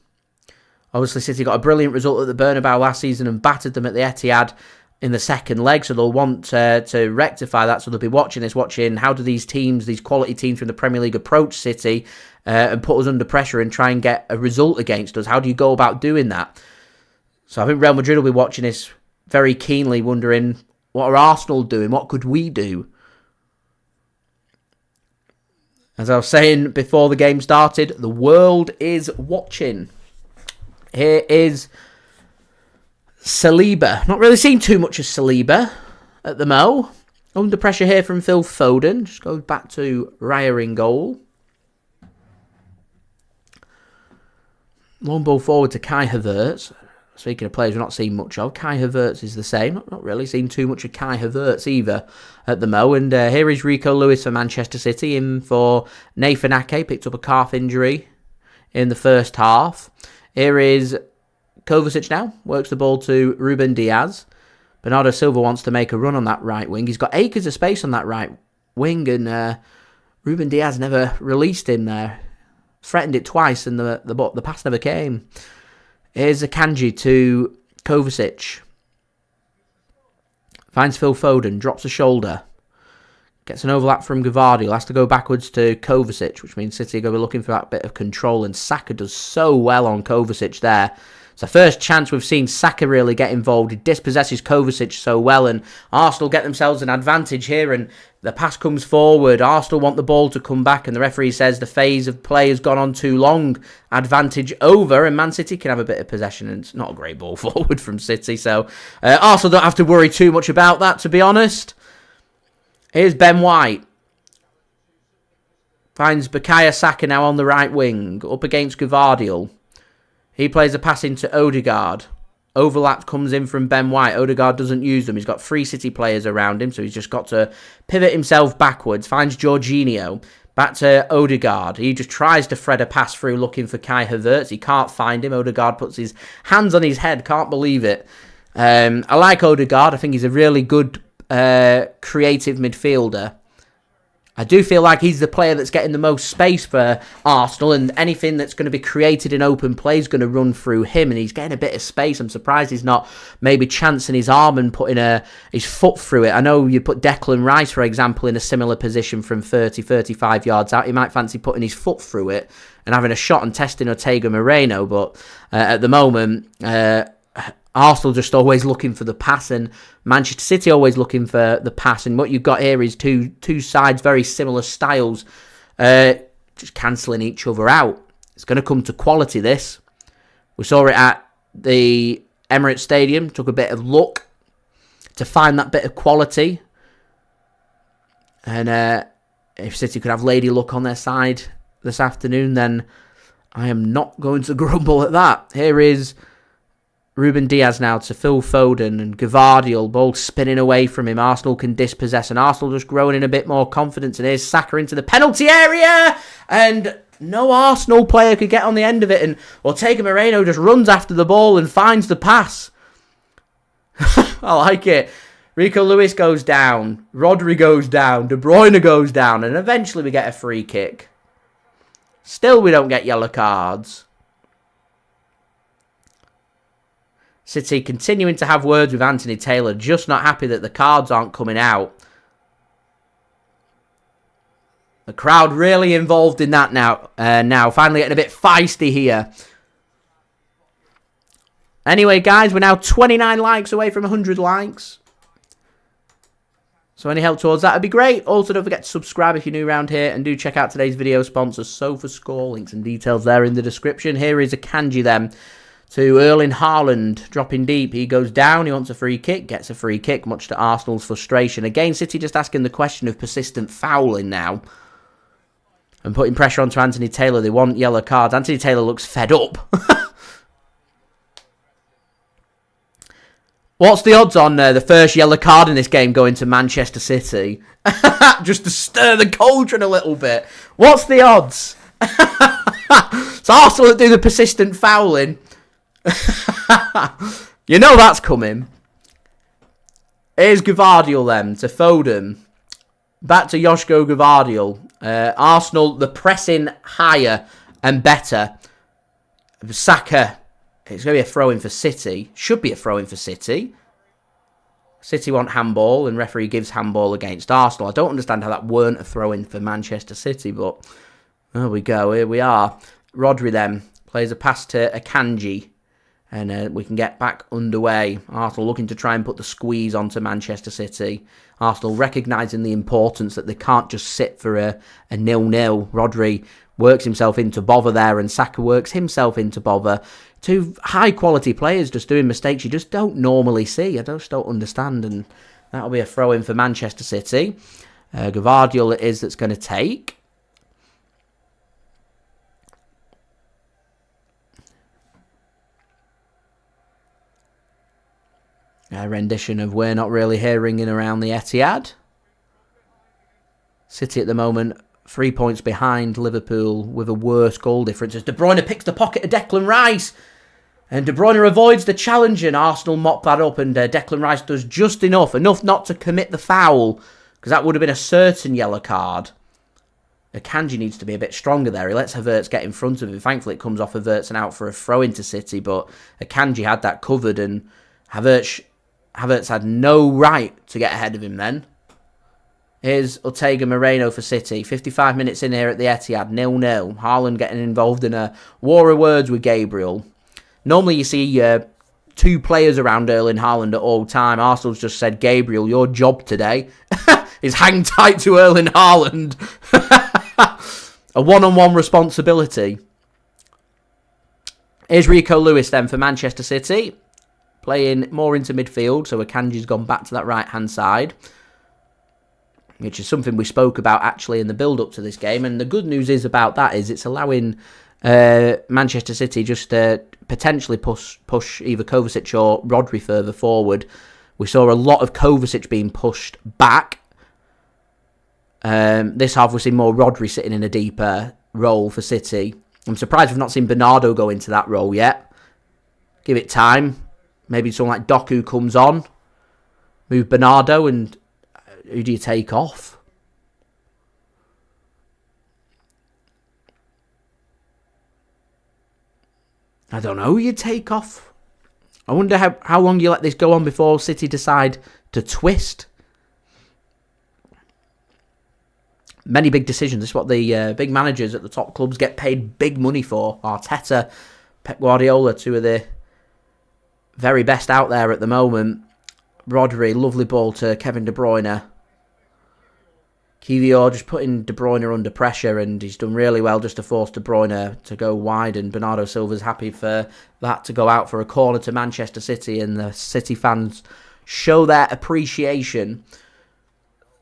Obviously, City got a brilliant result at the Bernabeu last season and battered them at the Etihad in the second leg, so they'll want to rectify that. So they'll be watching how do these teams, these quality teams from the Premier League, approach City and put us under pressure and try and get a result against us. How do you go about doing that? So I think Real Madrid will be watching this very keenly, wondering, what are Arsenal doing? What could we do? As I was saying before the game started, the world is watching. Here is Saliba. Not really seen too much of Saliba at the Mo. Under pressure here from Phil Foden. Just goes back to Raya in goal. Long ball forward to Kai Havertz. Speaking of players we've not seen much of, Kai Havertz is the same. Not really seen too much of Kai Havertz either at the Mo. And here is Rico Lewis for Manchester City in for Nathan Ake. Picked up a calf injury in the first half. Here is Kovacic now. Works the ball to Ruben Dias. Bernardo Silva wants to make a run on that right wing. He's got acres of space on that right wing, and Ruben Dias never released him there. Threatened it twice, and the pass never came. Here's Akanji to Kovacic. Finds Phil Foden, drops a shoulder. Gets an overlap from Gvardiol, has to go backwards to Kovacic, which means City are going to be looking for that bit of control, and Saka does so well on Kovacic there. It's the first chance we've seen Saka really get involved. He dispossesses Kovacic so well, and Arsenal get themselves an advantage here, and the pass comes forward. Arsenal want the ball to come back, and the referee says the phase of play has gone on too long. Advantage over, and Man City can have a bit of possession, and it's not a great ball forward from City, so Arsenal don't have to worry too much about that, to be honest. Here's Ben White. Finds Bukayo Saka now on the right wing, up against Gvardiol. He plays a pass into Odegaard. Overlap comes in from Ben White. Odegaard doesn't use them. He's got 3 City players around him, so he's just got to pivot himself backwards. Finds Jorginho. Back to Odegaard. He just tries to thread a pass through looking for Kai Havertz. He can't find him. Odegaard puts his hands on his head. Can't believe it. I like Odegaard. I think he's a really good creative midfielder. I do feel like he's the player that's getting the most space for Arsenal, and anything that's going to be created in open play is going to run through him, and he's getting a bit of space. I'm surprised he's not maybe chancing his arm and putting his foot through it. I know you put Declan Rice, for example, in a similar position from 30, 35 yards out. He might fancy putting his foot through it and having a shot and testing Ortega-Moreno, but at the moment, Arsenal just always looking for the pass, and Manchester City always looking for the pass. And what you've got here is two sides, very similar styles, just cancelling each other out. It's going to come to quality, this. We saw it at the Emirates Stadium. Took a bit of luck to find that bit of quality. And if City could have lady luck on their side this afternoon, then I am not going to grumble at that. Here is Ruben Dias now to Phil Foden, and Gvardiol, ball spinning away from him. Arsenal can dispossess, and Arsenal just growing in a bit more confidence. And here's Saka into the penalty area, and no Arsenal player could get on the end of it. And Ortega-Moreno just runs after the ball and finds the pass. I like it. Rico Lewis goes down. Rodri goes down. De Bruyne goes down. And eventually we get a free kick. Still we don't get yellow cards. City continuing to have words with Anthony Taylor, just not happy that the cards aren't coming out. The crowd really involved in that now. Finally getting a bit feisty here. Anyway, guys, we're now 29 likes away from 100 likes. So any help towards that would be great. Also, don't forget to subscribe if you're new around here, and do check out today's video sponsor, SofaScore. Links and details there in the description. Here is Akanji then to Erling Haaland, dropping deep. He goes down, he wants a free kick, gets a free kick, much to Arsenal's frustration. Again, City just asking the question of persistent fouling now, and putting pressure onto Anthony Taylor. They want yellow cards. Anthony Taylor looks fed up. What's the odds on the first yellow card in this game going to Manchester City? Just to stir the cauldron a little bit. What's the odds? It's Arsenal that do the persistent fouling. You know that's coming. Here's Gvardiol then to Foden. Back to Josko Gvardiol. Arsenal, the pressing higher and better. Saka. It's going to be a throw-in for City. Should be a throw-in for City. City want handball, and referee gives handball against Arsenal. I don't understand how that weren't a throw-in for Manchester City, but there we go. Here we are. Rodri then plays a pass to Akanji. And we can get back underway. Arsenal looking to try and put the squeeze onto Manchester City. Arsenal recognising the importance that they can't just sit for a 0-0. Rodri works himself into bother there, and Saka works himself into bother. Two high-quality players just doing mistakes you just don't normally see. I just don't understand, and that'll be a throw-in for Manchester City. Gvardiol it is that's going to take. A rendition of We're Not Really Here ringing around the Etihad. City at the moment 3 points behind Liverpool with a worse goal difference as De Bruyne picks the pocket of Declan Rice. And De Bruyne avoids the challenge, and Arsenal mop that up, and Declan Rice does just enough not to commit the foul, because that would have been a certain yellow card. Akanji needs to be a bit stronger there. He lets Havertz get in front of him. Thankfully, it comes off Havertz and out for a throw into City, but Akanji had that covered, and Havertz had no right to get ahead of him then. Here's Ortega-Moreno for City. 55 minutes in here at the Etihad, 0-0. Haaland getting involved in a war of words with Gabriel. Normally you see two players around Erling Haaland at all time. Arsenal's just said, Gabriel, your job today is hang tight to Erling Haaland. A one-on-one responsibility. Here's Rico Lewis then for Manchester City. Playing more into midfield, so Akanji's gone back to that right-hand side, which is something we spoke about actually in the build-up to this game. And the good news is about that is it's allowing Manchester City just potentially push either Kovacic or Rodri further forward. We saw a lot of Kovacic being pushed back. This half we've seen more Rodri sitting in a deeper role for City. I'm surprised we've not seen Bernardo go into that role yet. Give it time. Maybe someone like Doku comes on. Move Bernardo, and who do you take off? I don't know who you take off. I wonder how long you let this go on before City decide to twist. Many big decisions. This is what the big managers at the top clubs get paid big money for. Arteta, Pep Guardiola, two of the very best out there at the moment. Rodri, lovely ball to Kevin De Bruyne. Kiwior just putting De Bruyne under pressure, and he's done really well just to force De Bruyne to go wide, and Bernardo Silva's happy for that to go out for a corner to Manchester City, and the City fans show their appreciation.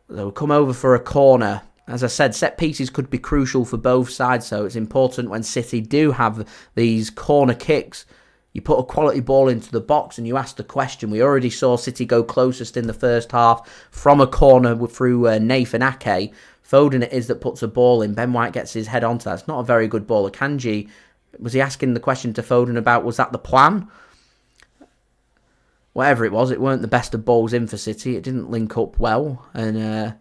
They'll come over for a corner. As I said, set pieces could be crucial for both sides, so it's important when City do have these corner kicks. You put a quality ball into the box and you ask the question. We already saw City go closest in the first half from a corner through Nathan Ake. Foden it is that puts a ball in. Ben White gets his head onto that. It's not a very good ball. Akanji, was he asking the question to Foden about, was that the plan? Whatever it was, it weren't the best of balls in for City. It didn't link up well, and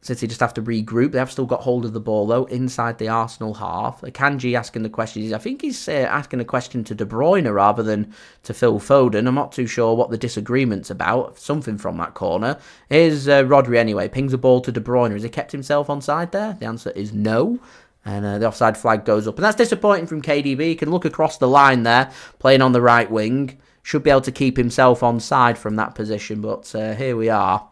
City just have to regroup. They have still got hold of the ball, though, inside the Arsenal half. Akanji asking the question. I think he's asking a question to De Bruyne rather than to Phil Foden. I'm not too sure what the disagreement's about. Something from that corner. Here's Rodri anyway. Pings a ball to De Bruyne. Has he kept himself onside there? The answer is no. And the offside flag goes up. And that's disappointing from KDB. He can look across the line there, playing on the right wing. Should be able to keep himself onside from that position. But here we are.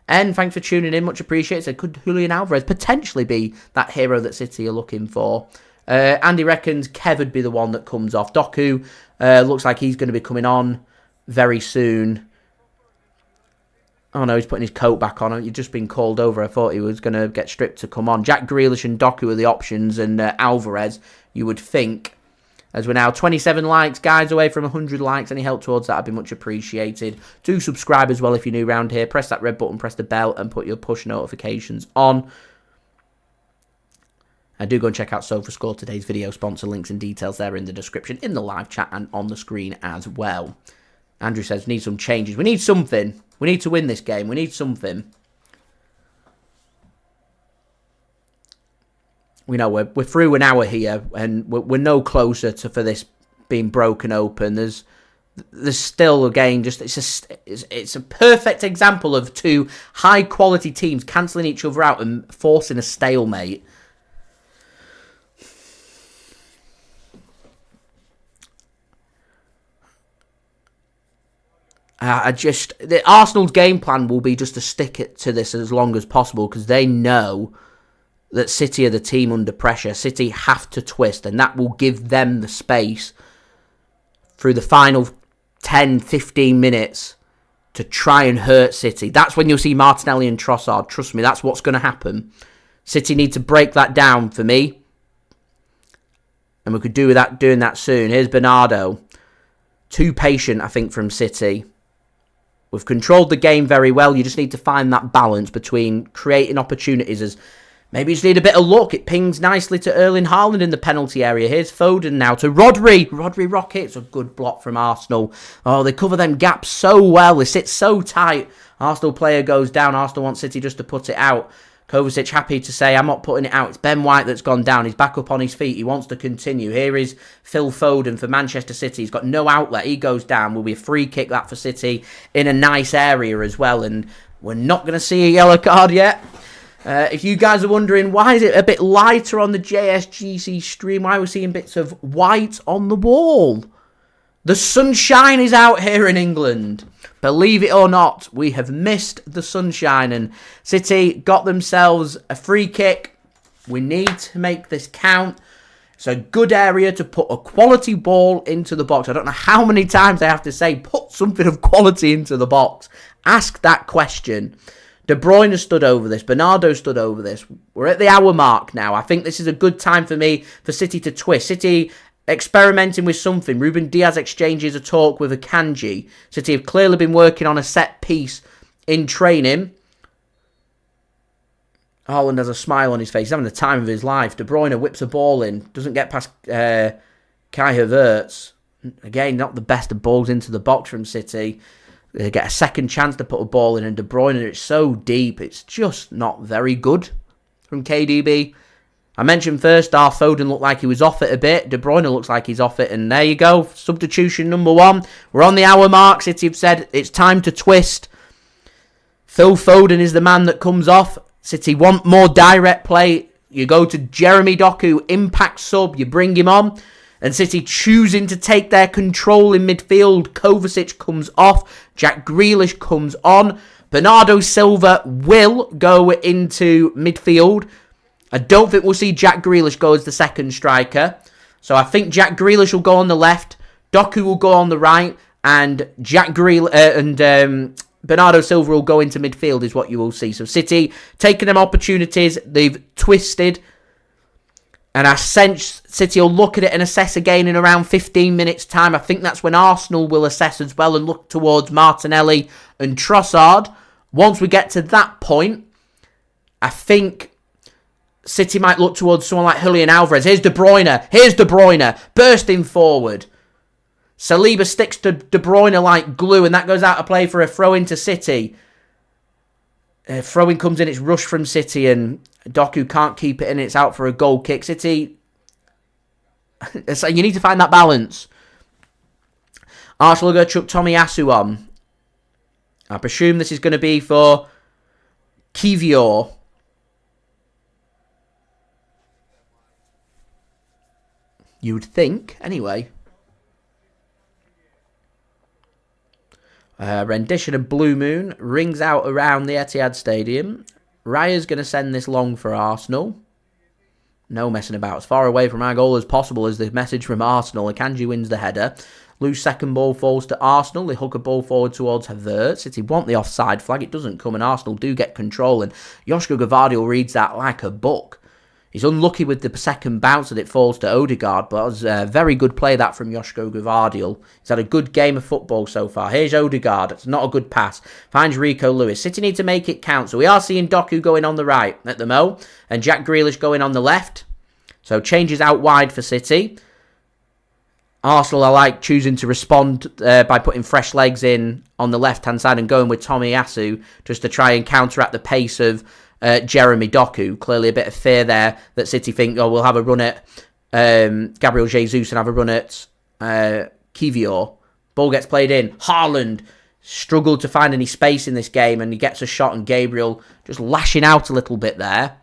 And thanks for tuning in, much appreciated. Could Julian Alvarez potentially be that hero that City are looking for? Andy reckons Kev would be the one that comes off. Doku looks like he's going to be coming on very soon. Oh no, he's putting his coat back on. He'd just been called over. I thought he was going to get stripped to come on. Jack Grealish and Doku are the options, and Alvarez, you would think. As we're now 27 likes, guys, away from 100 likes. Any help towards that would be much appreciated. Do subscribe as well if you're new around here. Press that red button, press the bell, and put your push notifications on. And do go and check out SofaScore, today's video sponsor. Links and details there in the description, in the live chat, and on the screen as well. Andrew says, we need some changes. We need something. We need to win this game. We need something. We know we're through an hour here, and we're no closer to for this being broken open. There's still again it's a perfect example of two high quality teams cancelling each other out and forcing a stalemate. The Arsenal's game plan will be just to stick it to this as long as possible, because they know that City are the team under pressure. City have to twist, and that will give them the space through the final 10, 15 minutes to try and hurt City. That's when you'll see Martinelli and Trossard. Trust me, that's what's going to happen. City need to break that down for me, and we could do that doing that soon. Here's Bernardo. Too patient, I think, from City. We've controlled the game very well. You just need to find that balance between creating opportunities as Maybe just need a bit of luck. It pings nicely to Erling Haaland in the penalty area. Here's Foden now to Rodri. Rodri rockets. A good block from Arsenal. Oh, they cover them gaps so well. They sit so tight. Arsenal player goes down. Arsenal want City just to put it out. Kovacic happy to say, I'm not putting it out. It's Ben White that's gone down. He's back up on his feet. He wants to continue. Here is Phil Foden for Manchester City. He's got no outlet. He goes down. Will be a free kick that for City in a nice area as well. And we're not going to see a yellow card yet. If you guys are wondering, why is it a bit lighter on the JSGC stream? Why are we seeing bits of white on the wall? The sunshine is out here in England. Believe it or not, we have missed the sunshine. And City got themselves a free kick. We need to make this count. It's a good area to put a quality ball into the box. I don't know how many times I have to say, put something of quality into the box. Ask that question. De Bruyne stood over this. Bernardo stood over this. We're at the hour mark now. I think this is a good time for City to twist. City experimenting with something. Ruben Dias exchanges a talk with Akanji. City have clearly been working on a set piece in training. Haaland has a smile on his face. He's having the time of his life. De Bruyne whips a ball in. Doesn't get past Kai Havertz. Again, not the best of balls into the box from City. They get a second chance to put a ball in, and De Bruyne, it's so deep, it's just not very good from KDB. I mentioned first, Foden looked like he was off it a bit. De Bruyne looks like he's off it, and there you go. Substitution number 1. We're on the hour mark. City have said it's time to twist. Phil Foden is the man that comes off. City want more direct play. You go to Jeremy Doku, impact sub, you bring him on. And City choosing to take their control in midfield. Kovacic comes off. Jack Grealish comes on. Bernardo Silva will go into midfield. I don't think we'll see Jack Grealish go as the second striker. So I think Jack Grealish will go on the left. Doku will go on the right. And Bernardo Silva will go into midfield is what you will see. So City taking them opportunities. They've twisted. And I sense City will look at it and assess again in around 15 minutes' time. I think that's when Arsenal will assess as well and look towards Martinelli and Trossard. Once we get to that point, I think City might look towards someone like Julian Alvarez. Here's De Bruyne. Bursting forward. Saliba sticks to De Bruyne like glue, and that goes out of play for a throw-in to City. Throw-in comes in, it's rushed from City, and Doku can't keep it in. It's out for a goal kick. City, so you need to find that balance. Arsenal are going to chuck Tomiyasu on. I presume this is going to be for Kivior. You would think, anyway. Rendition of Blue Moon rings out around the Etihad Stadium. Raya's going to send this long for Arsenal. No messing about. As far away from our goal as possible is the message from Arsenal. Akanji wins the header. Loose second ball falls to Arsenal. They hook a ball forward towards Havertz. City want the offside flag. It doesn't come, and Arsenal do get control. And Josko Gvardiol reads that like a book. He's unlucky with the second bounce that it falls to Odegaard, but it was a very good play that from Josko Gvardiol. He's had a good game of football so far. Here's Odegaard. It's not a good pass. Finds Rico Lewis. City need to make it count. So we are seeing Doku going on the right at the mo, and Jack Grealish going on the left. So changes out wide for City. Arsenal are like choosing to respond by putting fresh legs in on the left-hand side and going with Tomiyasu just to try and counteract the pace of Jeremy Doku. Clearly a bit of fear there that City think, oh, we'll have a run at Gabriel Jesus and have a run at Kivior. Ball gets played in. Haaland struggled to find any space in this game, and he gets a shot, and Gabriel just lashing out a little bit there.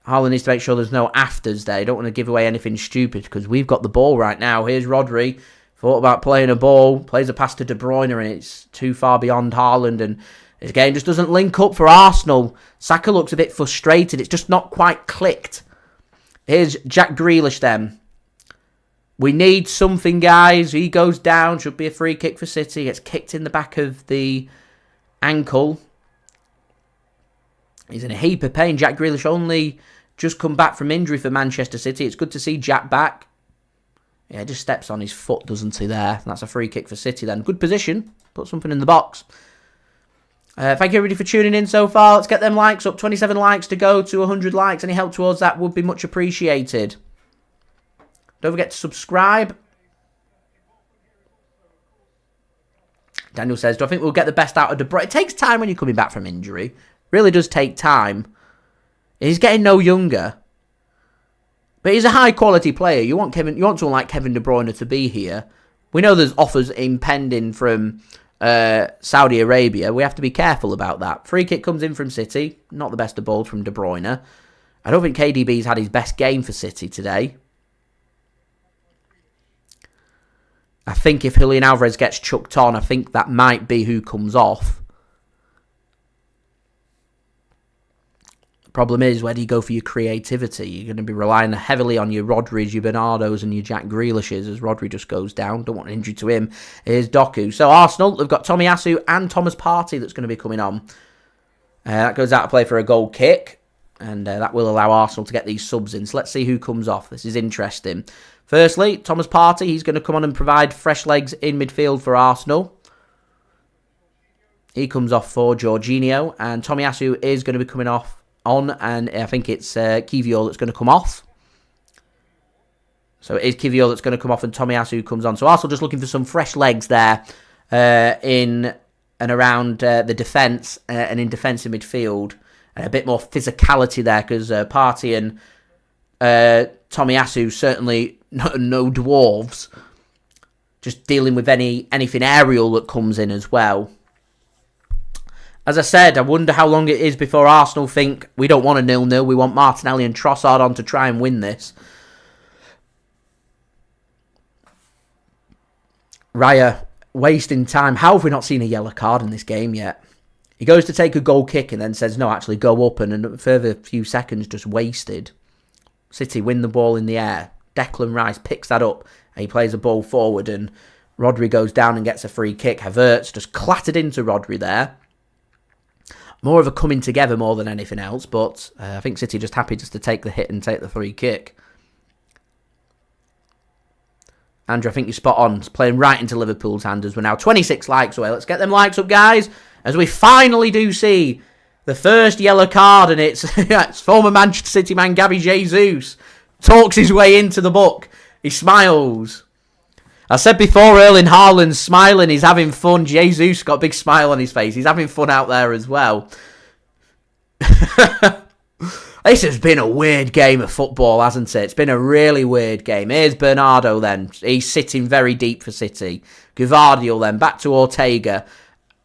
Haaland needs to make sure there's no afters there. You don't want to give away anything stupid because we've got the ball right now. Here's Rodri. Thought about playing a ball. Plays a pass to De Bruyne, and it's too far beyond Haaland, and this game just doesn't link up for Arsenal. Saka looks a bit frustrated. It's just not quite clicked. Here's Jack Grealish then. We need something, guys. He goes down. Should be a free kick for City. Gets kicked in the back of the ankle. He's in a heap of pain. Jack Grealish only just come back from injury for Manchester City. It's good to see Jack back. Yeah, just steps on his foot, doesn't he, there? That's a free kick for City then. Good position. Put something in the box. Thank you everybody for tuning in so far. Let's get them likes up. 27 likes to go to 100 likes. Any help towards that would be much appreciated. Don't forget to subscribe. Daniel says, do I think we'll get the best out of De Bruyne? It takes time when you're coming back from injury. Really does take time. He's getting no younger. But he's a high quality player. You want someone like Kevin De Bruyne to be here. We know there's offers impending from Saudi Arabia. We have to be careful about that. Free kick comes in from City. Not the best of balls from De Bruyne. I don't think KDB's had his best game for City today. I think if Julian Alvarez gets chucked on, I think that might be who comes off. The problem is, where do you go for your creativity? You're going to be relying heavily on your Rodris, your Bernardos and your Jack Grealishes as Rodri just goes down. Don't want an injury to him. Here's Doku. So Arsenal, they've got Tomiyasu and Thomas Partey that's going to be coming on. That goes out to play for a goal kick. And that will allow Arsenal to get these subs in. So let's see who comes off. This is interesting. Firstly, Thomas Partey, he's going to come on and provide fresh legs in midfield for Arsenal. He comes off for Jorginho, and Tomiyasu is going to be coming on, and I think it's Gvardiol that's going to come off. So it is Gvardiol that's going to come off, and Tomiyasu comes on. So Arsenal just looking for some fresh legs there in and around the defence and in defensive midfield. And a bit more physicality there, because Partey and Tomiyasu certainly no dwarves. Just dealing with anything aerial that comes in as well. As I said, I wonder how long it is before Arsenal think we don't want a 0-0. We want Martinelli and Trossard on to try and win this. Raya wasting time. How have we not seen a yellow card in this game yet? He goes to take a goal kick and then says, no, actually go up, and a further few seconds just wasted. City win the ball in the air. Declan Rice picks that up and he plays a ball forward, and Rodri goes down and gets a free kick. Havertz just clattered into Rodri there. More of a coming together more than anything else, but I think City just happy just to take the hit and take the free kick. Andrew, I think you're spot on. It's playing right into Liverpool's hand as we're now 26 likes away. Let's get them likes up, guys, as we finally do see the first yellow card, and it's, it's former Manchester City man Gabriel Jesus. Talks his way into the book. He smiles. I said before, Erling Haaland's smiling. He's having fun. Jesus got a big smile on his face. He's having fun out there as well. This has been a weird game of football, hasn't it? It's been a really weird game. Here's Bernardo then. He's sitting very deep for City. Gvardiol then. Back to Ortega.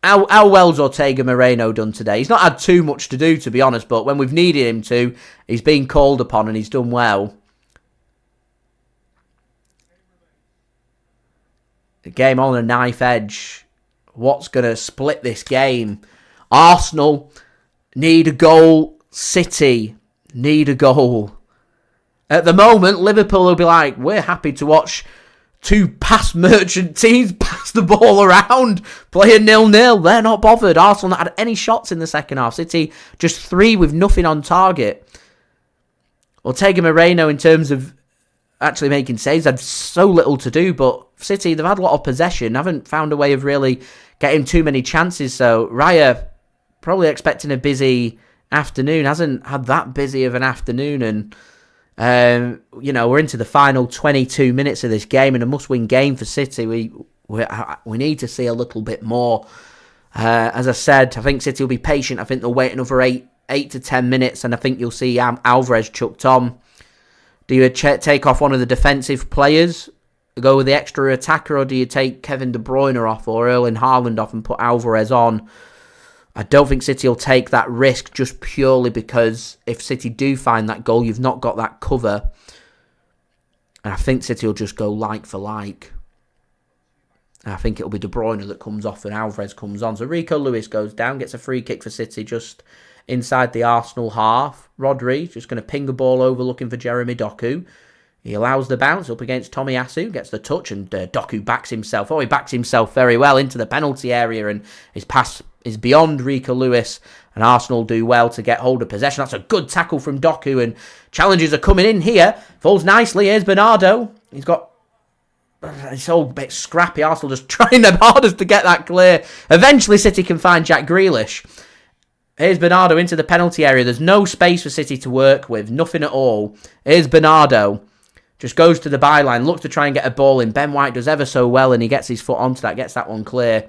How well's Ortega-Moreno done today? He's not had too much to do, to be honest, but when we've needed him to, he's been called upon and he's done well. The game on a knife edge. What's going to split this game? Arsenal need a goal. City need a goal. At the moment, Liverpool will be like, we're happy to watch two pass merchant teams pass the ball around, play a 0-0. They're not bothered. Arsenal not had any shots in the second half. City just 3 with nothing on target. Ortega-Moreno, in terms of actually making saves, had so little to do, but City, they've had a lot of possession, haven't found a way of really getting too many chances. So Raya, probably expecting a busy afternoon, hasn't had that busy of an afternoon, and we're into the final 22 minutes of this game, and a must-win game for City. We need to see a little bit more. As I said, I think City will be patient. I think they'll wait another 8 to 10 minutes, and I think you'll see Alvarez chucked on. Do you take off one of the defensive players, go with the extra attacker, or do you take Kevin De Bruyne off or Erling Haaland off and put Alvarez on? I don't think City will take that risk, just purely because if City do find that goal, you've not got that cover. And I think City will just go like for like. And I think it'll be De Bruyne that comes off and Alvarez comes on. So Rico Lewis goes down, gets a free kick for City just inside the Arsenal half. Rodri just going to ping the ball over looking for Jeremy Doku. He allows the bounce up against Tomiyasu, gets the touch, and Doku backs himself. Oh, he backs himself very well into the penalty area, and his pass is beyond Rico Lewis, and Arsenal do well to get hold of possession. That's a good tackle from Doku, and challenges are coming in here. Falls nicely. Here's Bernardo. He's got it's all a bit scrappy. Arsenal just trying their hardest to get that clear. Eventually, City can find Jack Grealish. Here's Bernardo into the penalty area. There's no space for City to work with. Nothing at all. Here's Bernardo. Just goes to the byline. Looks to try and get a ball in. Ben White does ever so well, and he gets his foot onto that. Gets that one clear.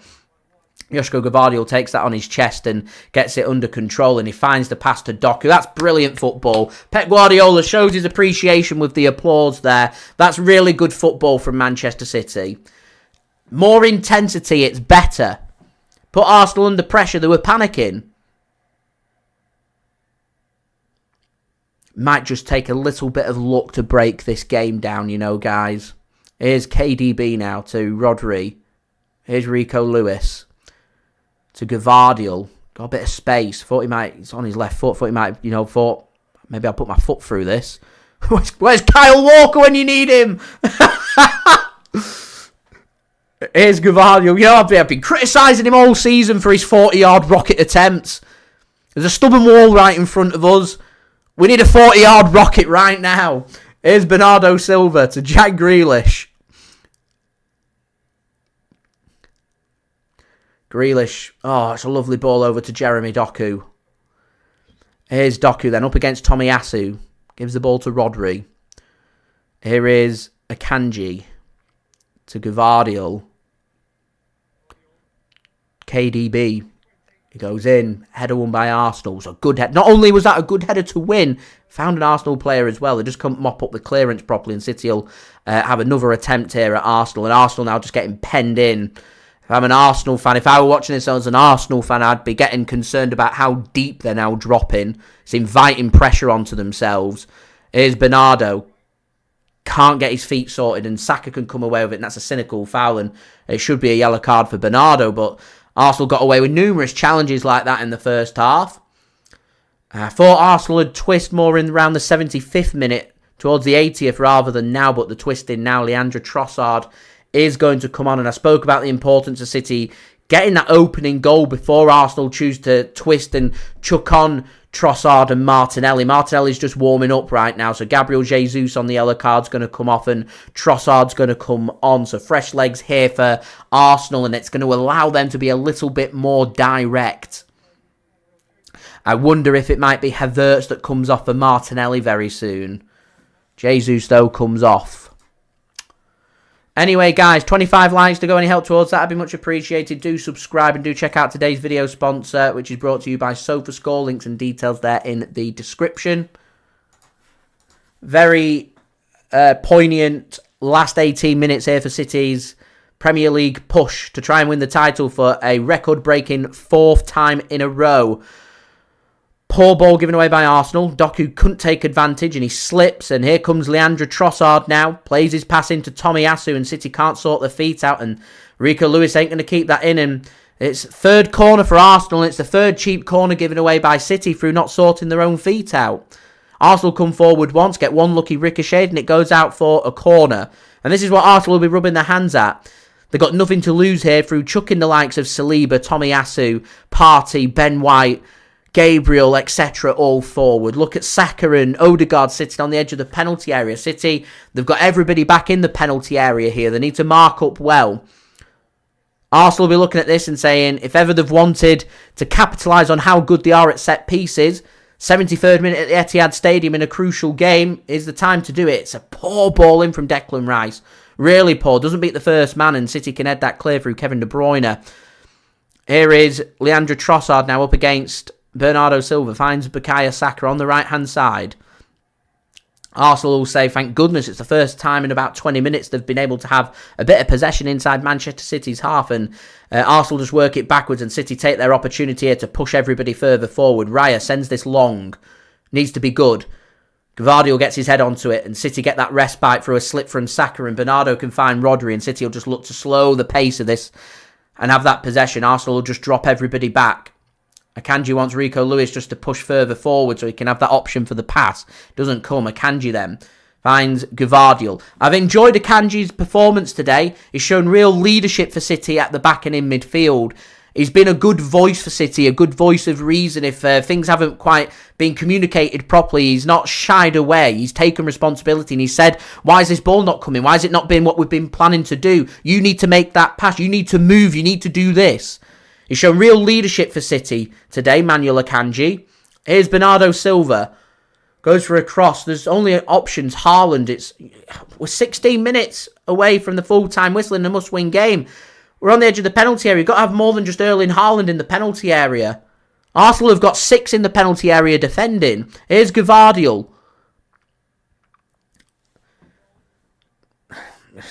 Josko Gvardiol takes that on his chest and gets it under control, and he finds the pass to Doku. That's brilliant football. Pep Guardiola shows his appreciation with the applause there. That's really good football from Manchester City. More intensity, it's better. Put Arsenal under pressure. They were panicking. Might just take a little bit of luck to break this game down, you know, guys. Here's KDB now to Rodri. Here's Rico Lewis to Gvardiol. Got a bit of space. Thought he might, it's on his left foot. Thought he might, you know, thought maybe I'll put my foot through this. Where's Kyle Walker when you need him? Here's Gvardiol. You know, I've been criticising him all season for his 40-yard rocket attempts. There's a stubborn wall right in front of us. We need a 40-yard rocket right now. Here's Bernardo Silva to Jack Grealish. Grealish. Oh, it's a lovely ball over to Jeremy Doku. Here's Doku then up against Tomiyasu. Gives the ball to Rodri. Here is Akanji to Gvardiol. KDB. He goes in. Header won by Arsenal. It was a good head. Not only was that a good header to win, found an Arsenal player as well. They just couldn't mop up the clearance properly, and City will have another attempt here at Arsenal. And Arsenal now just getting penned in. If I'm an Arsenal fan, if I were watching this as an Arsenal fan, I'd be getting concerned about how deep they're now dropping. It's inviting pressure onto themselves. Here's Bernardo. Can't get his feet sorted, and Saka can come away with it, and that's a cynical foul, and it should be a yellow card for Bernardo, but Arsenal got away with numerous challenges like that in the first half. I thought Arsenal would twist more in around the 75th minute towards the 80th rather than now, but the twisting now, Leandro Trossard is going to come on, and I spoke about the importance of City getting that opening goal before Arsenal choose to twist and chuck on Trossard and Martinelli. Martinelli's just warming up right now, so Gabriel Jesus on the yellow card's going to come off and Trossard's going to come on. So fresh legs here for Arsenal, and it's going to allow them to be a little bit more direct. I wonder if it might be Havertz that comes off for Martinelli very soon. Jesus, though, comes off. Anyway, guys, 25 likes to go. Any help towards that, I'd be much appreciated. Do subscribe and do check out today's video sponsor, which is brought to you by SofaScore. Links and details there in the description. Very poignant last 18 minutes here for City's Premier League push to try and win the title for a record-breaking 4th time in a row. Poor ball given away by Arsenal. Doku couldn't take advantage and he slips. And here comes Leandro Trossard now. Plays his pass into Tomiyasu and City can't sort their feet out. And Rico Lewis ain't going to keep that in. And it's third corner for Arsenal. And it's the third cheap corner given away by City through not sorting their own feet out. Arsenal come forward once, get one lucky ricochet and it goes out for a corner. And this is what Arsenal will be rubbing their hands at. They've got nothing to lose here through chucking the likes of Saliba, Tomiyasu, Partey, Ben White, Gabriel, etc. all forward. Look at Saka and Odegaard sitting on the edge of the penalty area. City, they've got everybody back in the penalty area here. They need to mark up well. Arsenal will be looking at this and saying, if ever they've wanted to capitalise on how good they are at set pieces, 73rd minute at the Etihad Stadium in a crucial game is the time to do it. It's a poor ball in from Declan Rice. Really poor. Doesn't beat the first man and City can head that clear through Kevin De Bruyne. Here is Leandro Trossard now up against Bernardo Silva, finds Bukayo Saka on the right-hand side. Arsenal will say, thank goodness, it's the first time in about 20 minutes they've been able to have a bit of possession inside Manchester City's half, and Arsenal just work it backwards, and City take their opportunity here to push everybody further forward. Raya sends this long. Needs to be good. Gvardiol gets his head onto it, and City get that respite through a slip from Saka, and Bernardo can find Rodri, and City will just look to slow the pace of this and have that possession. Arsenal will just drop everybody back. Akanji wants Rico Lewis just to push further forward so he can have that option for the pass. Doesn't come. Akanji then finds Gvardiol. I've enjoyed Akanji's performance today. He's shown real leadership for City at the back and in midfield. He's been a good voice for City, a good voice of reason. If things haven't quite been communicated properly, he's not shied away. He's taken responsibility and he said, why is this ball not coming? Why has it not been what we've been planning to do? You need to make that pass. You need to move. You need to do this. He's shown real leadership for City today, Manuel Akanji. Here's Bernardo Silva. Goes for a cross. There's only options. Haaland. We're 16 minutes away from the full-time whistle in a must-win game. We're on the edge of the penalty area. You've got to have more than just Erling Haaland in the penalty area. Arsenal have got 6 in the penalty area defending. Here's Gvardiol.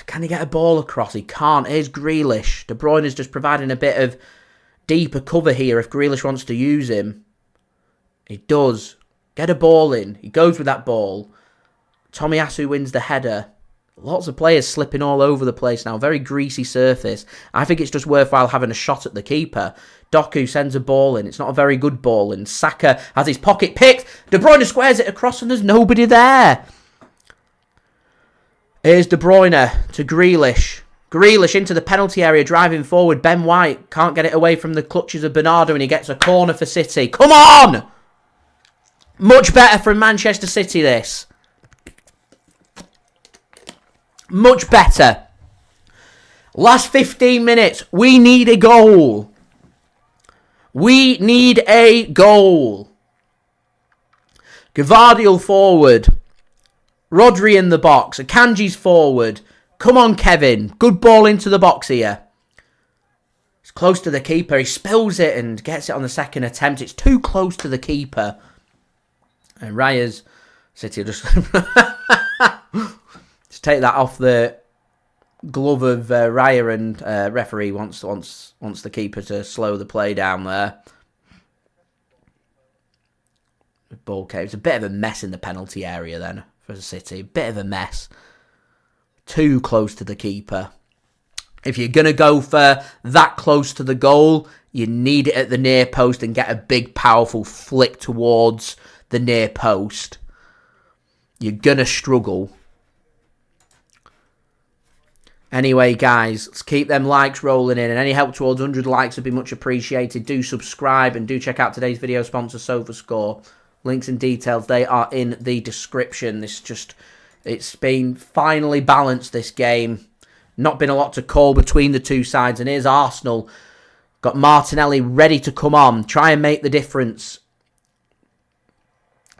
Can he get a ball across? He can't. Here's Grealish. De Bruyne is just providing a bit of deeper cover here if Grealish wants to use him. He does. Get a ball in. He goes with that ball. Tomiyasu wins the header. Lots of players slipping all over the place now. Very greasy surface. I think it's just worthwhile having a shot at the keeper. Doku sends a ball in. It's not a very good ball in. Saka has his pocket picked. De Bruyne squares it across and there's nobody there. Here's De Bruyne to Grealish. Grealish into the penalty area, driving forward. Ben White can't get it away from the clutches of Bernardo and he gets a corner for City. Come on! Much better from Manchester City, this. Much better. Last 15 minutes. We need a goal. We need a goal. Gvardiol forward. Rodri in the box. Akanji's forward. Come on, Kevin. Good ball into the box here. It's close to the keeper. He spills it and gets it on the second attempt. It's too close to the keeper. And Raya's City just... Just take that off the glove of Raya, and referee wants the keeper to slow the play down there. The ball came. It's a bit of a mess in the penalty area then for City. Bit of a mess. Too close to the keeper. If you're going to go for that close to the goal, you need it at the near post and get a big, powerful flick towards the near post. You're going to struggle. Anyway, guys, let's keep them likes rolling in. And any help towards 100 likes would be much appreciated. Do subscribe and do check out today's video sponsor, SofaScore. Links and details, they are in the description. It's been finally balanced, this game. Not been a lot to call between the two sides. And here's Arsenal. Got Martinelli ready to come on. Try and make the difference.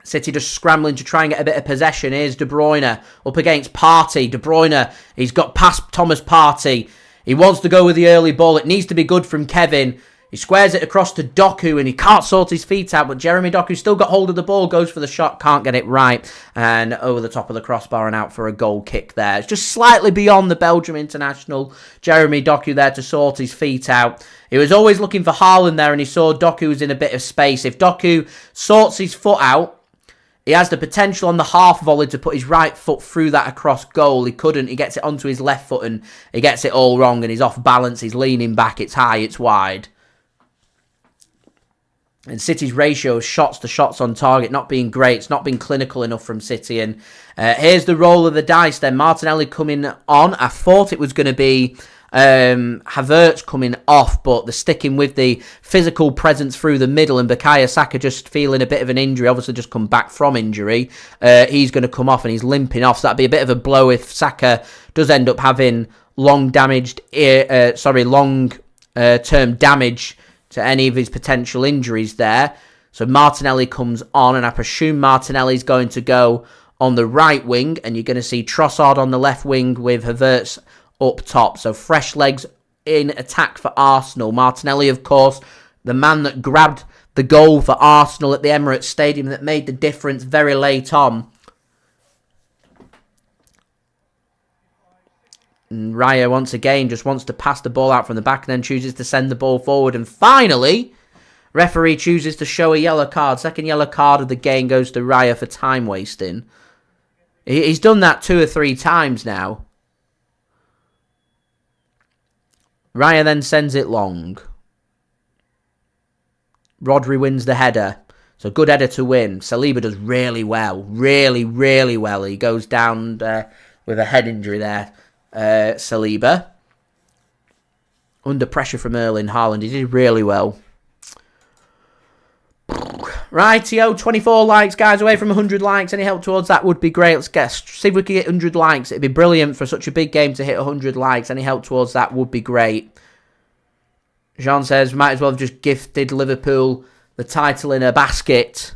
City just scrambling to try and get a bit of possession. Here's De Bruyne up against Partey. De Bruyne, he's got past Thomas Partey. He wants to go with the early ball. It needs to be good from Kevin. He squares it across to Doku and he can't sort his feet out. But Jeremy Doku's still got hold of the ball. Goes for the shot. Can't get it right. And over the top of the crossbar and out for a goal kick there. It's just slightly beyond the Belgium international. Jeremy Doku there to sort his feet out. He was always looking for Haaland there and he saw Doku was in a bit of space. If Doku sorts his foot out, he has the potential on the half volley to put his right foot through that across goal. He couldn't. He gets it onto his left foot and he gets it all wrong and he's off balance. He's leaning back. It's high. It's wide. And City's ratio of shots to shots on target not being great. It's not been clinical enough from City. And here's the roll of the dice then. Martinelli coming on. I thought it was going to be Havertz coming off, but they're sticking with the physical presence through the middle, and Bukayo Saka just feeling a bit of an injury, obviously just come back from injury. He's going to come off and he's limping off, so that'd be a bit of a blow if Saka does end up having long-term damage to any of his potential injuries there. So Martinelli comes on, and I presume Martinelli's going to go on the right wing, and you're going to see Trossard on the left wing with Havertz up top. So fresh legs in attack for Arsenal. Martinelli, of course, the man that grabbed the goal for Arsenal at the Emirates Stadium that made the difference very late on. And Raya once again just wants to pass the ball out from the back and then chooses to send the ball forward. And finally, referee chooses to show a yellow card. Second yellow card of the game goes to Raya for time wasting. He's done that 2 or 3 times now. Raya then sends it long. Rodri wins the header. So good header to win. Saliba does really well. Really, really well. He goes down with a head injury there. Saliba. Under pressure from Erling Haaland. He did really well. Rightio, 24 likes, guys, away from 100 likes. Any help towards that would be great. Let's see if we can get 100 likes. It'd be brilliant for such a big game to hit 100 likes. Any help towards that would be great. Jean says, might as well have just gifted Liverpool the title in a basket.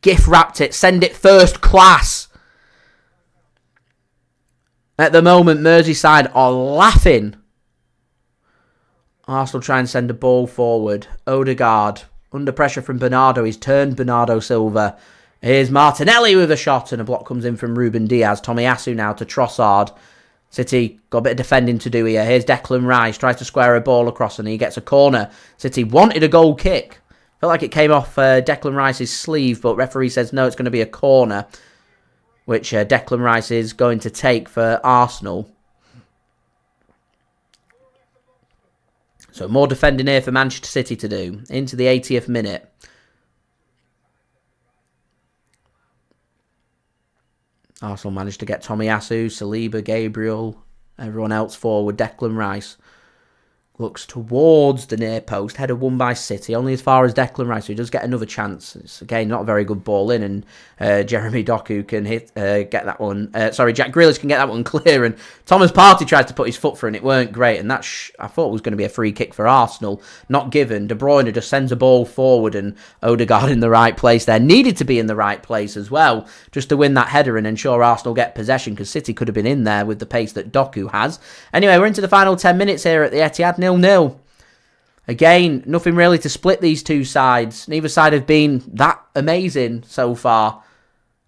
Gift wrapped it, send it first class. At the moment, Merseyside are laughing. Arsenal try and send a ball forward. Odegaard, under pressure from Bernardo. He's turned Bernardo Silva. Here's Martinelli with a shot, and a block comes in from Ruben Dias. Tomiyasu now to Trossard. City got a bit of defending to do here. Here's Declan Rice, tries to square a ball across, and he gets a corner. City wanted a goal kick. Felt like it came off Declan Rice's sleeve, but referee says no, it's going to be a corner, which Declan Rice is going to take for Arsenal. So more defending here for Manchester City to do. Into the 80th minute. Arsenal managed to get Tomiyasu, Saliba, Gabriel, everyone else forward. Declan Rice looks towards the near post. Header won by City, only as far as Declan Rice, so he does get another chance. It's, again, not a very good ball in, and Jeremy Doku can get that one. Jack Grealish can get that one clear, and Thomas Partey tries to put his foot through, and it weren't great, and that I thought was going to be a free kick for Arsenal. Not given. De Bruyne just sends a ball forward, and Odegaard in the right place there. Needed to be in the right place as well, just to win that header and ensure Arsenal get possession, because City could have been in there with the pace that Doku has. Anyway, we're into the final 10 minutes here at the Etihad. 0-0. Again, nothing really to split these two sides. Neither side have been that amazing so far.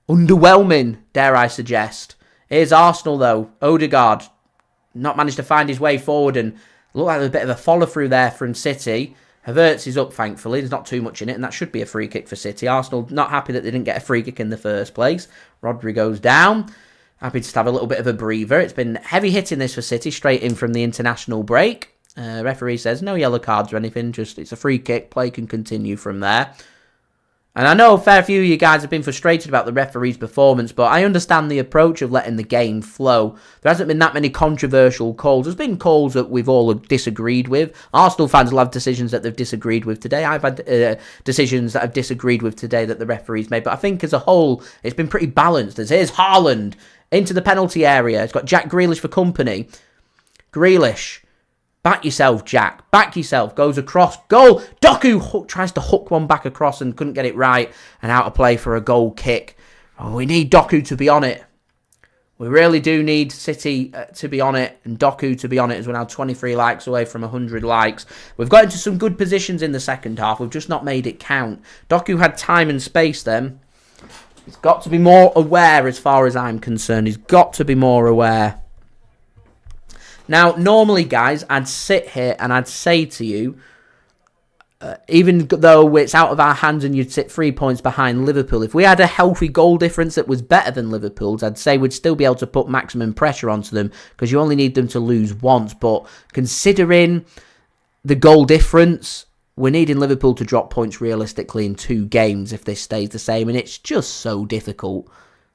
Underwhelming, dare I suggest. Here's Arsenal, though. Odegaard not managed to find his way forward, and looked like there was a bit of a follow-through there from City. Havertz is up, thankfully. There's not too much in it, and that should be a free kick for City. Arsenal not happy that they didn't get a free kick in the first place. Rodri goes down. Happy to have a little bit of a breather. It's been heavy hitting this for City, straight in from the international break. Referee says no yellow cards or anything, just it's a free kick. Play can continue from there. And I know a fair few of you guys have been frustrated about the referee's performance, but I understand the approach of letting the game flow. There hasn't been that many controversial calls. There's been calls that we've all disagreed with. Arsenal fans will have decisions that they've disagreed with today. I've had decisions that I've disagreed with today that the referee's made. But I think as a whole, it's been pretty balanced. Here's Haaland into the penalty area. It's got Jack Grealish for company. Grealish. Back yourself, Jack. Back yourself. Goes across. Goal. Doku tries to hook one back across and couldn't get it right. And out of play for a goal kick. Oh, we need Doku to be on it. We really do need City to be on it. And Doku to be on it, as we're now 23 likes away from 100 likes. We've got into some good positions in the second half. We've just not made it count. Doku had time and space then. He's got to be more aware as far as I'm concerned. He's got to be more aware. Now, normally, guys, I'd sit here and I'd say to you, even though it's out of our hands and you'd sit 3 points behind Liverpool, if we had a healthy goal difference that was better than Liverpool's, I'd say we'd still be able to put maximum pressure onto them, because you only need them to lose once. But considering the goal difference, we're needing Liverpool to drop points realistically in 2 games if this stays the same, and it's just so difficult.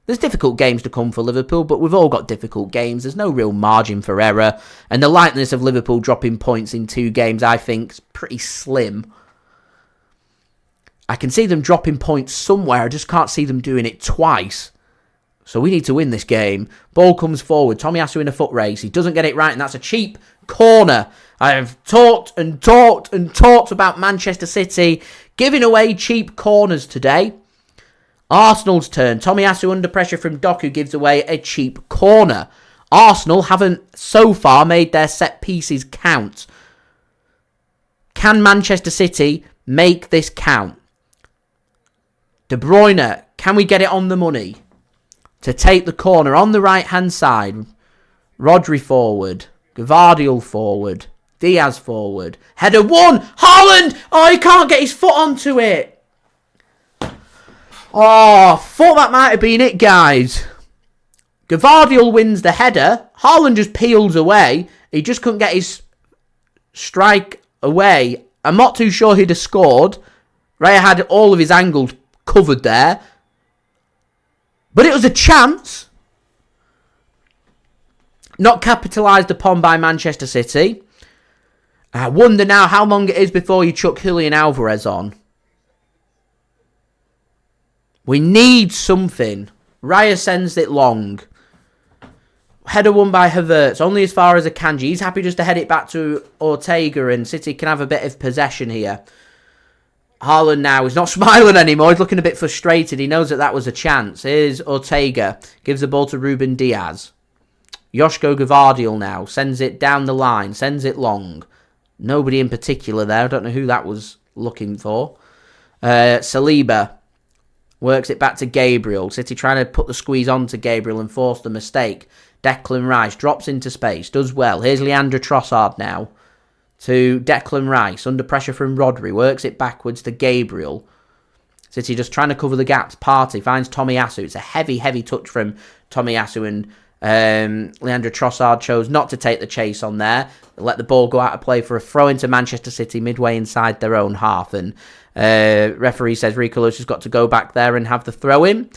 There's difficult games to come for Liverpool, but we've all got difficult games. There's no real margin for error. And the likeliness of Liverpool dropping points in 2 games, I think, is pretty slim. I can see them dropping points somewhere. I just can't see them doing it twice. So we need to win this game. Ball comes forward. Tomiyasu in a foot race. He doesn't get it right, and that's a cheap corner. I have talked about Manchester City giving away cheap corners today. Arsenal's turn. Tomiyasu under pressure from Doku gives away a cheap corner. Arsenal haven't so far made their set pieces count. Can Manchester City make this count? De Bruyne, can we get it on the money to take the corner on the right hand side? Rodri forward. Gvardiol forward. Diaz forward. Header 1. Haaland! Oh, he can't get his foot onto it. Oh, thought that might have been it, guys. Gvardiol wins the header. Haaland just peels away. He just couldn't get his strike away. I'm not too sure he'd have scored. Raya had all of his angles covered there. But it was a chance. Not capitalised upon by Manchester City. I wonder now how long it is before you chuck Julian Alvarez on. We need something. Raya sends it long. Header won by Havertz, only as far as Akanji. He's happy just to head it back to Ortega, and City can have a bit of possession here. Haaland now, he's not smiling anymore. He's looking a bit frustrated. He knows that that was a chance. Here's Ortega. Gives the ball to Ruben Dias. Josko Gvardiol now. Sends it down the line. Sends it long. Nobody in particular there. I don't know who that was looking for. Saliba works it back to Gabriel. City trying to put the squeeze on to Gabriel and force the mistake. Declan Rice drops into space. Does well. Here's Leandro Trossard now. To Declan Rice. Under pressure from Rodri. Works it backwards to Gabriel. City just trying to cover the gaps. Partey finds Tomiyasu. It's a heavy, heavy touch from Tomiyasu, and Leandro Trossard chose not to take the chase on there. Let the ball go out of play for a throw into Manchester City midway inside their own half, and referee says Rico Lewis has got to go back there and have the throw in.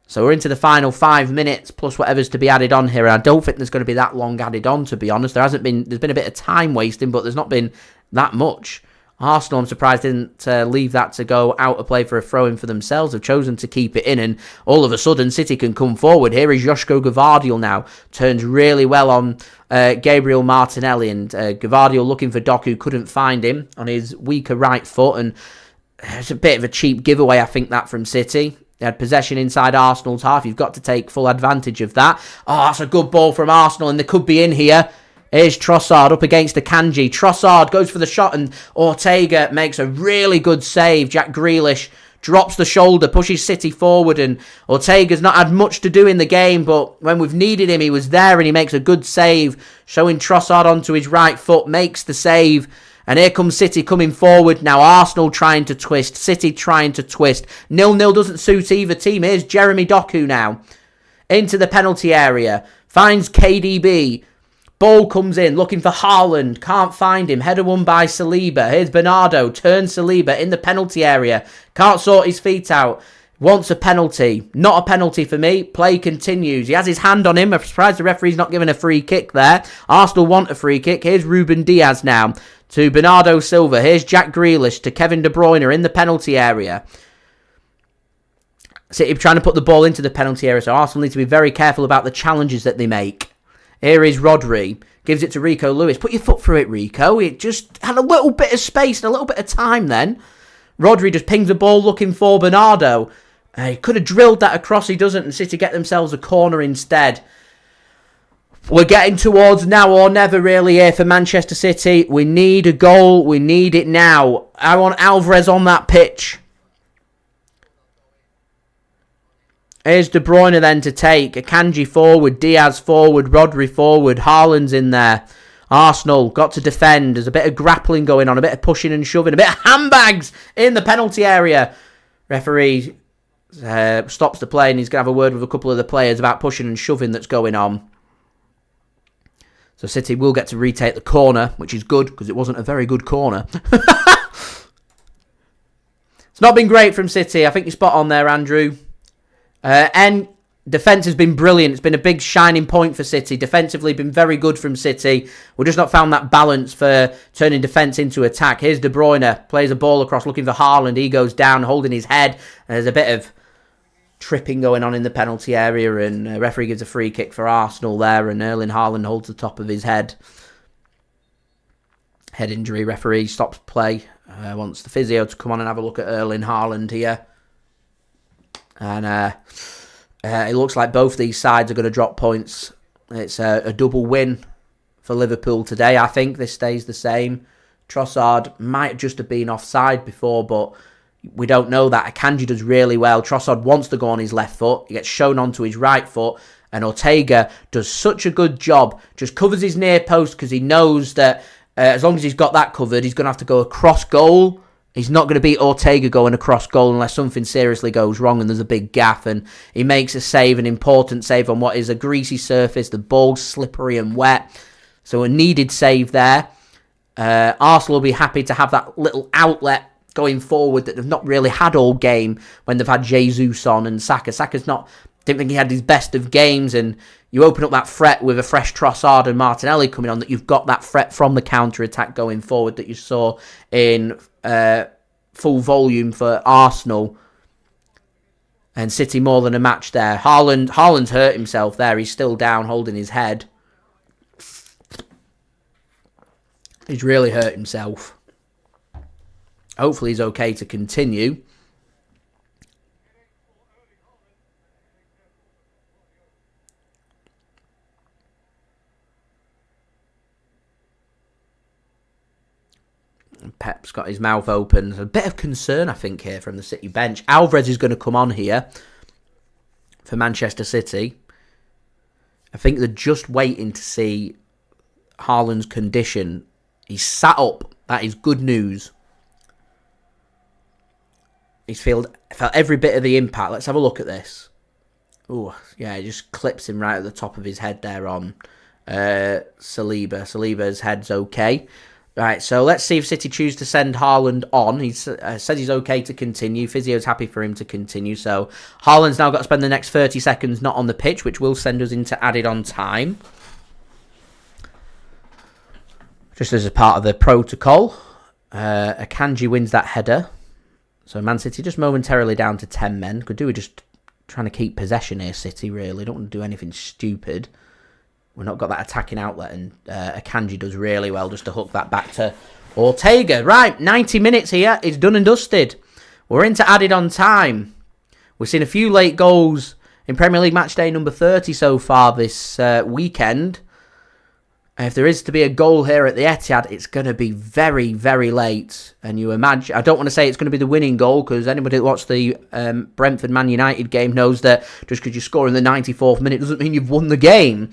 So we're into the final 5 minutes plus whatever's to be added on here, and I don't think there's going to be that long added on, to be honest. There's been a bit of time wasting, but there's not been that much. Arsenal, I'm surprised, didn't leave that to go out of play for a throw-in for themselves. Have chosen to keep it in, and all of a sudden, City can come forward. Here is Josko Gvardiol now. Turns really well on Gabriel Martinelli, and Gvardiol looking for Doku, couldn't find him on his weaker right foot, and it's a bit of a cheap giveaway, I think, that from City. They had possession inside Arsenal's half. You've got to take full advantage of that. Oh, that's a good ball from Arsenal, and they could be in here. Here's Trossard up against Akanji. Trossard goes for the shot, and Ortega makes a really good save. Jack Grealish drops the shoulder, pushes City forward, and Ortega's not had much to do in the game, but when we've needed him, he was there, and he makes a good save, showing Trossard onto his right foot, makes the save, and here comes City coming forward. Now Arsenal trying to twist, City trying to twist. 0-0 doesn't suit either team. Here's Jeremy Doku now, into the penalty area, finds KDB. Ball comes in, looking for Haaland. Can't find him. Header won by Saliba. Here's Bernardo. Turns Saliba in the penalty area. Can't sort his feet out. Wants a penalty. Not a penalty for me. Play continues. He has his hand on him. I'm surprised the referee's not giving a free kick there. Arsenal want a free kick. Here's Ruben Dias now to Bernardo Silva. Here's Jack Grealish to Kevin De Bruyne in the penalty area. City trying to put the ball into the penalty area, so Arsenal need to be very careful about the challenges that they make. Here is Rodri. Gives it to Rico Lewis. Put your foot through it, Rico. It just had a little bit of space and a little bit of time then. Rodri just pings the ball looking for Bernardo. He could have drilled that across. He doesn't, and City get themselves a corner instead. We're getting towards now or never really here for Manchester City. We need a goal. We need it now. I want Alvarez on that pitch. Here's De Bruyne then to take. Akanji forward, Diaz forward, Rodri forward, Haaland's in there. Arsenal got to defend. There's a bit of grappling going on, a bit of pushing and shoving, a bit of handbags in the penalty area. Referee stops the play, and he's going to have a word with a couple of the players about pushing and shoving that's going on. So City will get to retake the corner, which is good, because it wasn't a very good corner. It's not been great from City. I think you're spot on there, Andrew. And defence has been brilliant. It's been a big shining point for City. Defensively, been very good from City. We've just not found that balance for turning defence into attack. Here's De Bruyne. Plays a ball across looking for Haaland. He goes down holding his head. There's a bit of tripping going on in the penalty area, and the referee gives a free kick for Arsenal there, and Erling Haaland holds the top of his head. Head injury. Referee stops play. Wants the physio to come on and have a look at Erling Haaland here. And it looks like both these sides are going to drop points. It's a double win for Liverpool today. I think this stays the same. Trossard might just have been offside before, but we don't know that. Akanji does really well. Trossard wants to go on his left foot. He gets shown onto his right foot. And Ortega does such a good job. Just covers his near post because he knows that as long as he's got that covered, he's going to have to go across goal. He's not going to beat Ortega going across goal unless something seriously goes wrong and there's a big gaff. And he makes a save, an important save on what is a greasy surface. The ball's slippery and wet. So a needed save there. Arsenal will be happy to have that little outlet going forward that they've not really had all game when they've had Jesus on and Saka. Saka's not Didn't think he had his best of games, and you open up that threat with a fresh Trossard and Martinelli coming on, that you've got that threat from the counter-attack going forward that you saw in full volume for Arsenal. And City more than a match there. Haaland's hurt himself there. He's still down, holding his head. He's really hurt himself. Hopefully he's okay to continue. Pep's got his mouth open. There's a bit of concern, I think, here from the City bench. Alvarez is going to come on here for Manchester City. I think they're just waiting to see Haaland's condition. He's sat up. That is good news. He's felt every bit of the impact. Let's have a look at this. Oh, yeah, it just clips him right at the top of his head there on Saliba. Saliba's head's okay. Right, so let's see if City choose to send Haaland on. He says he's okay to continue. Physio's happy for him to continue. So Haaland's now got to spend the next 30 seconds not on the pitch, which will send us into added on time. Just as a part of the protocol. Akanji wins that header. So Man City just momentarily down to 10 men. Could do with just trying to keep possession here, City, really. Don't want to do anything stupid. We've not got that attacking outlet, and Akanji does really well just to hook that back to Ortega. Right, 90 minutes here. It's done and dusted. We're into added on time. We've seen a few late goals in Premier League match day number 30 so far this weekend. If there is to be a goal here at the Etihad, it's going to be very, very late. And you imagine, I don't want to say it's going to be the winning goal, because anybody that watched the Brentford Man United game knows that just because you score in the 94th minute doesn't mean you've won the game.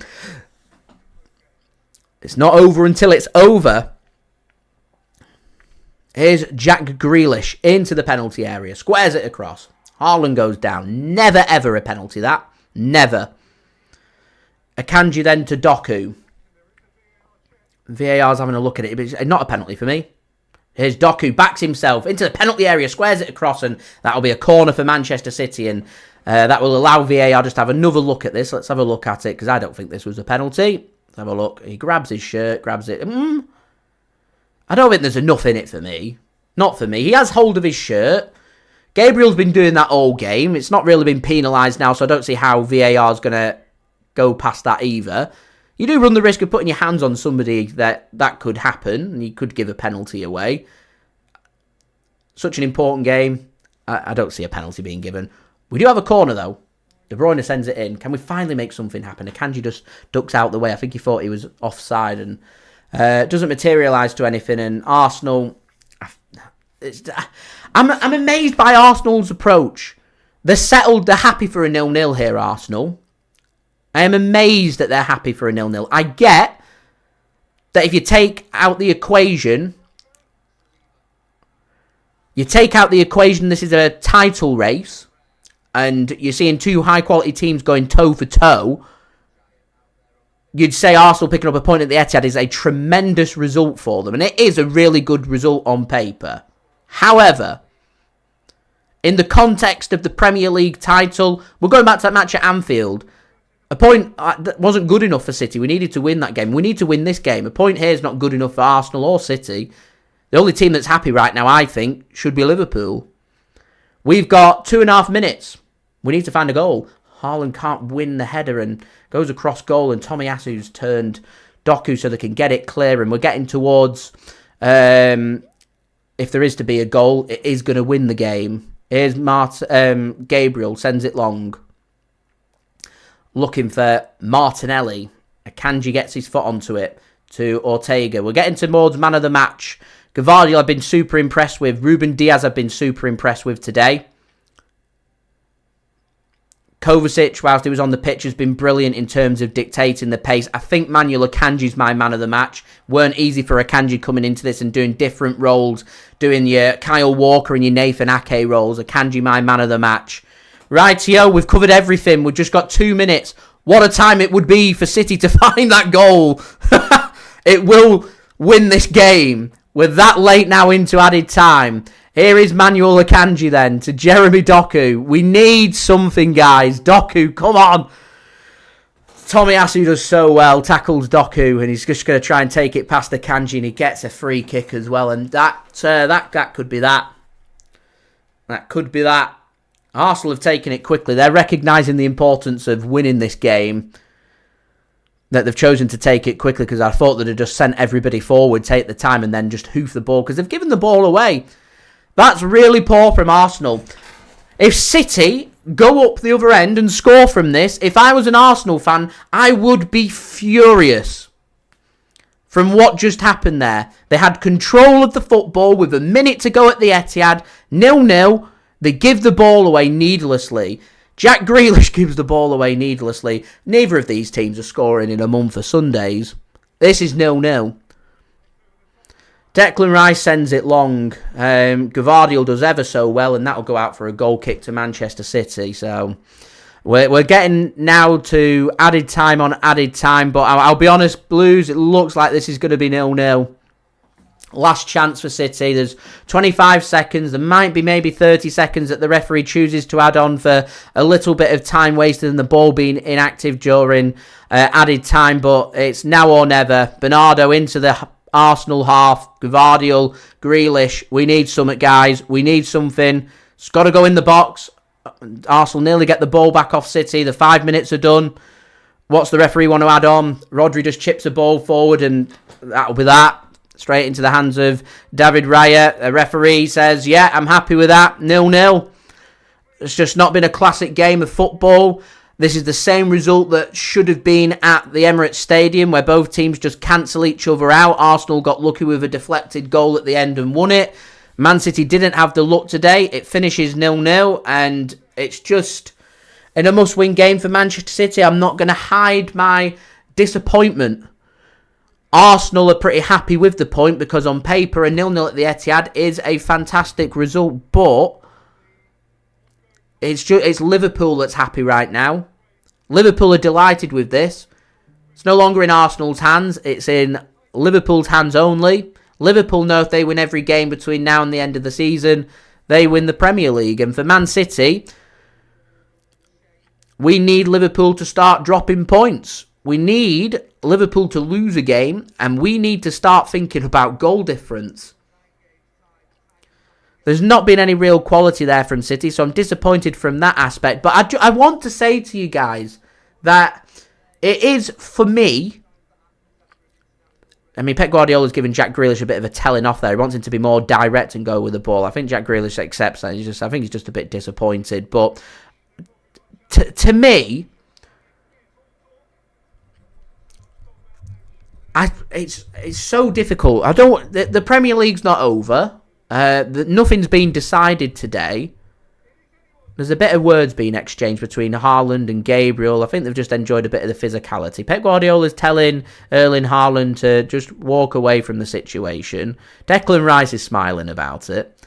It's not over until it's over. Here's Jack Grealish into the penalty area. Squares it across. Haaland goes down. Never ever a penalty, that. Never. Akanji then to Doku. VAR's having a look at it, but it's not a penalty for me. Here's Doku, backs himself into the penalty area, squares it across, and that'll be a corner for Manchester City, and that will allow VAR just to have another look at this. Let's have a look at it, because I don't think this was a penalty. Let's have a look. He grabs his shirt, grabs it. I don't think there's enough in it for me. Not for me. He has hold of his shirt. Gabriel's been doing that all game. It's not really been penalised now, so I don't see how VAR's going to go past that either. You do run the risk of putting your hands on somebody that could happen, and you could give a penalty away. Such an important game. I don't see a penalty being given. We do have a corner, though. De Bruyne sends it in. Can we finally make something happen? Akanji just ducks out the way. I think he thought he was offside, and doesn't materialise to anything. And Arsenal, I'm amazed by Arsenal's approach. They're settled. They're happy for a 0-0 here, Arsenal. I am amazed that they're happy for a 0-0. I get that if you take out the equation, this is a title race, and you're seeing two high-quality teams going toe-for-toe, you'd say Arsenal picking up a point at the Etihad is a tremendous result for them, and it is a really good result on paper. However, in the context of the Premier League title, we're going back to that match at Anfield. A point that wasn't good enough for City. We needed to win that game. We need to win this game. A point here is not good enough for Arsenal or City. The only team that's happy right now, I think, should be Liverpool. We've got 2.5 minutes. We need to find a goal. Haaland can't win the header and goes across goal, and Tomiyasu's turned Doku so they can get it clear, and we're getting towards, if there is to be a goal, it is going to win the game. Here's Gabriel, sends it long. Looking for Martinelli. Akanji gets his foot onto it to Ortega. We're getting towards man of the match. Gvardiol I've been super impressed with. Ruben Dias I've been super impressed with today. Kovacic, whilst he was on the pitch, has been brilliant in terms of dictating the pace. I think Manuel Akanji's my man of the match. Weren't easy for Akanji coming into this and doing different roles. Doing your Kyle Walker and your Nathan Ake roles. Akanji my man of the match. Rightio, we've covered everything. We've just got 2 minutes. What a time it would be for City to find that goal. It will win this game. We're that late now into added time. Here is Manuel Akanji then to Jeremy Doku. We need something, guys. Doku, come on. Tomiyasu does so well, tackles Doku, and he's just going to try and take it past Akanji, and he gets a free kick as well. And that could be that. That could be that. Arsenal have taken it quickly. They're recognising the importance of winning this game. That they've chosen to take it quickly, because I thought they'd have just sent everybody forward, take the time, and then just hoof the ball, because they've given the ball away. That's really poor from Arsenal. If City go up the other end and score from this, if I was an Arsenal fan, I would be furious from what just happened there. They had control of the football with a minute to go at the Etihad, 0-0. They give the ball away needlessly. Jack Grealish gives the ball away needlessly. Neither of these teams are scoring in a month for Sundays. This is 0-0. Declan Rice sends it long. Gvardiol does ever so well, and that'll go out for a goal kick to Manchester City. So we're getting now to added time on added time. But I'll be honest, Blues, it looks like this is going to be 0-0. Last chance for City. There's 25 seconds. There might be maybe 30 seconds that the referee chooses to add on for a little bit of time wasted and the ball being inactive during added time. But it's now or never. Bernardo into the Arsenal half. Gvardiol, Grealish. We need something, guys. We need something. It's got to go in the box. Arsenal nearly get the ball back off City. The 5 minutes are done. What's the referee want to add on? Rodri just chips a ball forward, and that'll be that. Straight into the hands of David Raya. A referee says, yeah, I'm happy with that. 0-0. It's just not been a classic game of football. This is the same result that should have been at the Emirates Stadium, where both teams just cancel each other out. Arsenal got lucky with a deflected goal at the end and won it. Man City didn't have the luck today. It finishes 0-0, and it's just in a must-win game for Manchester City. I'm not going to hide my disappointment. Arsenal are pretty happy with the point, because on paper a 0-0 at the Etihad is a fantastic result, but it's Liverpool that's happy right now. Liverpool are delighted with this. It's no longer in Arsenal's hands. It's in Liverpool's hands only. Liverpool know if they win every game between now and the end of the season, they win the Premier League. And for Man City, we need Liverpool to start dropping points. We need Liverpool to lose a game, and we need to start thinking about goal difference. There's not been any real quality there from City, so I'm disappointed from that aspect. But I want to say to you guys that it is, for me, I mean, Pep Guardiola's given Jack Grealish a bit of a telling off there. He wants him to be more direct and go with the ball. I think Jack Grealish accepts that. I think he's just a bit disappointed. But to me, it's so difficult. The Premier League's not over. Nothing's been decided today. There's a bit of words being exchanged between Haaland and Gabriel. I think they've just enjoyed a bit of the physicality. Pep Guardiola's telling Erling Haaland to just walk away from the situation. Declan Rice is smiling about it.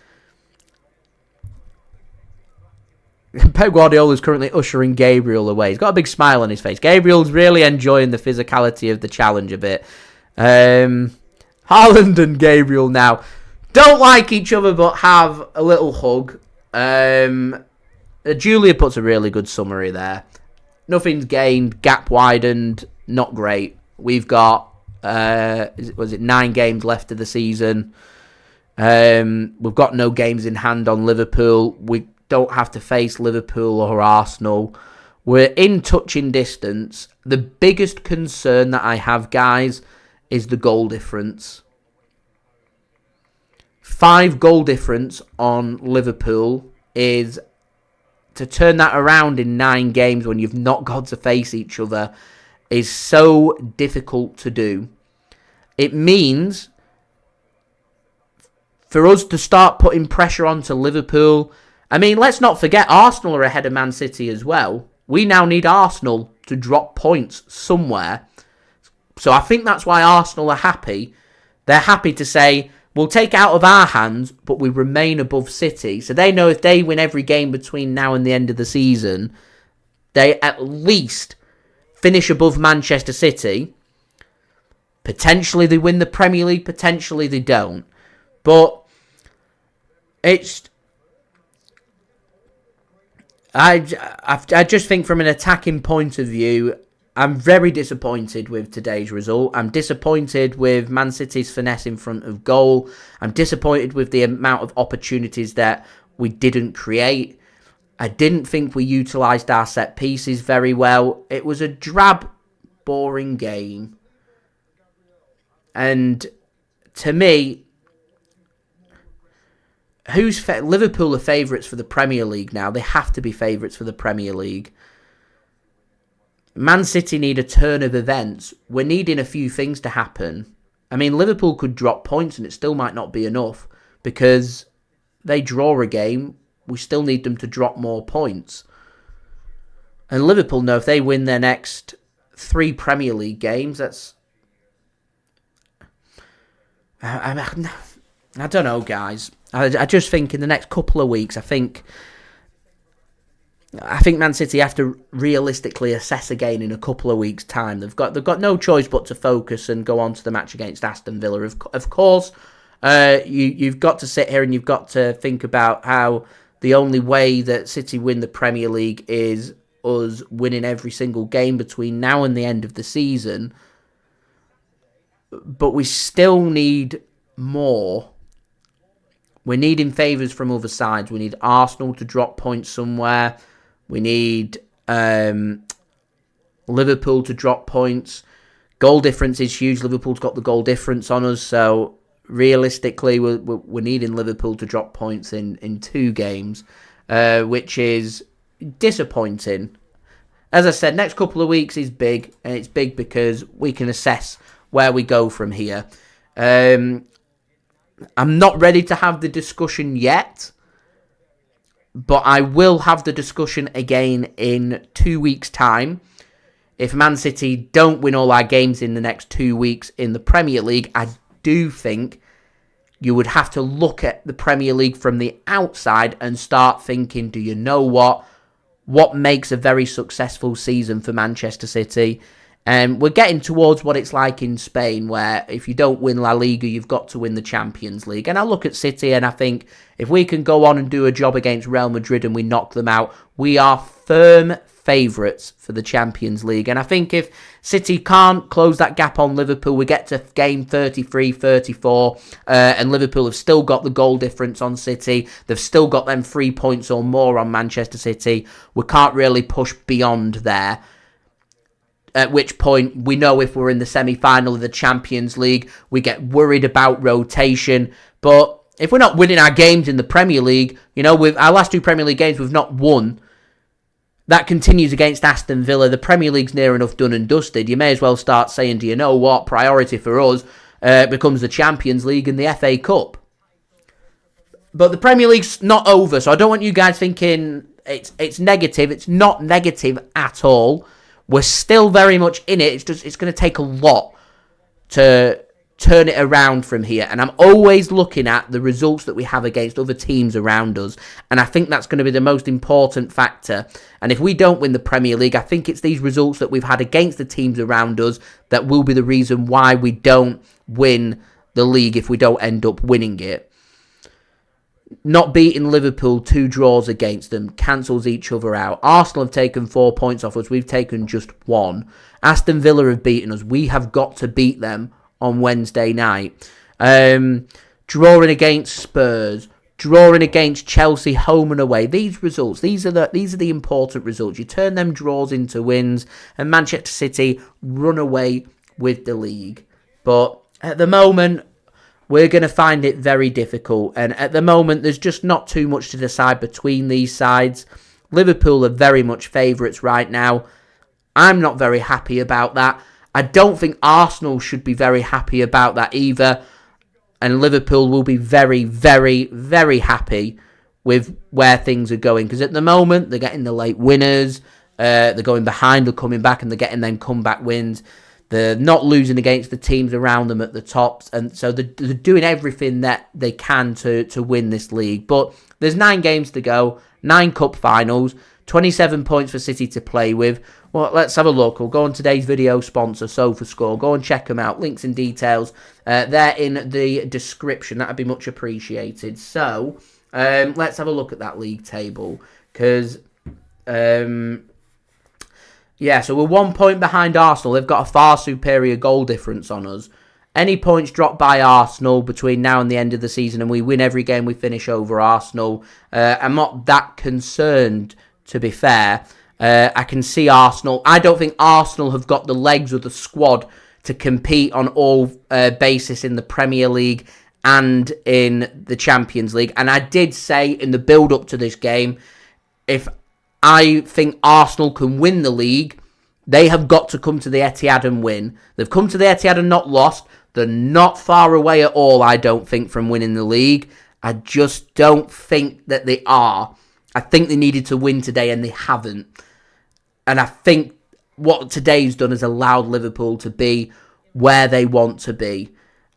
Pep Guardiola is currently ushering Gabriel away. He's got a big smile on his face. Gabriel's really enjoying the physicality of the challenge a bit. Haaland and Gabriel now don't like each other, but have a little hug. Julia puts a really good summary there. Nothing's gained, gap widened, not great. We've got, 9 games left of the season. We've got no games in hand on Liverpool. We don't have to face Liverpool or Arsenal. We're in touching distance. The biggest concern that I have, guys, is the goal difference. 5 goal difference on Liverpool is, to turn that around in 9 games when you've not got to face each other, is so difficult to do. It means for us to start putting pressure onto Liverpool. I mean, let's not forget Arsenal are ahead of Man City as well. We now need Arsenal to drop points somewhere. So I think that's why Arsenal are happy. They're happy to say, we'll take it out of our hands, but we remain above City. So they know if they win every game between now and the end of the season, they at least finish above Manchester City. Potentially they win the Premier League, potentially they don't. But it's... I just think from an attacking point of view, I'm very disappointed with today's result. I'm disappointed with Man City's finesse in front of goal. I'm disappointed with the amount of opportunities that we didn't create. I didn't think we utilised our set pieces very well. It was a drab, boring game. And to me, Liverpool are favourites for the Premier League now. They have to be favourites for the Premier League. Man City need a turn of events. We're needing a few things to happen. I mean, Liverpool could drop points and it still might not be enough because they draw a game. We still need them to drop more points. And Liverpool know if they win their next 3 Premier League games, that's... I don't know, guys. I just think in the next couple of weeks, I think Man City have to realistically assess again in a couple of weeks' time. They've got no choice but to focus and go on to the match against Aston Villa. Of course, you've got to sit here and you've got to think about how the only way that City win the Premier League is us winning every single game between now and the end of the season. But we still need more. We're needing favours from other sides. We need Arsenal to drop points somewhere. We need Liverpool to drop points. Goal difference is huge. Liverpool's got the goal difference on us. So realistically, we're needing Liverpool to drop points in 2 games, which is disappointing. As I said, next couple of weeks is big. And it's big because we can assess where we go from here. I'm not ready to have the discussion yet, but I will have the discussion again in 2 weeks' time. If Man City don't win all our games in the next 2 weeks in the Premier League, I do think you would have to look at the Premier League from the outside and start thinking, do you know what? What makes a very successful season for Manchester City? We're getting towards what it's like in Spain, where if you don't win La Liga, you've got to win the Champions League. And I look at City and I think if we can go on and do a job against Real Madrid and we knock them out, we are firm favourites for the Champions League. And I think if City can't close that gap on Liverpool, we get to game 33, 34, and Liverpool have still got the goal difference on City. They've still got them 3 points or more on Manchester City. We can't really push beyond there. At which point, we know if we're in the semi-final of the Champions League, we get worried about rotation. But if we're not winning our games in the Premier League, with our last 2 Premier League games, we've not won. That continues against Aston Villa. The Premier League's near enough done and dusted. You may as well start saying, do you know what? Priority for us becomes the Champions League and the FA Cup. But the Premier League's not over, so I don't want you guys thinking it's negative. It's not negative at all. We're still very much in it. It's going to take a lot to turn it around from here. And I'm always looking at the results that we have against other teams around us. And I think that's going to be the most important factor. And if we don't win the Premier League, I think it's these results that we've had against the teams around us that will be the reason why we don't win the league if we don't end up winning it. Not beating Liverpool, 2 draws against them, cancels each other out. Arsenal have taken 4 points off us. We've taken just 1. Aston Villa have beaten us. We have got to beat them on Wednesday night. Drawing against Spurs, drawing against Chelsea home and away. These results, these are the important results. You turn them draws into wins, and Manchester City run away with the league. But at the moment, we're going to find it very difficult. And at the moment, there's just not too much to decide between these sides. Liverpool are very much favourites right now. I'm not very happy about that. I don't think Arsenal should be very happy about that either. And Liverpool will be very, very, very happy with where things are going. Because at the moment, they're getting the late winners. They're going behind, they're coming back, and they're getting them comeback wins. They're not losing against the teams around them at the tops. And so they're doing everything that they can to win this league. But there's 9 games to go, 9 cup finals, 27 points for City to play with. Well, let's have a look. We'll go on today's video sponsor, SofaScore. Go and check them out. Links and details, they're in the description. That would be much appreciated. So, Let's have a look at that league table. Because, so we're 1 point behind Arsenal. They've got a far superior goal difference on us. Any points dropped by Arsenal between now and the end of the season, and we win every game we finish over Arsenal, I'm not that concerned, to be fair. I can see Arsenal. I don't think Arsenal have got the legs or the squad to compete on all basis in the Premier League and in the Champions League. And I did say in the build-up to this game, if I think Arsenal can win the league, they have got to come to the Etihad and win. They've come to the Etihad and not lost. They're not far away at all, I don't think, from winning the league. I just don't think that they are. I think they needed to win today and they haven't. And I think what today's done has allowed Liverpool to be where they want to be.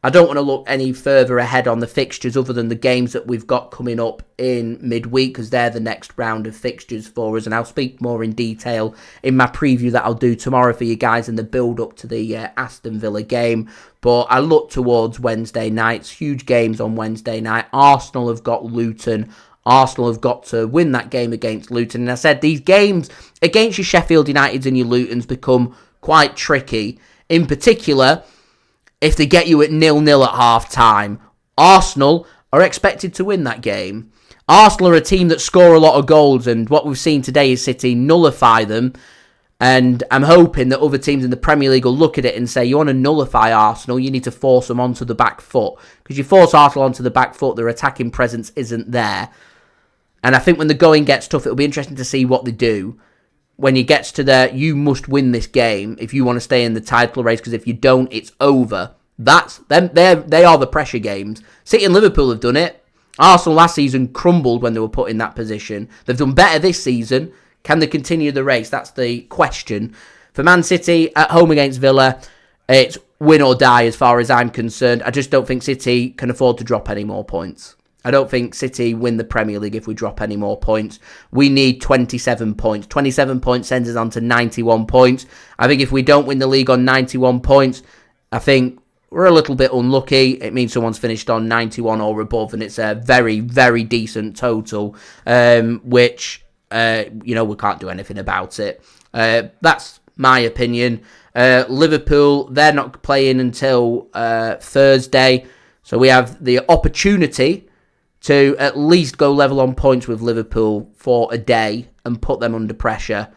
I don't want to look any further ahead on the fixtures other than the games that we've got coming up in midweek, because they're the next round of fixtures for us, and I'll speak more in detail in my preview that I'll do tomorrow for you guys in the build-up to the Aston Villa game. But I look towards Wednesday nights, huge games on Wednesday night. Arsenal have got Luton. Arsenal have got to win that game against Luton. And I said these games against your Sheffield Uniteds and your Lutons become quite tricky. In particular, if they get you at 0-0 at half-time. Arsenal are expected to win that game. Arsenal are a team that score a lot of goals, and what we've seen today is City nullify them. And I'm hoping that other teams in the Premier League will look at it and say, you want to nullify Arsenal, you need to force them onto the back foot. Because you force Arsenal onto the back foot, their attacking presence isn't there. And I think when the going gets tough, it'll be interesting to see what they do. When it gets to there, you must win this game if you want to stay in the title race, because if you don't, it's over. That's them. They are the pressure games. City and Liverpool have done it. Arsenal last season crumbled when they were put in that position. They've done better this season. Can they continue the race? That's the question. For Man City, at home against Villa, it's win or die as far as I'm concerned. I just don't think City can afford to drop any more points. I don't think City win the Premier League if we drop any more points. We need 27 points. 27 points sends us on to 91 points. I think if we don't win the league on 91 points, I think we're a little bit unlucky. It means someone's finished on 91 or above, and it's a very, very decent total, which, we can't do anything about it. That's my opinion. Liverpool, they're not playing until Thursday, so we have the opportunity to at least go level on points with Liverpool for a day and put them under pressure.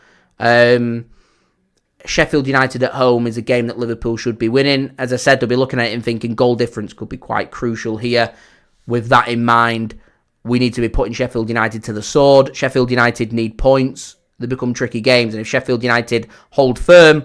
Sheffield United at home is a game that Liverpool should be winning. As I said, they'll be looking at it and thinking goal difference could be quite crucial here. With that in mind, we need to be putting Sheffield United to the sword. Sheffield United need points. They become tricky games. And if Sheffield United hold firm,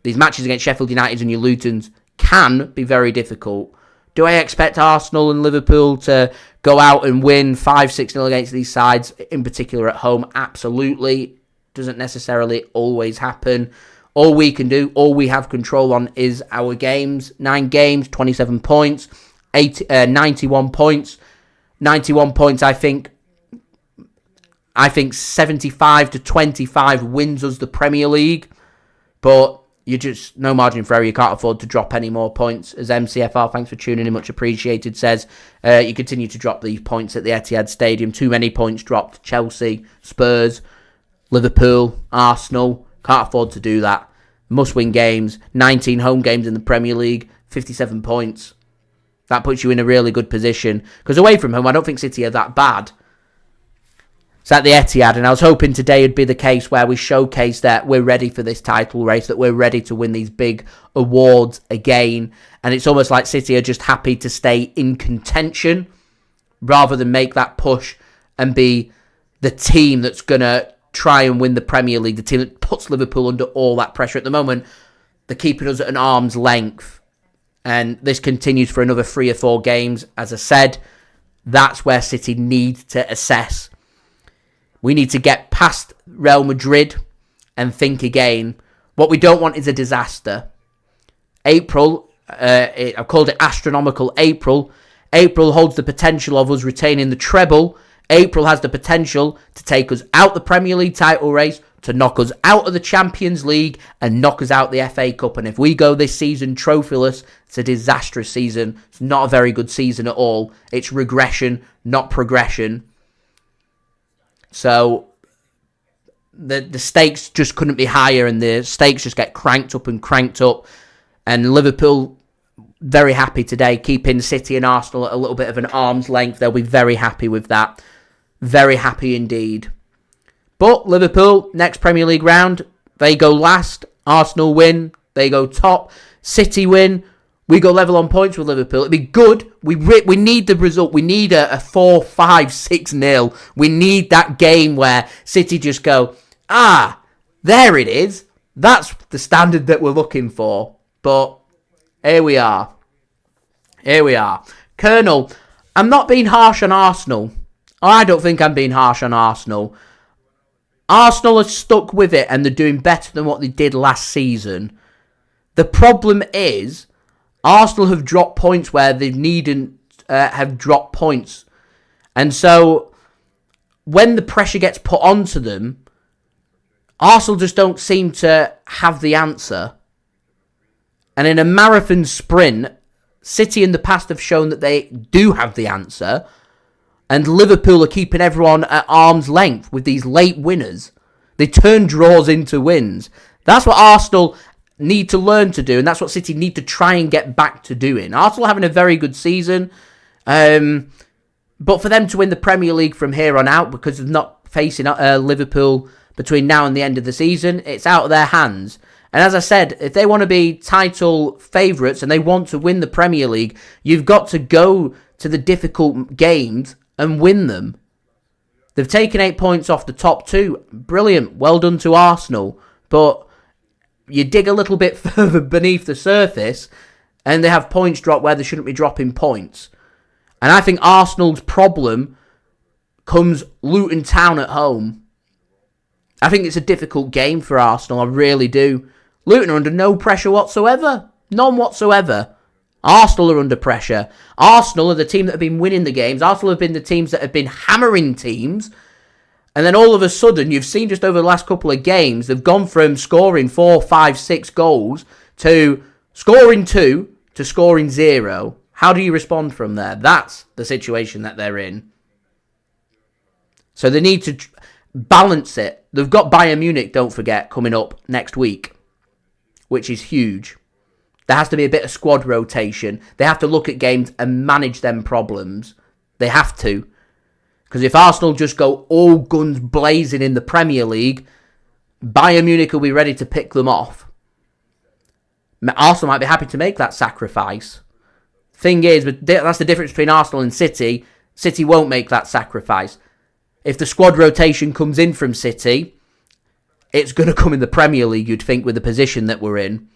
these matches against Sheffield United and your Lutons can be very difficult. Do I expect Arsenal and Liverpool to go out and win 5-6-0 against these sides, in particular at home? Absolutely. Doesn't necessarily always happen. All we can do, all we have control on is our games. 9 games, 27 points, 91 points. 91 points, I think 75-25 wins us the Premier League. But you just, no margin for error. You can't afford to drop any more points. As MCFR, thanks for tuning in, much appreciated, says, you continue to drop these points at the Etihad Stadium. Too many points dropped. Chelsea, Spurs, Liverpool, Arsenal. Can't afford to do that. Must win games. 19 home games in the Premier League. 57 points. That puts you in a really good position. Because away from home, I don't think City are that bad. It's at the Etihad, and I was hoping today would be the case where we showcase that we're ready for this title race, that we're ready to win these big awards again. And it's almost like City are just happy to stay in contention rather than make that push and be the team that's going to try and win the Premier League, the team that puts Liverpool under all that pressure. At the moment, they're keeping us at an arm's length. And this continues for another 3 or 4 games. As I said, that's where City need to assess. We need to get past Real Madrid and think again. What we don't want is a disaster. April, I've called it astronomical April. April holds the potential of us retaining the treble. April has the potential to take us out the Premier League title race, to knock us out of the Champions League and knock us out the FA Cup. And if we go this season trophyless, it's a disastrous season. It's not a very good season at all. It's regression, not progression. So the stakes just couldn't be higher, and the stakes just get cranked up and cranked up. And Liverpool, very happy today, keeping City and Arsenal at a little bit of an arm's length. They'll be very happy with that. Very happy indeed. But Liverpool, next Premier League round, they go last. Arsenal win, they go top. City win, we go level on points with Liverpool. It'd be good. We need the result. We need a 4-5-6-0. We need that game where City just go, there it is. That's the standard that we're looking for. But here we are. Here we are. Colonel, I'm not being harsh on Arsenal. I don't think I'm being harsh on Arsenal. Arsenal are stuck with it and they're doing better than what they did last season. The problem is, Arsenal have dropped points where they needn't have dropped points. And so, when the pressure gets put onto them, Arsenal just don't seem to have the answer. And in a marathon sprint, City in the past have shown that they do have the answer. And Liverpool are keeping everyone at arm's length with these late winners. They turn draws into wins. That's what Arsenal need to learn to do, and that's what City need to try and get back to doing. Arsenal having a very good season, but for them to win the Premier League from here on out, because of not facing Liverpool between now and the end of the season, it's out of their hands. And as I said, if they want to be title favourites and they want to win the Premier League, you've got to go to the difficult games and win them. They've taken 8 points off the top two. Brilliant. Well done to Arsenal. But you dig a little bit further beneath the surface and they have points drop where they shouldn't be dropping points. And I think Arsenal's problem comes Luton Town at home. I think it's a difficult game for Arsenal. I really do. Luton are under no pressure whatsoever. None whatsoever. Arsenal are under pressure. Arsenal are the team that have been winning the games. Arsenal have been the teams that have been hammering teams. And then all of a sudden, you've seen just over the last couple of games, they've gone from scoring 4, 5, 6 goals to scoring 2 to scoring 0. How do you respond from there? That's the situation that they're in. So they need to balance it. They've got Bayern Munich, don't forget, coming up next week, which is huge. There has to be a bit of squad rotation. They have to look at games and manage them problems. They have to. Because if Arsenal just go all guns blazing in the Premier League, Bayern Munich will be ready to pick them off. Arsenal might be happy to make that sacrifice. Thing is, but that's the difference between Arsenal and City. City won't make that sacrifice. If the squad rotation comes in from City, it's going to come in the Premier League, you'd think, with the position that we're in.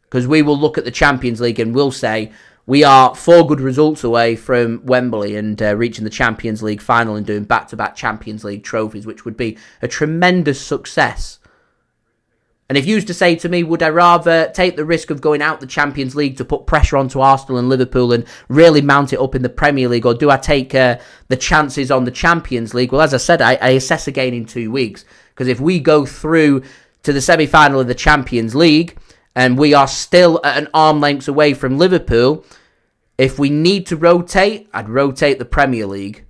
Because we will look at the Champions League and we'll say we are 4 good results away from Wembley and reaching the Champions League final and doing back-to-back Champions League trophies, which would be a tremendous success. And if you used to say to me, would I rather take the risk of going out the Champions League to put pressure onto Arsenal and Liverpool and really mount it up in the Premier League, or do I take the chances on the Champions League? Well, as I said, I assess again in 2 weeks. Because if we go through to the semi-final of the Champions League and we are still at an arm length away from Liverpool, if we need to rotate, I'd rotate the Premier League.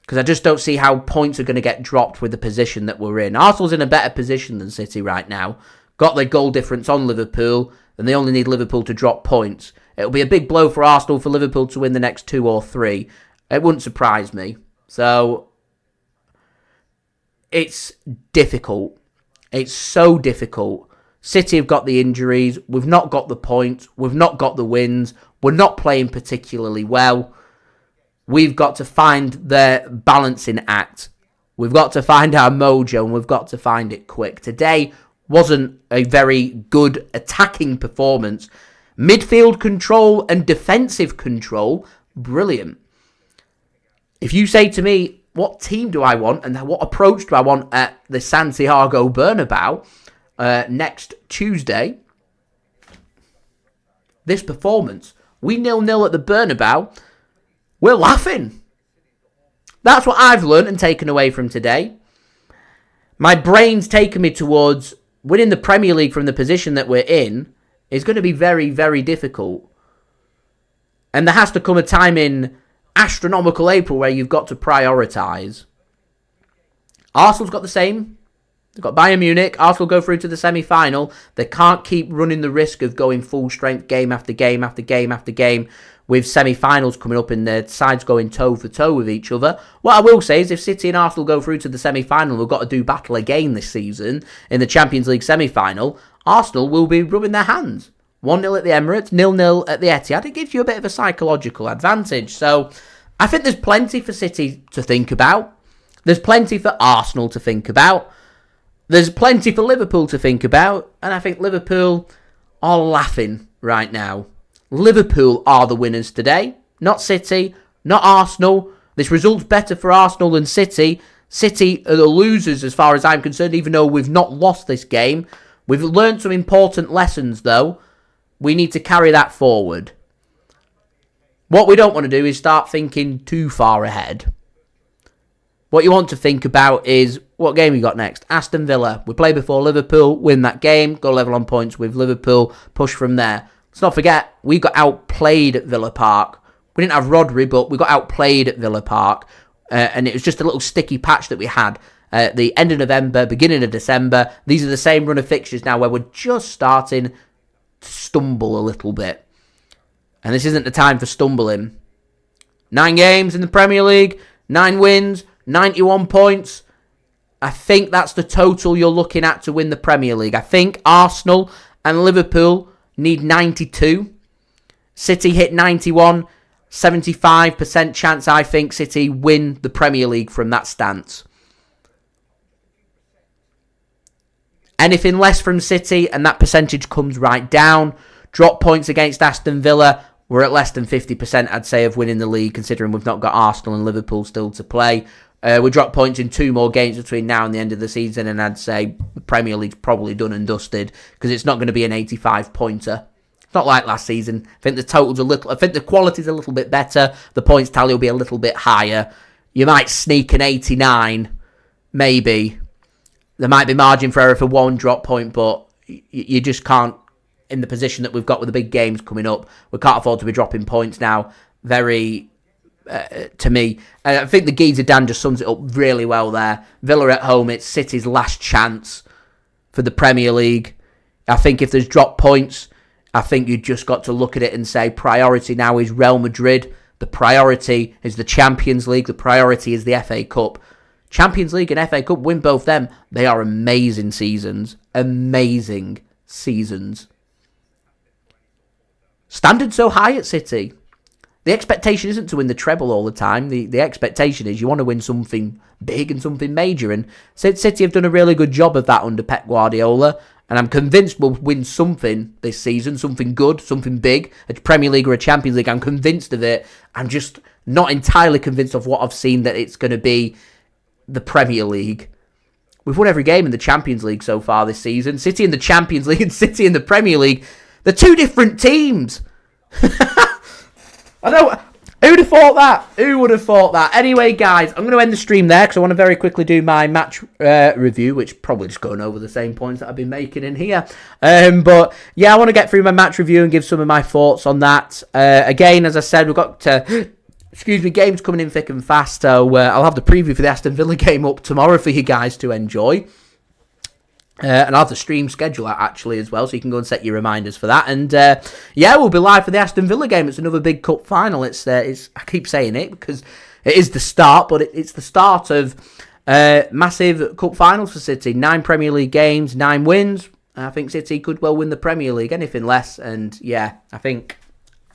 Because I just don't see how points are going to get dropped with the position that we're in. Arsenal's in a better position than City right now. Got their goal difference on Liverpool, and they only need Liverpool to drop points. It'll be a big blow for Arsenal for Liverpool to win the next 2 or 3. It wouldn't surprise me. So, it's difficult. It's so difficult. City have got the injuries. We've not got the points. We've not got the wins. We're not playing particularly well. We've got to find the balancing act. We've got to find our mojo, and we've got to find it quick. Today wasn't a very good attacking performance. Midfield control and defensive control, brilliant. If you say to me, what team do I want and what approach do I want at the Santiago Bernabeu next Tuesday, this performance, we 0-0 at the Bernabeu, we're laughing. That's what I've learned and taken away from today. My brain's taken me towards winning the Premier League from the position that we're in is going to be very, very difficult. And there has to come a time in astronomical April where you've got to prioritise. Arsenal's got the same. They've got Bayern Munich. Arsenal go through to the semi-final. They can't keep running the risk of going full strength game after game after game after game with semi-finals coming up and their sides going toe for toe with each other. What I will say is if City and Arsenal go through to the semi-final, we've got to do battle again this season in the Champions League semi-final. Arsenal will be rubbing their hands. 1-0 at the Emirates, 0-0 at the Etihad. It gives you a bit of a psychological advantage. So I think there's plenty for City to think about. There's plenty for Arsenal to think about. There's plenty for Liverpool to think about. And I think Liverpool are laughing right now. Liverpool are the winners today. Not City, not Arsenal. This result's better for Arsenal than City. City are the losers as far as I'm concerned, even though we've not lost this game. We've learned some important lessons, though. We need to carry that forward. What we don't want to do is start thinking too far ahead. What you want to think about is, what game we got next? Aston Villa. We play before Liverpool, win that game, go level on points with Liverpool, push from there. Let's not forget, we got outplayed at Villa Park. We didn't have Rodri, but we got outplayed at Villa Park. And it was just a little sticky patch that we had at the end of November, beginning of December. These are the same run of fixtures now where we're just starting to stumble a little bit. And this isn't the time for stumbling. 9 games in the Premier League, 9 wins, 91 points. I think that's the total you're looking at to win the Premier League. I think Arsenal and Liverpool need 92. City hit 91. 75% chance I think City win the Premier League from that stance. Anything less from City and that percentage comes right down. Drop points against Aston Villa. We're at less than 50%, I'd say, of winning the league, considering we've not got Arsenal and Liverpool still to play. We drop points in 2 more games between now and the end of the season, and I'd say the Premier League's probably done and dusted, because it's not going to be an 85-pointer. It's not like last season. I think the quality's a little bit better. The points tally will be a little bit higher. You might sneak an 89, maybe. There might be margin for error for 1 drop point, but you just can't, in the position that we've got with the big games coming up, we can't afford to be dropping points now. Very, to me, I think the Geezer Dan just sums it up really well there. Villa at home, it's City's last chance for the Premier League. I think if there's drop points, I think you just got to look at it and say priority now is Real Madrid. The priority is the Champions League. The priority is the FA Cup. Champions League and FA Cup, win both them. They are amazing seasons. Amazing seasons. Standard so high at City. The expectation isn't to win the treble all the time. The expectation is you want to win something big and something major. And City have done a really good job of that under Pep Guardiola. And I'm convinced we'll win something this season. Something good, something big. A Premier League or a Champions League. I'm convinced of it. I'm just not entirely convinced of what I've seen that it's going to be the Premier League. We've won every game in the Champions League so far this season. City in the Champions League and City in the Premier League. They're 2 different teams. I know. Who would have thought that? Who would have thought that? Anyway, guys, I'm going to end the stream there because I want to very quickly do my match review, which probably just going over the same points that I've been making in here. But yeah, I want to get through my match review and give some of my thoughts on that. Again, as I said, we've got games coming in thick and fast. So I'll have the preview for the Aston Villa game up tomorrow for you guys to enjoy. And I'll have the stream schedule out actually as well, so you can go and set your reminders for that. And yeah, we'll be live for the Aston Villa game. It's another big cup final. It's I keep saying it because it is the start, but it's the start of massive cup finals for City. 9 Premier League games, 9 wins. I think City could well win the Premier League. Anything less, and yeah, I think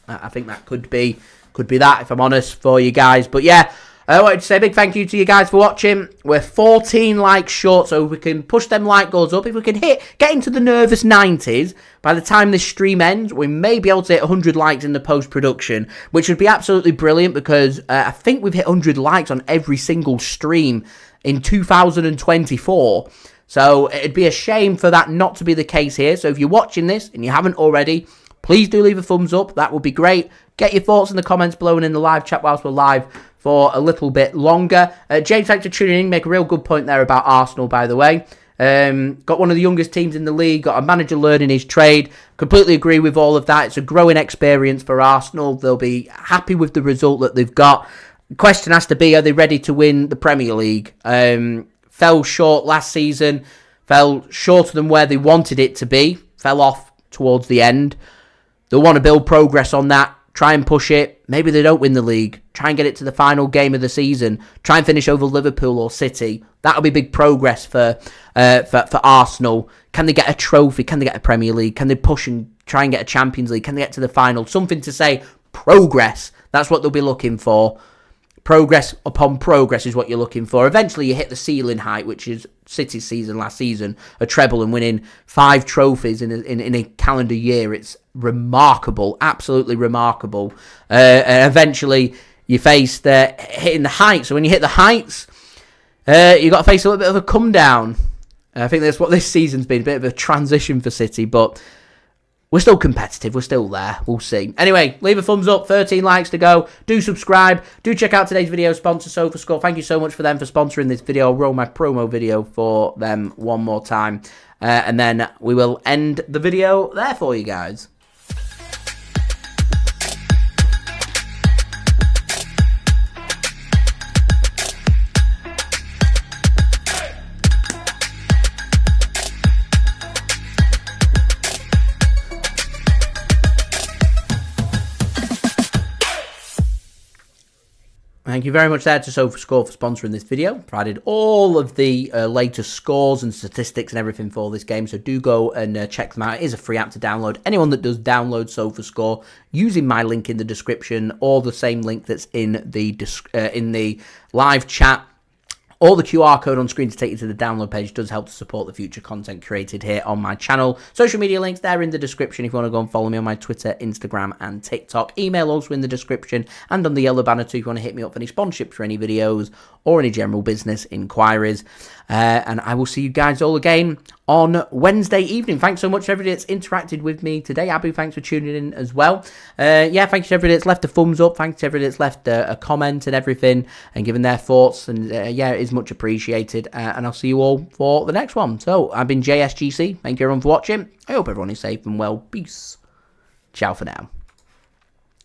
that could be that, if I'm honest, for you guys. But yeah, I wanted to say a big thank you to you guys for watching. We're 14 likes short, so if we can push them like goals up, if we can get into the nervous 90s, by the time this stream ends, we may be able to hit 100 likes in the post-production, which would be absolutely brilliant because I think we've hit 100 likes on every single stream in 2024. So it'd be a shame for that not to be the case here. So if you're watching this and you haven't already, please do leave a thumbs up. That would be great. Get your thoughts in the comments below and in the live chat whilst we're live for a little bit longer. James, thanks for tuning in. Make a real good point there about Arsenal, by the way. Got one of the youngest teams in the league, got a manager learning his trade. Completely agree with all of that. It's a growing experience for Arsenal. They'll be happy with the result that they've got. The question has to be, are they ready to win the Premier League? Fell short last season, fell shorter than where they wanted it to be, fell off towards the end. They'll want to build progress on that, try and push it. Maybe they don't win the league. Try and get it to the final game of the season. Try and finish over Liverpool or City. That'll be big progress for Arsenal. Can they get a trophy? Can they get a Premier League? Can they push and try and get a Champions League? Can they get to the final? Something to say, progress. That's what they'll be looking for. Progress upon progress is what you're looking for. Eventually you hit the ceiling height, which is City's season last season, a treble and winning 5 trophies in a calendar year. It's remarkable, absolutely remarkable. And eventually you face hitting the heights. So when you hit the heights, you've got to face a little bit of a come down. I think that's what this season's been, a bit of a transition for City, but we're still competitive. We're still there. We'll see. Anyway, leave a thumbs up. 13 likes to go. Do subscribe. Do check out today's video sponsor, SofaScore. Thank you so much for them for sponsoring this video. I'll roll my promo video for them one more time. And then we will end the video there for you guys. Thank you very much there to SofaScore for sponsoring this video. Provided all of the latest scores and statistics and everything for this game, so do go and check them out. It is a free app to download. Anyone that does download SofaScore using my link in the description or the same link that's in the live chat, or the QR code on screen to take you to the download page does help to support the future content created here on my channel. Social media links there in the description if you want to go and follow me on my Twitter, Instagram and TikTok. Email also in the description and on the yellow banner too if you want to hit me up for any sponsorships for any videos or any general business inquiries. And I will see you guys all again on Wednesday evening. Thanks so much to everybody that's interacted with me today. Abu, thanks for tuning in as well. Yeah, thanks to everybody that's left a thumbs up. Thanks to everybody that's left a comment and everything and given their thoughts. And yeah, it is much appreciated. And I'll see you all for the next one. So, I've been JSGC. Thank you everyone for watching. I hope everyone is safe and well. Peace. Ciao for now.